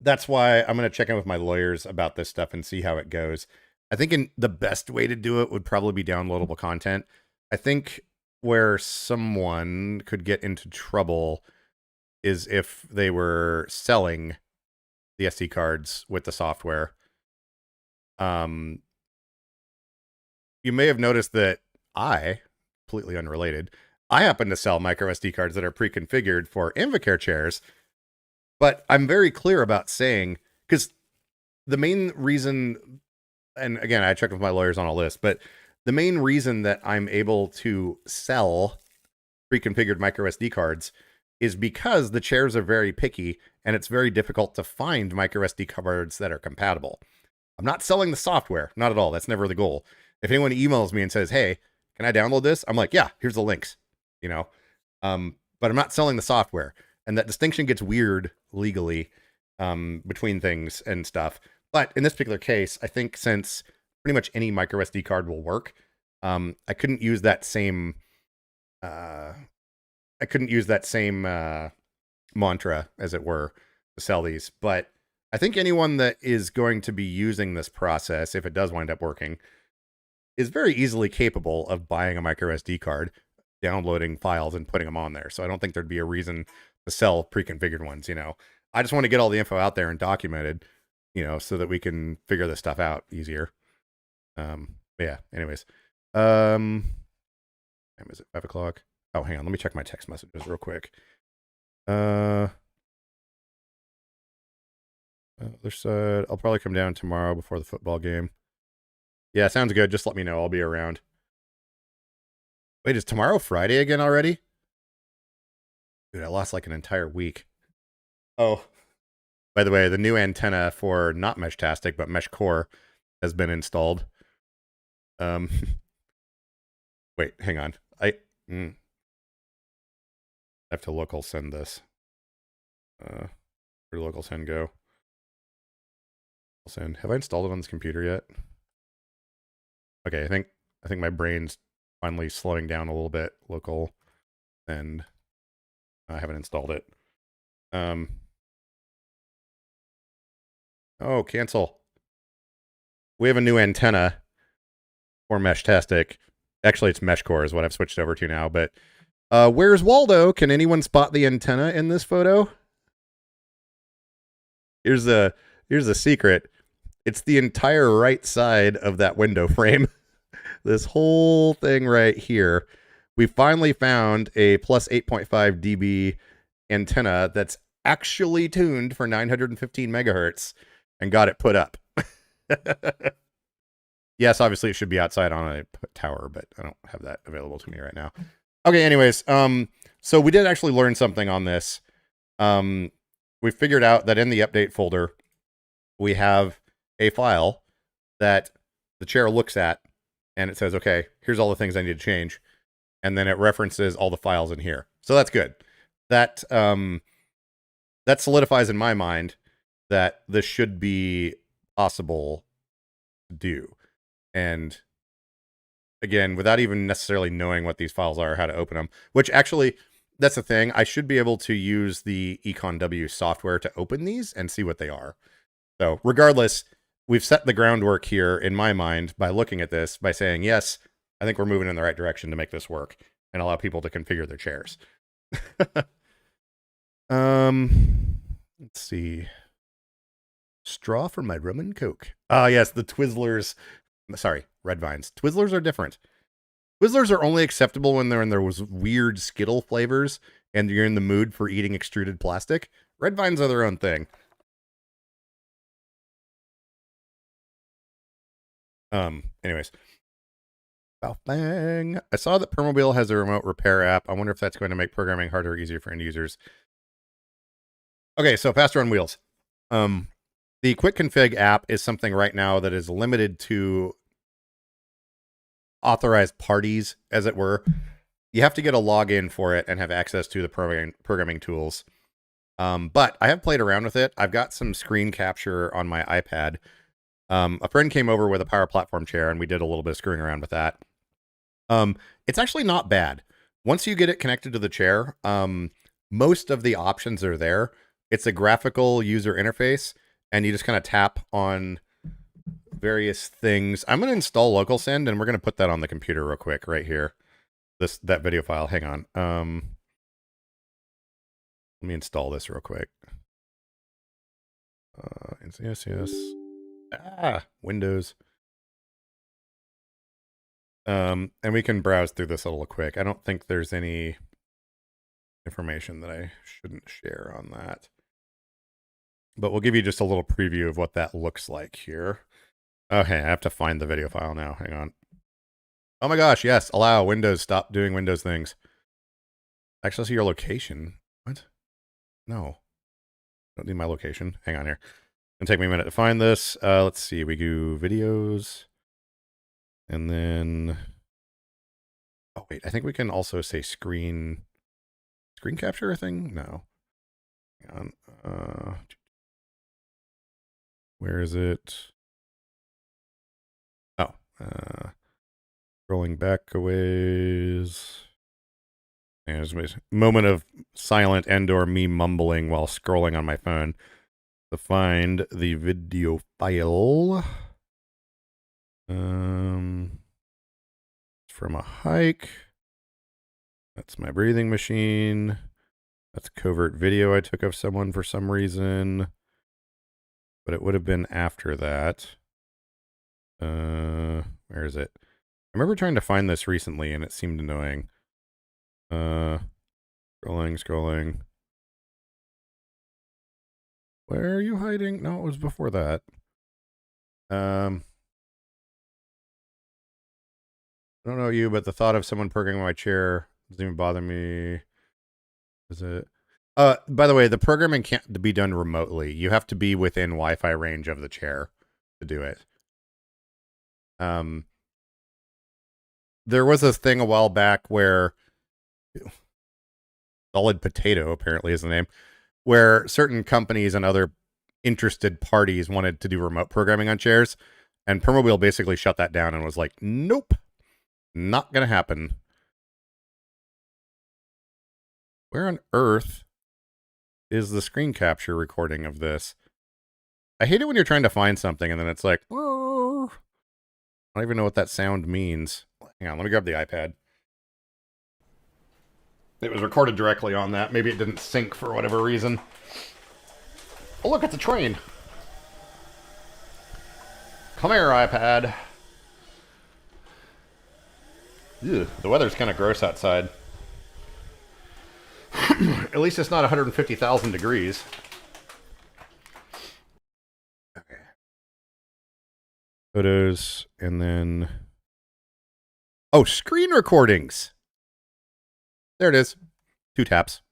that's why I'm going to check in with my lawyers about this stuff and see how it goes. I think the best way to do it would probably be downloadable content. I think where someone could get into trouble is if they were selling the SD cards with the software. You may have noticed that completely unrelated, I happen to sell micro SD cards that are pre-configured for Invacare chairs, but I'm very clear about saying, because the main reason, and again, I checked with my lawyers on all this, but the main reason that I'm able to sell pre-configured micro SD cards is because the chairs are very picky and it's very difficult to find micro SD cards that are compatible. I'm not selling the software, not at all. That's never the goal. If anyone emails me and says, "Hey, can I download this?" I'm like, "Yeah, here's the links," but I'm not selling the software. And that distinction gets weird legally between things and stuff. But in this particular case, I think since pretty much any micro SD card will work, I couldn't use that same mantra, as it were, to sell these. But I think anyone that is going to be using this process, if it does wind up working, is very easily capable of buying a micro SD card, downloading files, and putting them on there. So I don't think there'd be a reason to sell pre-configured ones. I just want to get all the info out there and documented, so that we can figure this stuff out easier. Yeah. Anyways, time is it 5 o'clock? Oh, hang on. Let me check my text messages real quick. Other side, I'll probably come down tomorrow before the football game. Yeah, sounds good. Just let me know. I'll be around. Wait, is tomorrow Friday again already? Dude, I lost like an entire week. Oh, by the way, the new antenna for not Meshtastic, but Mesh Core has been installed. Wait, hang on. I have to local send this. Where did local send go? Send. Have I installed it on this computer yet? Okay, I think my brain's finally slowing down a little bit. Local, and I haven't installed it. Oh, cancel. We have a new antenna for Meshtastic. Actually, it's Mesh Core is what I've switched over to now. But where's Waldo? Can anyone spot the antenna in this photo? Here's a secret. It's the entire right side of that window frame. This whole thing right here. We finally found a plus 8.5 dB antenna that's actually tuned for 915 megahertz and got it put up. Yes, obviously it should be outside on a tower, but I don't have that available to me right now. Okay, anyways, so we did actually learn something on this. We figured out that in the update folder, we have a file that the chair looks at, and it says, okay, here's all the things I need to change. And then it references all the files in here. So that's good. That solidifies in my mind that this should be possible to do. And again, without even necessarily knowing what these files are, how to open them, which actually, that's the thing. I should be able to use the EconW software to open these and see what they are. So regardless, we've set the groundwork here in my mind by looking at this, by saying, yes, I think we're moving in the right direction to make this work and allow people to configure their chairs. Let's see. Straw for my rum and coke. Ah, yes, the Twizzlers. Sorry, Red Vines. Twizzlers are different. Twizzlers are only acceptable when they're in those weird Skittle flavors and you're in the mood for eating extruded plastic. Red Vines are their own thing. Anyways. Bang. I saw that Permobil has a remote repair app. I wonder if that's going to make programming harder or easier for end users. Okay, so faster on wheels. The Quick Config app is something right now that is limited to authorized parties, as it were. You have to get a login for it and have access to the programming tools. But I have played around with it. I've got some screen capture on my iPad. A friend came over with a Power Platform chair, and we did a little bit of screwing around with that. It's actually not bad. Once you get it connected to the chair, most of the options are there. It's a graphical user interface, and you just kind of tap on various things. I'm going to install local send, and we're going to put that on the computer real quick right here. That video file. Hang on. Let me install this real quick. Yes. Windows. And we can browse through this a little quick. I don't think there's any information that I shouldn't share on that. But we'll give you just a little preview of what that looks like here. Okay, I have to find the video file now. Hang on. Oh my gosh, yes. Allow Windows. Stop doing Windows things. Actually, see your location. What? No. Don't need my location. Hang on here. It'll take me a minute to find this. Let's see. We do videos. And then... Oh, wait. I think we can also say screen capture thing? No. Hang on. Where is it? Oh. Scrolling back a ways. There's a moment of silent and/or me mumbling while scrolling on my phone to find the video file. It's from a hike. That's my breathing machine. That's a covert video I took of someone for some reason. But it would have been after that. Where is it? I remember trying to find this recently and it seemed annoying. Scrolling. Where are you hiding? No, it was before that. I don't know you, but the thought of someone programming my chair doesn't even bother me. Is it? By the way, the programming can't be done remotely. You have to be within Wi-Fi range of the chair to do it. There was a thing a while back where Solid Potato apparently is the name, where certain companies and other interested parties wanted to do remote programming on chairs, and Permobile basically shut that down and was like, nope, not gonna happen. Where on earth is the screen capture recording of this? I hate it when you're trying to find something and then it's like, I don't even know what that sound means. Hang on, let me grab the iPad. It was recorded directly on that. Maybe it didn't sync for whatever reason. Oh, look, it's a train. Come here, iPad. Ew, the weather's kind of gross outside. At least it's not 150,000 degrees. Okay. Photos, and then... Oh, screen recordings! There it is. 2 taps.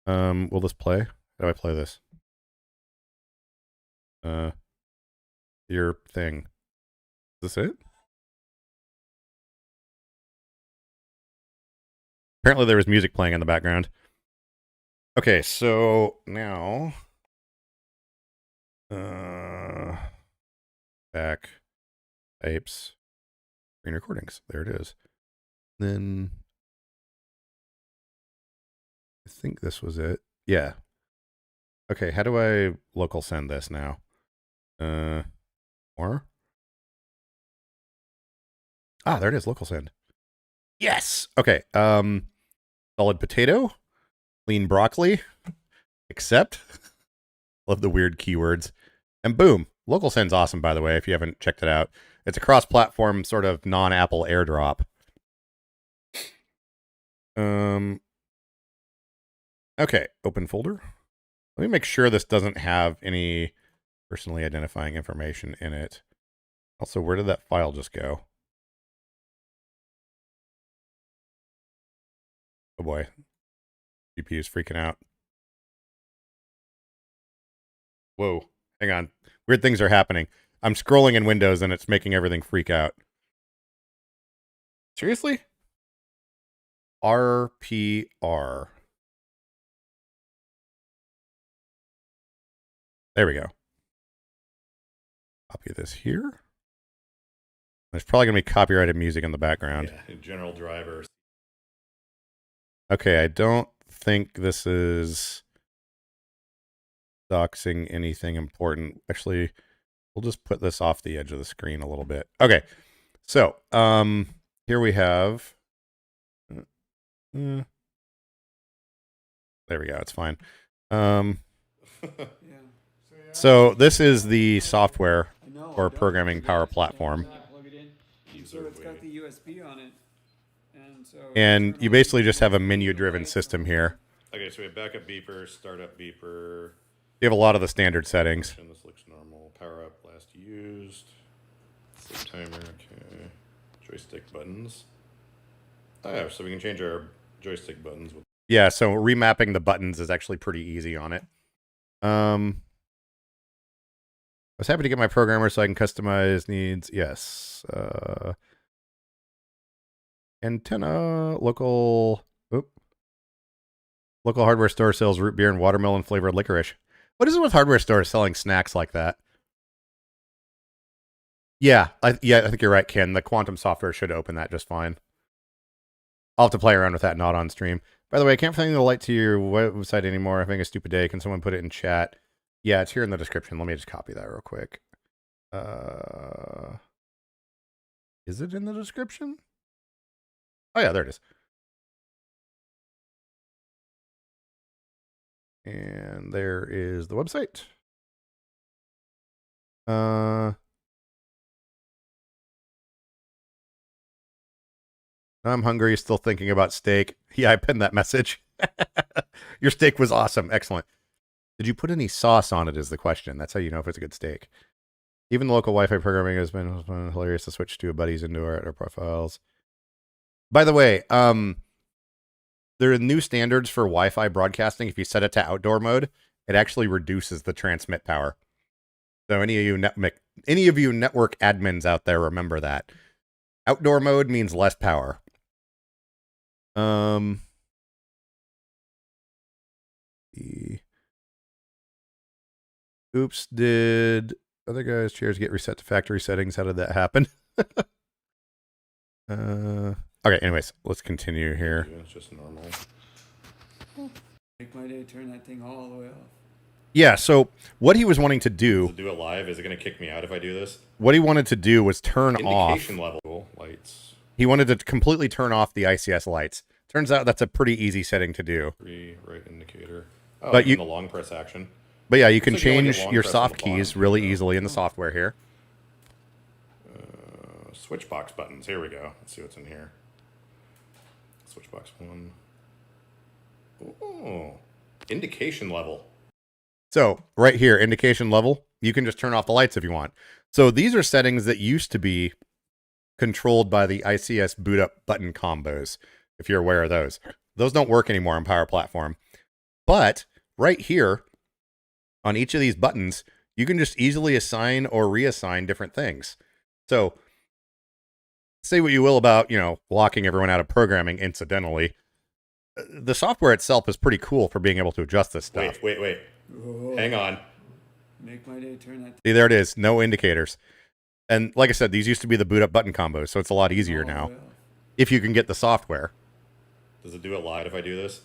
Will this play? How do I play this? Your thing. Is this it? Apparently there was music playing in the background. Okay, so now... back. Types. Screen recordings. There it is. Then... I think this was it. Yeah. Okay, how do I local send this now? More? Ah, there it is, local send. Yes! Okay, solid potato, lean broccoli, accept. Love the weird keywords. And boom, local send's awesome, by the way, if you haven't checked it out. It's a cross-platform sort of non-Apple airdrop. Okay, open folder. Let me make sure this doesn't have any personally identifying information in it. Also, where did that file just go? Oh boy. GPU is freaking out. Whoa. Hang on. Weird things are happening. I'm scrolling in Windows and it's making everything freak out. Seriously? RPR. There we go. Copy this here. There's probably going to be copyrighted music in the background. Yeah, general drivers. Okay, I don't think this is doxing anything important. Actually, We'll just put this off the edge of the screen a little bit. Okay. So, here we have, there we go. It's fine. So this is the software or programming power platform. So it's got the USB on it. And you basically just have a menu-driven system here. Okay, so we have backup beeper, startup beeper. You have a lot of the standard settings. This looks normal. Power up, last used. Sleep timer, okay. Joystick buttons. Oh yeah, so we can change our joystick buttons. Yeah, so remapping the buttons is actually pretty easy on it. I was happy to get my programmer so I can customize needs. Yes. Antenna, local hardware store sells root beer and watermelon flavored licorice. What is it with hardware stores selling snacks like that? Yeah, I think you're right, Ken. The quantum software should open that just fine. I'll have to play around with that, not on stream. By the way, I can't find the light to your website anymore. I'm having a stupid day. Can someone put it in chat? Yeah, it's here in the description. Let me just copy that real quick. Is it in the description? Oh yeah, there it is. And there is the website. I'm hungry, still thinking about steak. Yeah, I pinned that message. Your steak was awesome. Excellent. Did you put any sauce on it is the question. That's how you know if it's a good steak. Even the local Wi-Fi programming has been hilarious to switch to a buddies into our profiles. By the way, there are new standards for Wi-Fi broadcasting. If you set it to outdoor mode, it actually reduces the transmit power. So any of you network admins out there, remember that. Outdoor mode means less power. Oops, did other guys' chairs get reset to factory settings? How did that happen? Okay, anyways, let's continue here. Yeah, it's just normal. Make my day, turn that thing all the way off. Yeah, so what he was wanting to do... To do it live, is it going to kick me out if I do this? What he wanted to do was turn off... Indication level lights. He wanted to completely turn off the ICS lights. Turns out that's a pretty easy setting to do. Right indicator. Oh, but the long press action. But yeah, you can Looks like change your soft keys really easily in the software here. Switch box buttons. Here we go. Let's see what's in here. Switch box 1. Oh, indication level. So right here, indication level, you can just turn off the lights if you want. So these are settings that used to be controlled by the ICS boot up button combos, if you're aware of those. Those don't work anymore on Power Platform. But right here, on each of these buttons, you can just easily assign or reassign different things. So say what you will about, locking everyone out of programming incidentally. The software itself is pretty cool for being able to adjust this stuff. Wait. Whoa. Hang on. Make my day, turn that. See, there it is. No indicators. And like I said, these used to be the boot up button combos, so it's a lot easier now. If you can get the software. Does it do it live if I do this?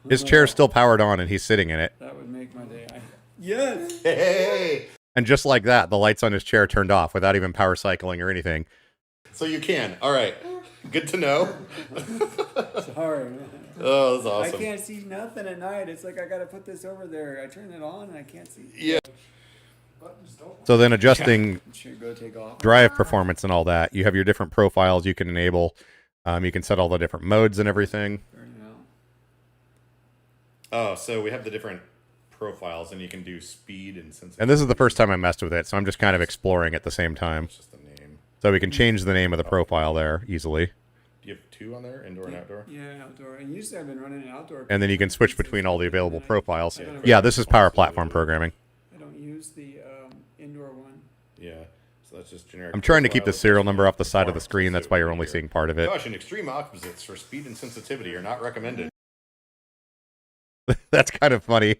His chair's still powered on and he's sitting in it. That would make my day. Yes! Hey! And just like that, the lights on his chair turned off without even power cycling or anything. So you can. All right. Good to know. Sorry, man. Oh, that's awesome. I can't see nothing at night. It's like I got to put this over there. I turn it on and I can't see. Yeah. So then adjusting Should go take off. drive performance and all that, you have your different profiles you can enable. You can set all the different modes and everything. Turn it out. Oh, so we have the different profiles and you can do speed and sensitivity. And this is the first time I messed with it, so I'm just kind of exploring at the same time. It's just the name. So we can change the name of the profile there easily. Do you have 2 on there? Indoor and outdoor? Yeah, outdoor. And usually I've been running an outdoor. And then you can switch between all the available profiles. Yeah. Yeah, this is Power Platform programming. I don't use the indoor one. Yeah. So that's just generic. I'm trying to keep the profiles. serial number off the side of the screen. That's why you're only seeing part of it. Caution, extreme opposites for speed and sensitivity are not recommended. That's kind of funny.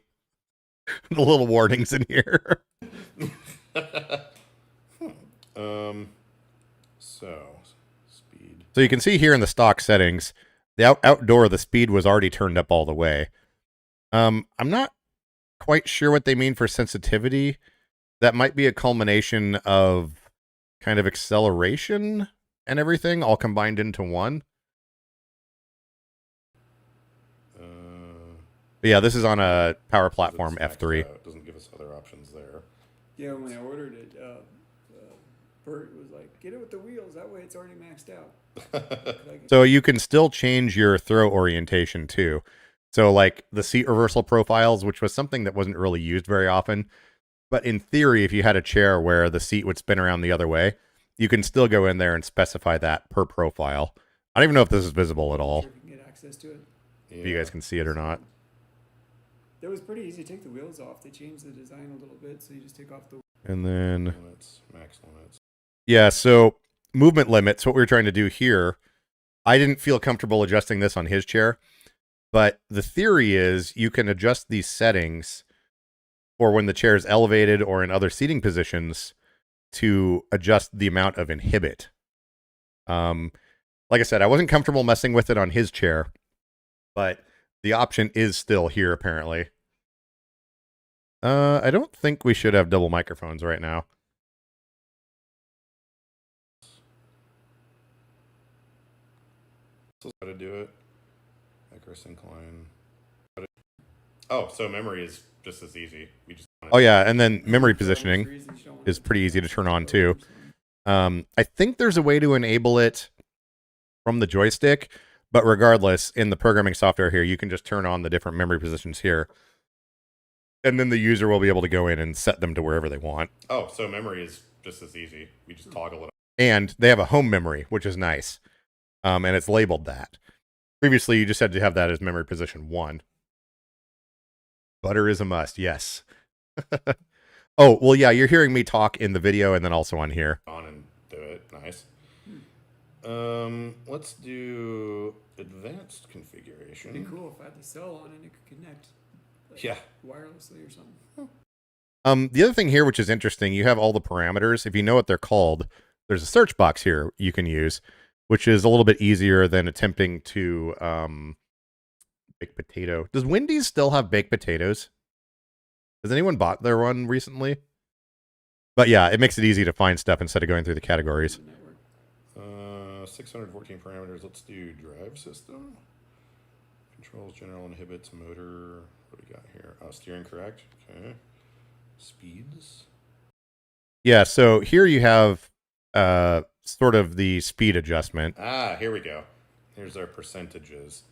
The little warnings in here. So speed. So you can see here in the stock settings, the outdoor, the speed was already turned up all the way. I'm not quite sure what they mean for sensitivity. that might be a culmination of kind of acceleration and everything all combined into one. But yeah, this is on a power platform F3. It doesn't give us other options there. Yeah, when I ordered it, Bert was like, "Get it with the wheels. That way, it's already maxed out." So you can still change your throw orientation too. So like the seat reversal profiles, which was something that wasn't really used very often. But in theory, if you had a chair where the seat would spin around the other way, you can still go in there and specify that per profile. I don't even know if this is visible at all. Sure if you can get access to it. Yeah. If you guys can see it or not. It was pretty easy to take the wheels off. They changed the design a little bit, so you just take off the and then limits, max limits. Yeah, so movement limits, what we were trying to do here, I didn't feel comfortable adjusting this on his chair, but the theory is you can adjust these settings for when the chair is elevated or in other seating positions to adjust the amount of inhibit. Like I said, I wasn't comfortable messing with it on his chair, but the option is still here apparently. I don't think we should have double microphones right now. How to do it. Icarus incline. Oh, so memory is just as easy. We just oh yeah, and then memory positioning is pretty easy to turn on too. I think there's a way to enable it from the joystick, but regardless, in the programming software here, you can just turn on the different memory positions here. And then the user will be able to go in and set them to wherever they want. Oh, so memory is just as easy. We just toggle it. And they have a home memory, which is nice. And it's labeled that. Previously, you just had to have that as memory position 1. Butter is a must, yes. Oh, well, yeah, you're hearing me talk in the video and then also on here. On and do it. Nice. Let's do advanced configuration. It'd be cool if I had the cell on and it could connect. Like, yeah. Wirelessly or something. The other thing here, which is interesting, you have all the parameters. If you know what they're called, there's a search box here you can use, which is a little bit easier than attempting to baked potato. Does Wendy's still have baked potatoes? Has anyone bought their one recently? But yeah, it makes it easy to find stuff instead of going through the categories. 614 parameters. Let's do drive system. Controls, general, inhibits, motor. What do we got here? Oh, steering correct. Okay. Speeds. Yeah, so here you have sort of the speed adjustment. Ah, here we go. Here's our percentages.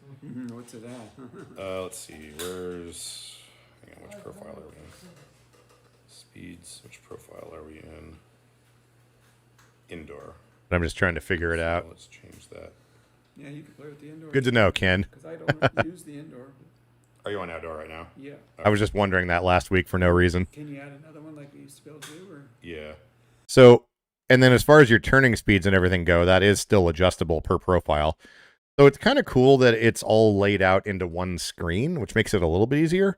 What's it at? Let's see. Where's... Hang on, which profile are we in? Speeds. Which profile are we in? Indoor. I'm just trying to figure it out. Let's change that. Yeah, you can play with the indoor. Good to know, Ken. Because I don't use the indoor. Are you on outdoor right now? Yeah. I was just wondering that last week for no reason. Can you add another one like we used to be able to do? Or? Yeah. So, and then as far as your turning speeds and everything go, that is still adjustable per profile. So it's kind of cool that it's all laid out into one screen, which makes it a little bit easier.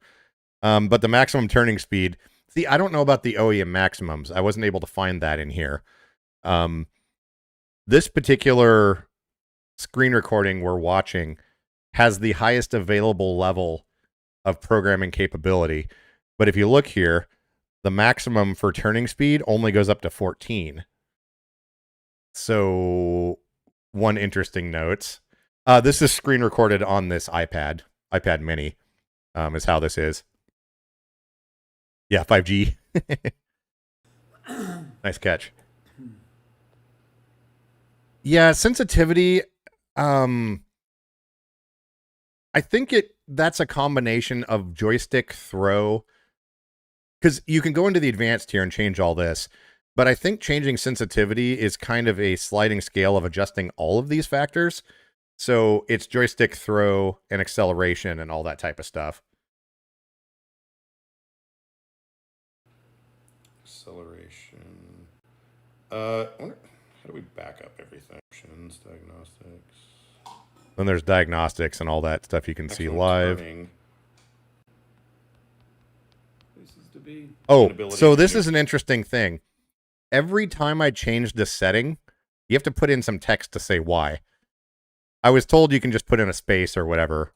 But the maximum turning speed, see, I don't know about the OEM maximums. I wasn't able to find that in here. This particular screen recording we're watching has the highest available level of programming capability. But if you look here, the maximum for turning speed only goes up to 14. So one interesting note. This is screen recorded on this iPad mini, is how this is. Yeah, 5G. Nice catch. Yeah, sensitivity. I think that's a combination of joystick throw, because you can go into the advanced here and change all this, but I think changing sensitivity is kind of a sliding scale of adjusting all of these factors. So it's joystick throw and acceleration and all that type of stuff. Acceleration. I wonder, how do we back up everything? Options, diagnostics. Then there's diagnostics and all that stuff you can see live. Oh, so this is an interesting thing. Every time I change this setting, you have to put in some text to say why. I was told you can just put in a space or whatever,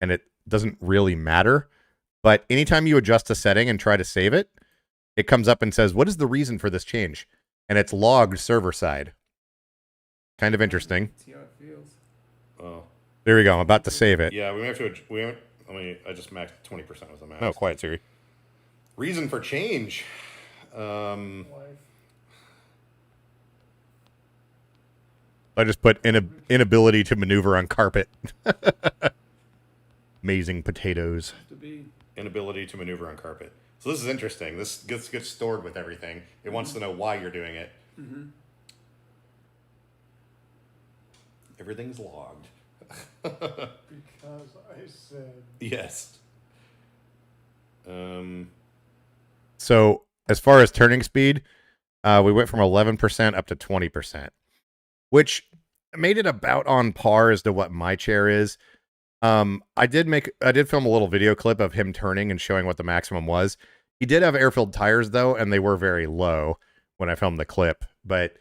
and it doesn't really matter. But anytime you adjust a setting and try to save it, it comes up and says, what is the reason for this change? And it's logged server side. Kind of interesting. See how it feels. Oh. There we go. I'm about to save it. Yeah, we have to. I just maxed 20% was the max. Oh, quiet Siri. Reason for change. Life. I just put inability to maneuver on carpet. Amazing potatoes. To be. Inability to maneuver on carpet. So this is interesting. This gets stored with everything. It wants to know why you're doing it. Mm-hmm. Everything's logged. Because I said. Yes. So as far as turning speed, we went from 11% up to 20%, which made it about on par as to what my chair is. I did film a little video clip of him turning and showing what the maximum was. He did have air-filled tires though, and they were very low when I filmed the clip, but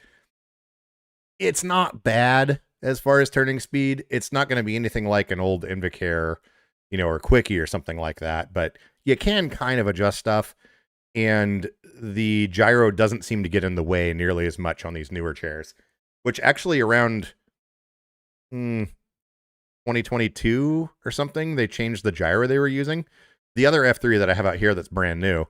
it's not bad as far as turning speed. It's not going to be anything like an old Invacare, or Quickie or something like that, but you can kind of adjust stuff, and the gyro doesn't seem to get in the way nearly as much on these newer chairs, which actually around 2022 or something, they changed the gyro they were using. The other F3 that I have out here that's brand new,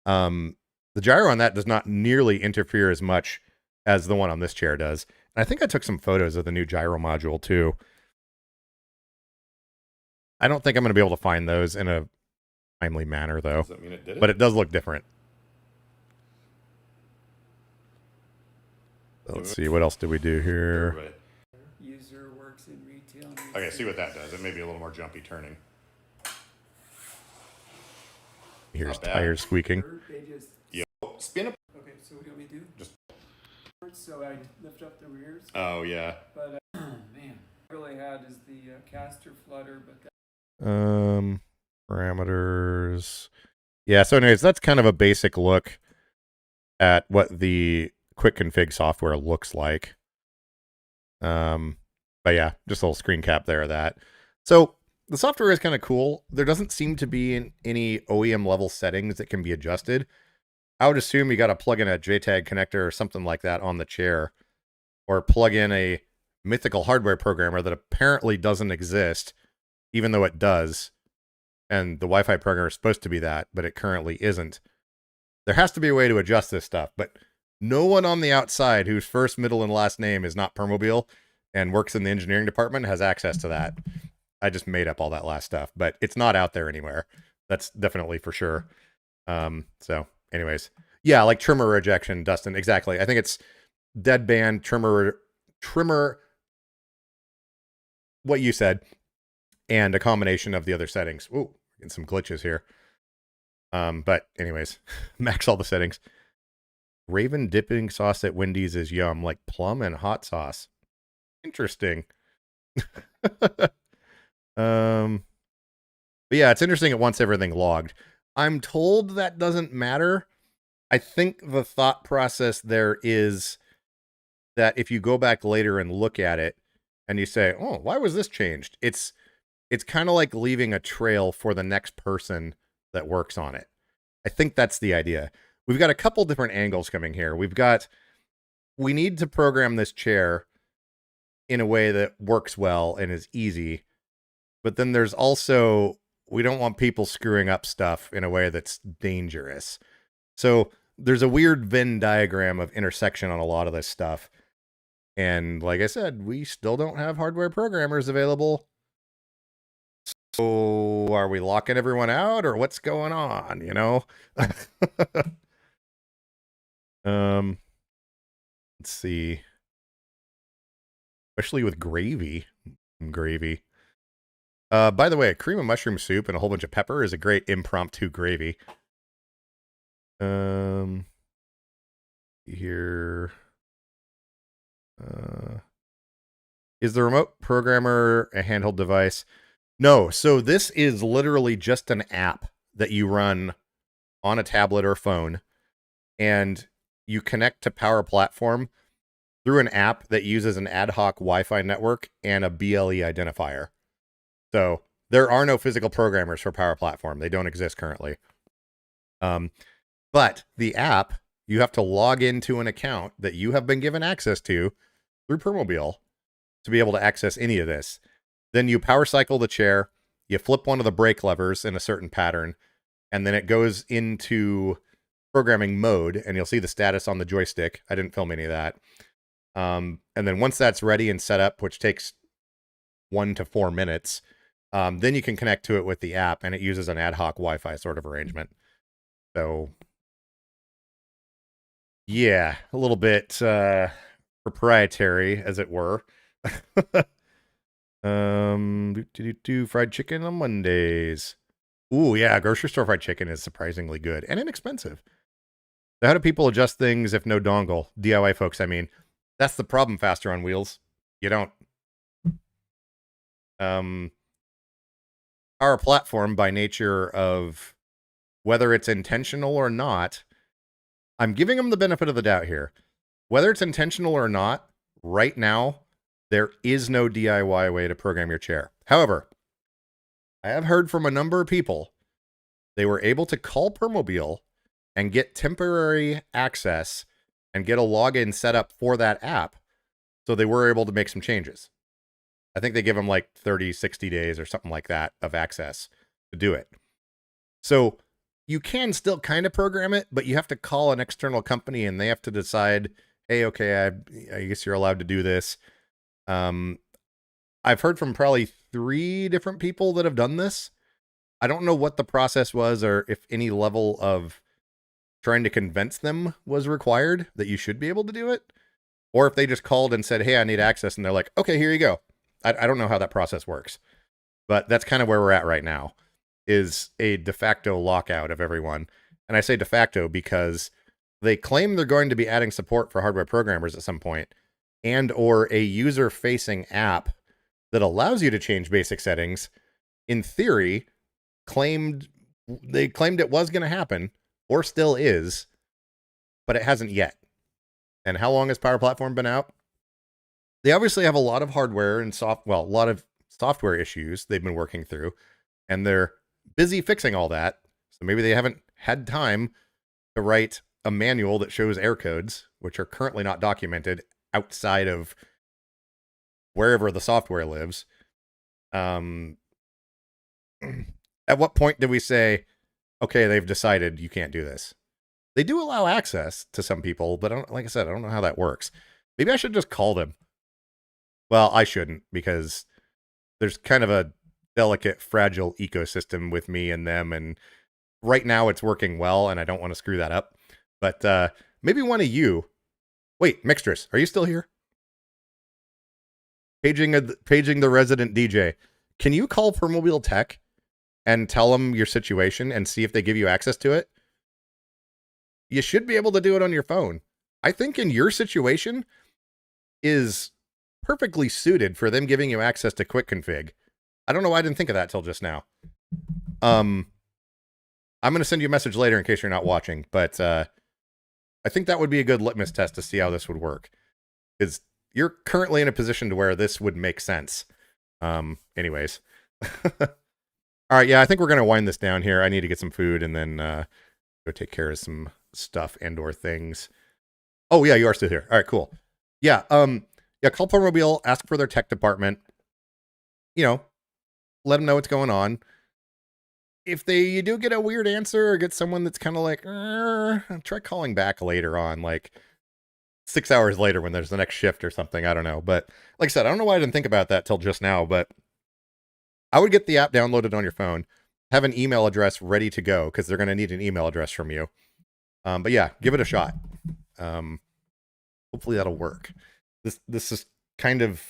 the gyro on that does not nearly interfere as much as the one on this chair does. And I think I took some photos of the new gyro module too. I don't think I'm going to be able to find those in a timely manner though. Does that mean it did it? But it does look different. Let's see, what else did we do here? Right. User works in retail. Okay, see what that does. It may be a little more jumpy turning. Here's Not bad. tires squeaking. They just. Spin up. Okay, so what do you want me to do? Just. So I lift up the rears. Oh yeah. But man, really had is the caster flutter, but that Parameters. Yeah, so anyways, that's kind of a basic look at what the quick config software looks like. But yeah, just a little screen cap there of that. So the software is kind of cool. There doesn't seem to be any OEM level settings that can be adjusted. I would assume you got to plug in a JTAG connector or something like that on the chair, or plug in a mythical hardware programmer that apparently doesn't exist, even though it does. And the Wi-Fi programmer is supposed to be that, but it currently isn't. There has to be a way to adjust this stuff, but no one on the outside whose first, middle, and last name is not Permobil and works in the engineering department has access to that. I just made up all that last stuff, but it's not out there anywhere. That's definitely for sure. So anyways, yeah, like trimmer rejection, Dustin. Exactly. I think it's deadband, trimmer, what you said, and a combination of the other settings. Ooh, getting some glitches here. But anyways, max all the settings. Raven dipping sauce at Wendy's is yum, like plum and hot sauce. Interesting. But yeah, it's interesting it wants everything logged. I'm told that doesn't matter. I think the thought process there is that if you go back later and look at it and you say, oh, why was this changed? It's kind of like leaving a trail for the next person that works on it. I think that's the idea. We've got a couple different angles coming here. We need to program this chair in a way that works well and is easy. But then there's also, we don't want people screwing up stuff in a way that's dangerous. So there's a weird Venn diagram of intersection on a lot of this stuff. And like I said, we still don't have hardware programmers available. So are we locking everyone out or what's going on, Let's see. Especially with gravy. By the way, a cream of mushroom soup and a whole bunch of pepper is a great impromptu gravy. Here. Is the remote programmer a handheld device? No. So this is literally just an app that you run on a tablet or phone, and you connect to Power Platform through an app that uses an ad hoc Wi-Fi network and a BLE identifier. So there are no physical programmers for Power Platform. They don't exist currently. But the app, you have to log into an account that you have been given access to through Permobil to be able to access any of this. Then you power cycle the chair, you flip one of the brake levers in a certain pattern, and then it goes into programming mode, and you'll see the status on the joystick. I didn't film any of that. And then once that's ready and set up, which takes 1 to 4 minutes, then you can connect to it with the app, and it uses an ad hoc Wi-Fi sort of arrangement. So, yeah, a little bit proprietary, as it were. Fried chicken on Mondays. Ooh, yeah, grocery store fried chicken is surprisingly good and inexpensive. So how do people adjust things if no dongle? DIY folks, I mean. That's the problem, Faster on Wheels. You don't. Our platform, by nature of whether it's intentional or not, I'm giving them the benefit of the doubt here. Whether it's intentional or not, right now, there is no DIY way to program your chair. However, I have heard from a number of people, they were able to call Permobil and get temporary access and get a login set up for that app. So they were able to make some changes. I think they give them like 30, 60 days or something like that of access to do it. So you can still kind of program it, but you have to call an external company and they have to decide, hey, okay, I guess you're allowed to do this. I've heard from probably 3 different people that have done this. I don't know what the process was or if any level of trying to convince them was required that you should be able to do it, or if they just called and said, hey, I need access, and they're like, okay, here you go. I don't know how that process works, but that's kind of where we're at right now, is a de facto lockout of everyone. And I say de facto because they claim they're going to be adding support for hardware programmers at some point, and or a user-facing app that allows you to change basic settings. In theory, they claimed it was going to happen, or still is, but it hasn't yet. And how long has Power Platform been out? They obviously have a lot of hardware and a lot of software issues they've been working through, and they're busy fixing all that. So maybe they haven't had time to write a manual that shows error codes, which are currently not documented outside of wherever the software lives. At what point did we say, okay, they've decided you can't do this? They do allow access to some people, but like I said, I don't know how that works. Maybe I should just call them. Well, I shouldn't, because there's kind of a delicate, fragile ecosystem with me and them, and right now it's working well, and I don't want to screw that up. But maybe one of you... Wait, Mixtress, are you still here? Paging the resident DJ. Can you call Permobil Tech and tell them your situation and see if they give you access to it? You should be able to do it on your phone. I think in your situation is perfectly suited for them giving you access to quick config. I don't know why I didn't think of that till just now. I'm going to send you a message later in case you're not watching, but I think that would be a good litmus test to see how this would work. Because you're currently in a position to where this would make sense. Anyways. All right, yeah, I think we're going to wind this down here. I need to get some food and then go take care of some stuff and or things. Oh, yeah, you are still here. All right, cool. Yeah, call Permobil, ask for their tech department. You know, let them know what's going on. If you do get a weird answer or get someone that's kind of like, try calling back later on, like 6 hours later when there's the next shift or something. I don't know. But like I said, I don't know why I didn't think about that till just now, but I would get the app downloaded on your phone, have an email address ready to go, because they're going to need an email address from you. But yeah, give it a shot. Hopefully that'll work. This is kind of,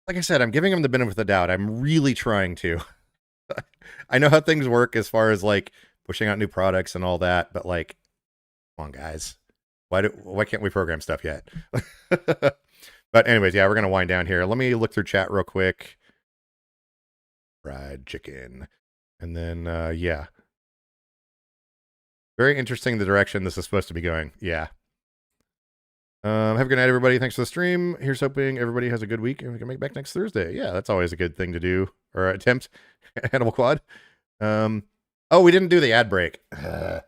like I said, I'm giving them the benefit of the doubt. I'm really trying to. I know how things work as far as like pushing out new products and all that, but like, come on, guys. Why can't we program stuff yet? But anyways, yeah, we're going to wind down here. Let me look through chat real quick. Fried chicken. And then, yeah. Very interesting the direction this is supposed to be going. Yeah. Have a good night, everybody. Thanks for the stream. Here's hoping everybody has a good week and we can make back next Thursday. Yeah, that's always a good thing to do, or attempt. Animal Quad. Oh, we didn't do the ad break. Okay,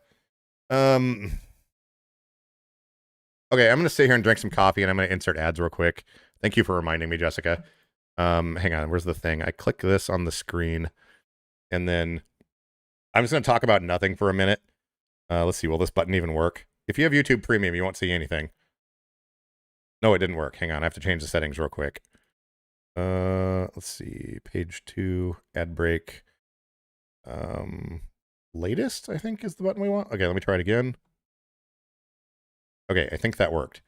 I'm going to sit here and drink some coffee, and I'm going to insert ads real quick. Thank you for reminding me, Jessica. Hang on, where's the thing? I click this on the screen, and then I'm just going to talk about nothing for a minute. Let's see, will this button even work? If you have YouTube Premium, you won't see anything. No, it didn't work. Hang on, I have to change the settings real quick. Let's see, page 2, ad break. Latest, I think, is the button we want. Okay, let me try it again. Okay, I think that worked.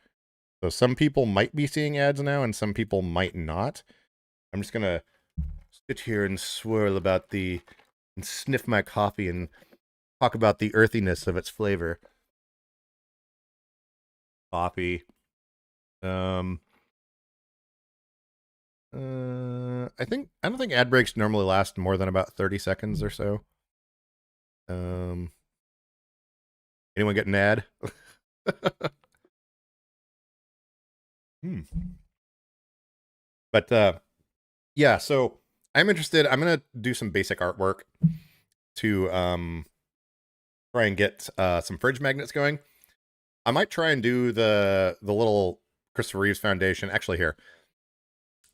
So some people might be seeing ads now, and some people might not. I'm just gonna sit here and swirl about and sniff my coffee and talk about the earthiness of its flavor. Coffee. I don't think ad breaks normally last more than about 30 seconds or so. Anyone get an ad? But yeah, so I'm interested. I'm gonna do some basic artwork to try and get some fridge magnets going. I might try and do the little Christopher Reeves Foundation. Actually, here,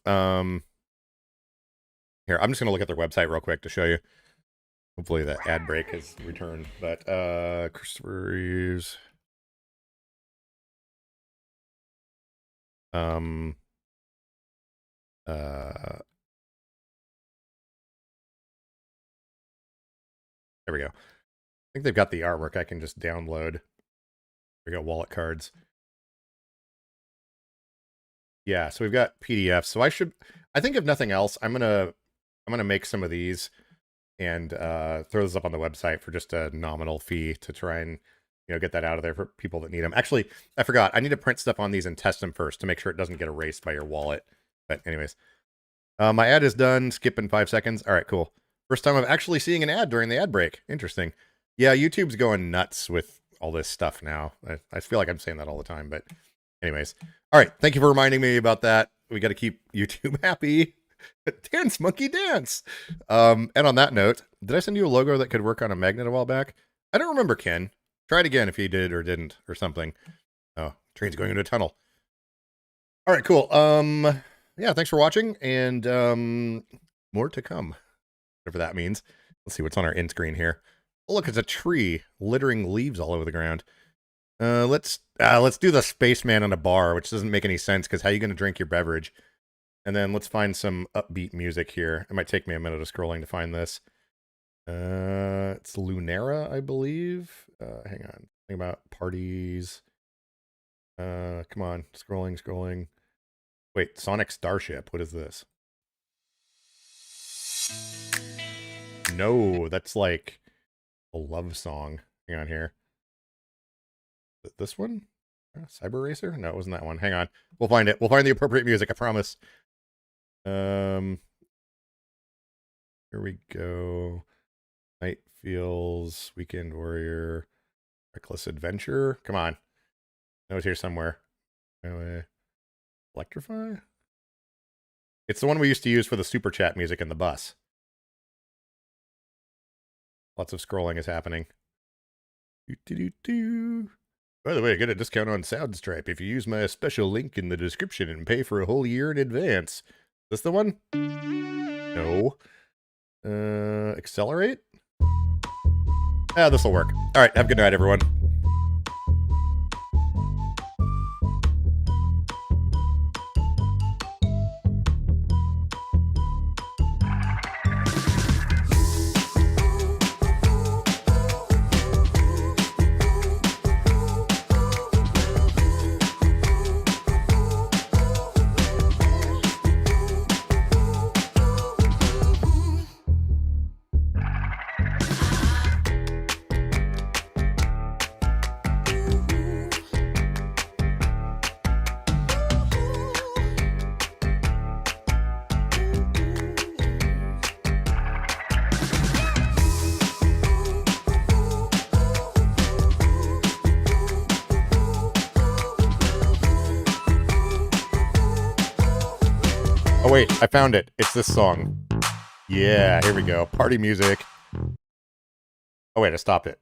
I'm just gonna look at their website real quick to show you. Hopefully, that ad break has returned. But Christopher Reeves. There we go. I think they've got the artwork I can just download. We got wallet cards. Yeah, so we've got PDFs. So I think if nothing else, I'm gonna make some of these and throw this up on the website for just a nominal fee to try and get that out of there for people that need them. Actually, I forgot. I need to print stuff on these and test them first to make sure it doesn't get erased by your wallet. But anyways, my ad is done. Skip in 5 seconds. All right, cool. First time I'm actually seeing an ad during the ad break. Interesting. Yeah, YouTube's going nuts with all this stuff now. I feel like I'm saying that all the time, but anyways. All right, thank you for reminding me about that. We got to keep YouTube happy. Dance, monkey, dance. And on that note, did I send you a logo that could work on a magnet a while back? I don't remember, Ken. Try it again if you did or didn't or something. Oh, train's going into a tunnel. All right, cool. Yeah, thanks for watching, and more to come, whatever that means. Let's see what's on our end screen here. Oh, look, it's a tree littering leaves all over the ground. Let's do the spaceman on a bar, which doesn't make any sense because how are you going to drink your beverage? And then let's find some upbeat music here. It might take me a minute of scrolling to find this. It's Lunera, I believe. Hang on. Think about parties. Come on. Scrolling. Wait, Sonic Starship. What is this? No, that's like a love song. Hang on here. This one? Cyber Racer? No, it wasn't that one. Hang on. We'll find it. We'll find the appropriate music, I promise. Here we go. Night Feels, Weekend Warrior, Reckless Adventure. Come on. I was here somewhere. Anyway. Electrify? It's the one we used to use for the super chat music in the bus. Lots of scrolling is happening. By the way, I get a discount on Soundstripe if you use my special link in the description and pay for a whole year in advance. Is this the one? No. Accelerate? This'll work. All right, have a good night, everyone. Oh wait, I found it. It's this song. Yeah, here we go. Party music. Oh wait, I stopped it.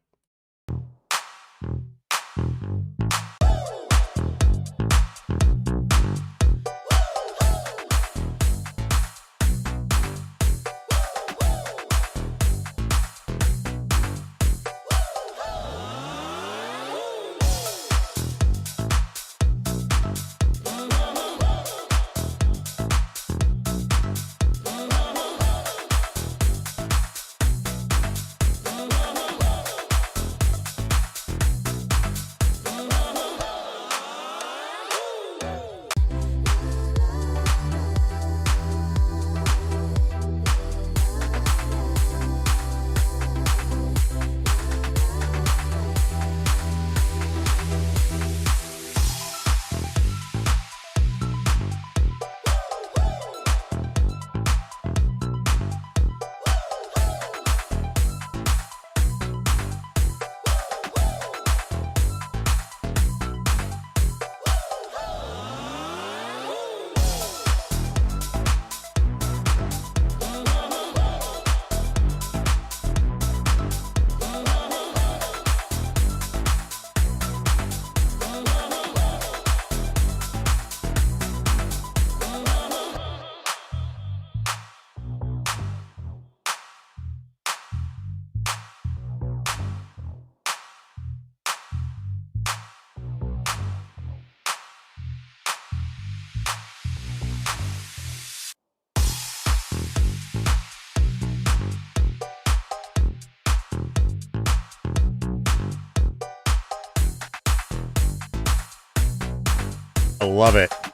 I love it.